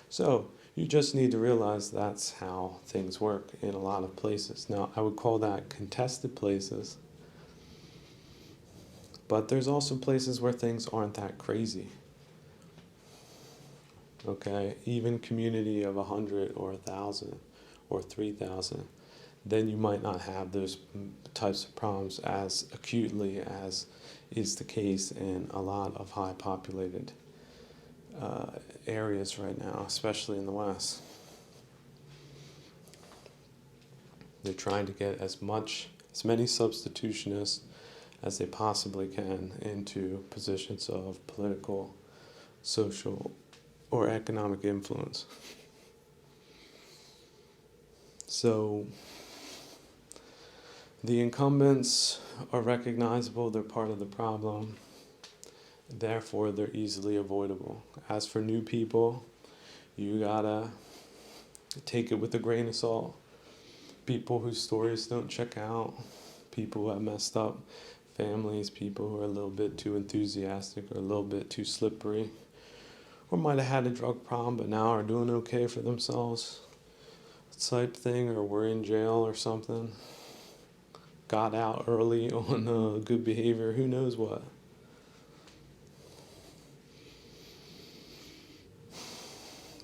So you just need to realize that's how things work in a lot of places. Now, I would call that contested places, but there's also places where things aren't that crazy. Okay, even community of 100 or 1,000 or 3,000, then you might not have those types of problems as acutely as is the case in a lot of high populated areas right now, especially in the West. They're trying to get as many substitutionists as they possibly can into positions of political, social, or economic influence. So the incumbents are recognizable, they're part of the problem, therefore they're easily avoidable. As for new people, you gotta take it with a grain of salt. People whose stories don't check out, people who have messed up families, people who are a little bit too enthusiastic or a little bit too slippery, or might have had a drug problem but now are doing okay for themselves type thing, or were in jail or something, got out early on good behavior, who knows what.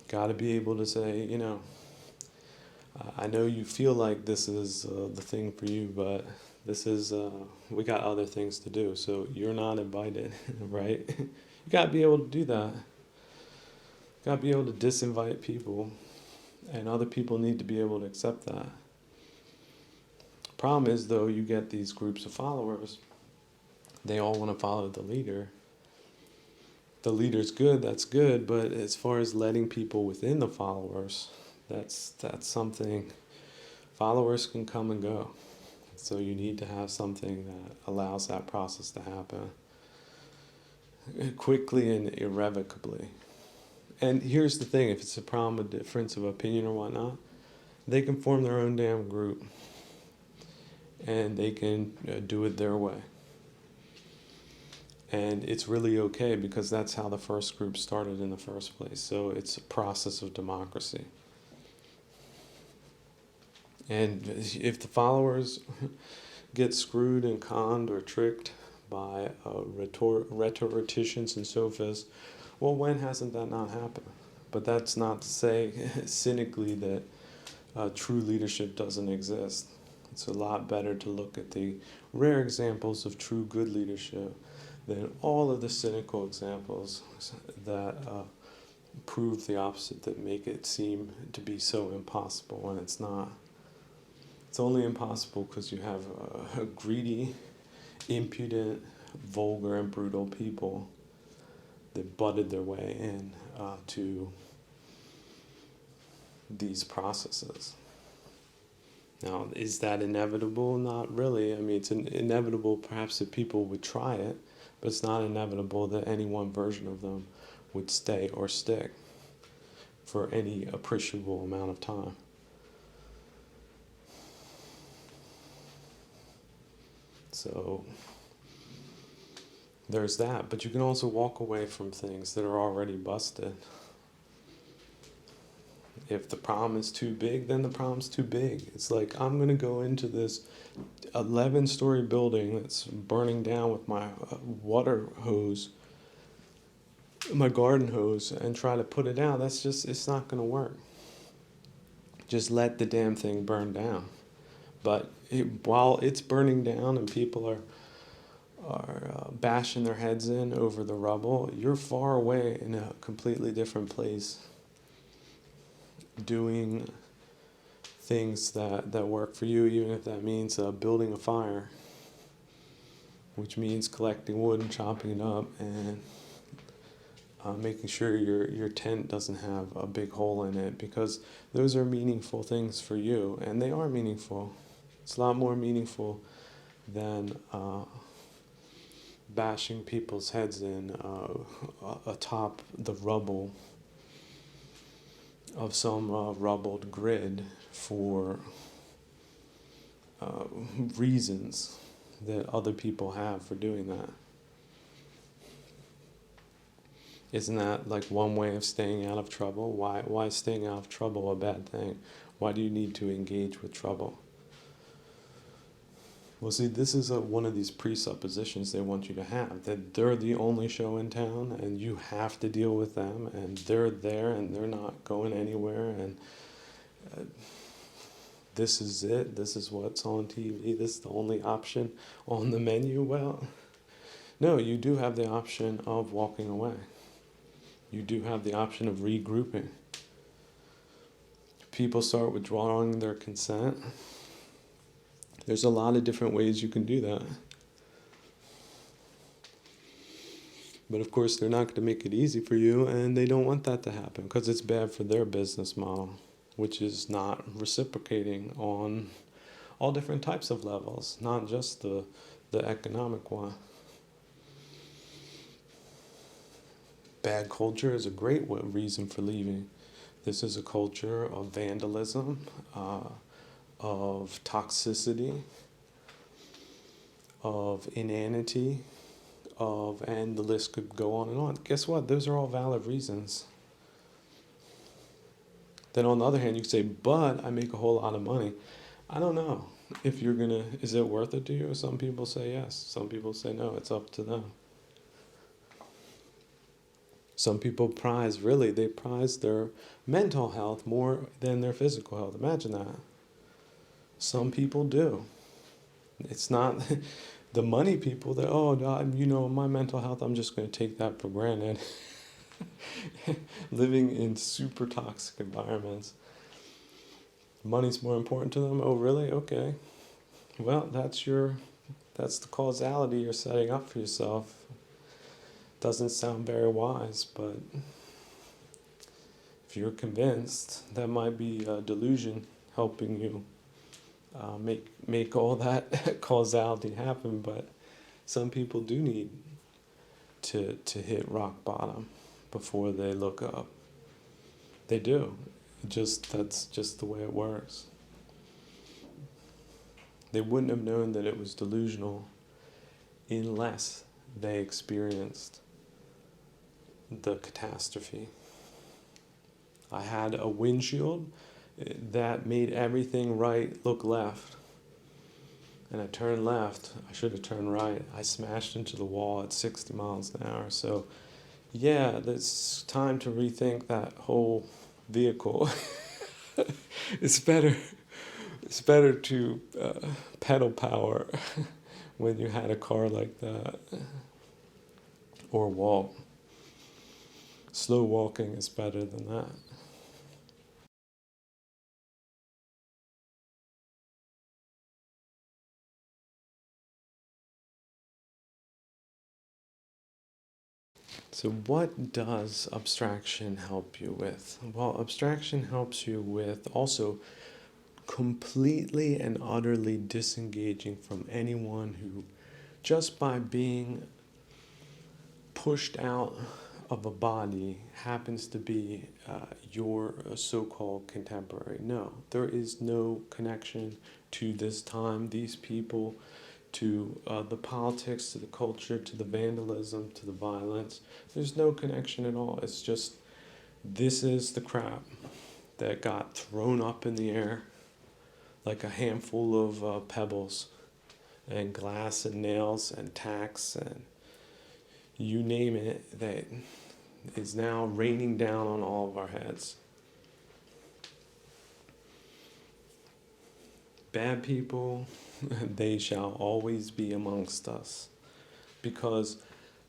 Got to be able to say, I know you feel like this is the thing for you, but this is, we got other things to do, so you're not invited, right? You got to be able to do that. Got to be able to disinvite people, and other people need to be able to accept that. Problem is, though, you get these groups of followers, they all want to follow the leader. The leader's good, that's good, but as far as letting people within the followers, that's something. Followers can come and go, so you need to have something that allows that process to happen quickly and irrevocably. And here's the thing, if it's a problem, a difference of opinion or whatnot, they can form their own damn group, and they can do it their way. And it's really okay, because that's how the first group started in the first place. So it's a process of democracy. And if the followers get screwed and conned or tricked by rhetoricians and sophists, well, when hasn't that not happened? But that's not to say cynically that true leadership doesn't exist. It's a lot better to look at the rare examples of true good leadership than all of the cynical examples that prove the opposite, that make it seem to be so impossible when it's not. It's only impossible because you have greedy, impudent, vulgar, and brutal people that butted their way in to these processes. Now, is that inevitable? Not really. I mean, it's inevitable perhaps that people would try it, but it's not inevitable that any one version of them would stay or stick for any appreciable amount of time. So there's that, but you can also walk away from things that are already busted. If the problem is too big, then the problem's too big. It's like, I'm going to go into this 11-story building that's burning down with my water hose, my garden hose, and try to put it out. That's just, it's not going to work. Just let the damn thing burn down. But while it's burning down and people are bashing their heads in over the rubble, you're far away in a completely different place, doing things that work for you, even if that means building a fire, which means collecting wood and chopping it up, and making sure your tent doesn't have a big hole in it, because those are meaningful things for you, and they are meaningful. It's a lot more meaningful than bashing people's heads in atop the rubble of some rubbled grid for reasons that other people have for doing that. Isn't that like one way of staying out of trouble? Why is staying out of trouble a bad thing? Why do you need to engage with trouble? Well, see, this is one of these presuppositions they want you to have, that they're the only show in town and you have to deal with them, and they're there and they're not going anywhere, and this is it, this is what's on TV, this is the only option on the menu. Well, no, you do have the option of walking away. You do have the option of regrouping. People start withdrawing their consent. There's a lot of different ways you can do that. But of course, they're not going to make it easy for you, and they don't want that to happen because it's bad for their business model, which is not reciprocating on all different types of levels, not just the economic one. Bad culture is a great reason for leaving. This is a culture of vandalism, of toxicity, of inanity, and the list could go on and on. Guess what? Those are all valid reasons. Then on the other hand, you could say, but I make a whole lot of money. I don't know if you're gonna, is it worth it to you? Some people say yes. Some people say no. It's up to them. Some people prize their mental health more than their physical health. Imagine that. Some people do. It's not the money people that, my mental health, I'm just going to take that for granted. Living in super toxic environments. Money's more important to them. Oh, really? Okay. Well, that's the causality you're setting up for yourself. Doesn't sound very wise, but if you're convinced, that might be a delusion helping you make all that causality happen. But some people do need to hit rock bottom before they look up. They do. That's just the way it works. They wouldn't have known that it was delusional unless they experienced the catastrophe. I had a windshield that made everything right look left. And I turned left. I should have turned right. I smashed into the wall at 60 miles an hour. So, yeah, it's time to rethink that whole vehicle. It's better to pedal power when you had a car like that, or walk. Slow walking is better than that. So what does abstraction help you with? Well, abstraction helps you with also completely and utterly disengaging from anyone who, just by being pushed out of a body happens to be your so-called contemporary. No, there is no connection to this time, these people, to the politics, to the culture, to the vandalism, to the violence. There's no connection at all. It's just, this is the crap that got thrown up in the air like a handful of pebbles and glass and nails and tacks and you name it, that is now raining down on all of our heads. Bad people, they shall always be amongst us. Because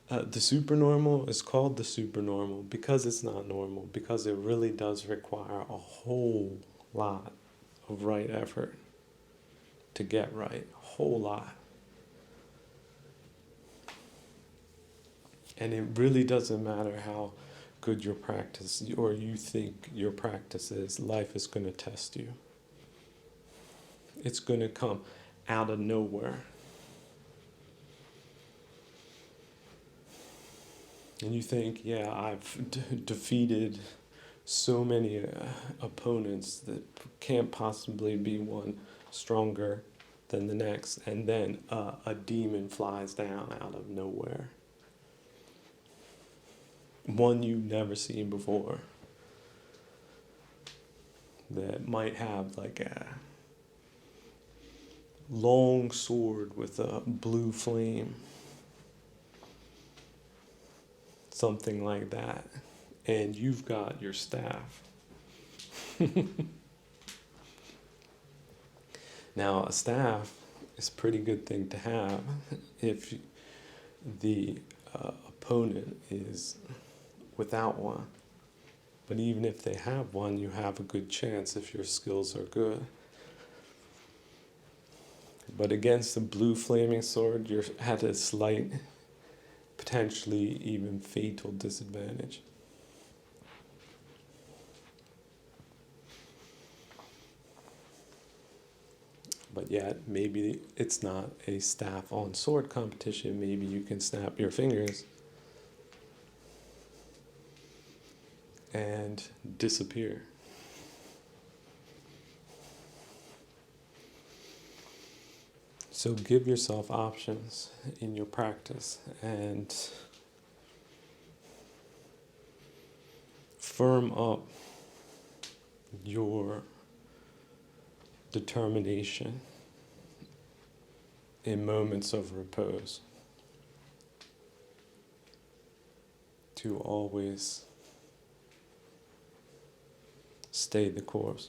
the supernormal is called the supernormal because it's not normal, because it really does require a whole lot of right effort to get right. A whole lot. And it really doesn't matter how good your practice or you think your practice is, life is going to test you. It's going to come out of nowhere. And you think, yeah, I've defeated so many opponents that can't possibly be one stronger than the next. And then a demon flies down out of nowhere. One you've never seen before. That might have like a long sword with a blue flame. Something like that. And you've got your staff. Now, a staff is a pretty good thing to have if the opponent is without one. But even if they have one, you have a good chance if your skills are good. But against a blue flaming sword, you're at a slight, potentially even fatal disadvantage. But yet, maybe it's not a staff on sword competition. Maybe you can snap your fingers and disappear. So give yourself options in your practice and firm up your determination in moments of repose to always stay the course.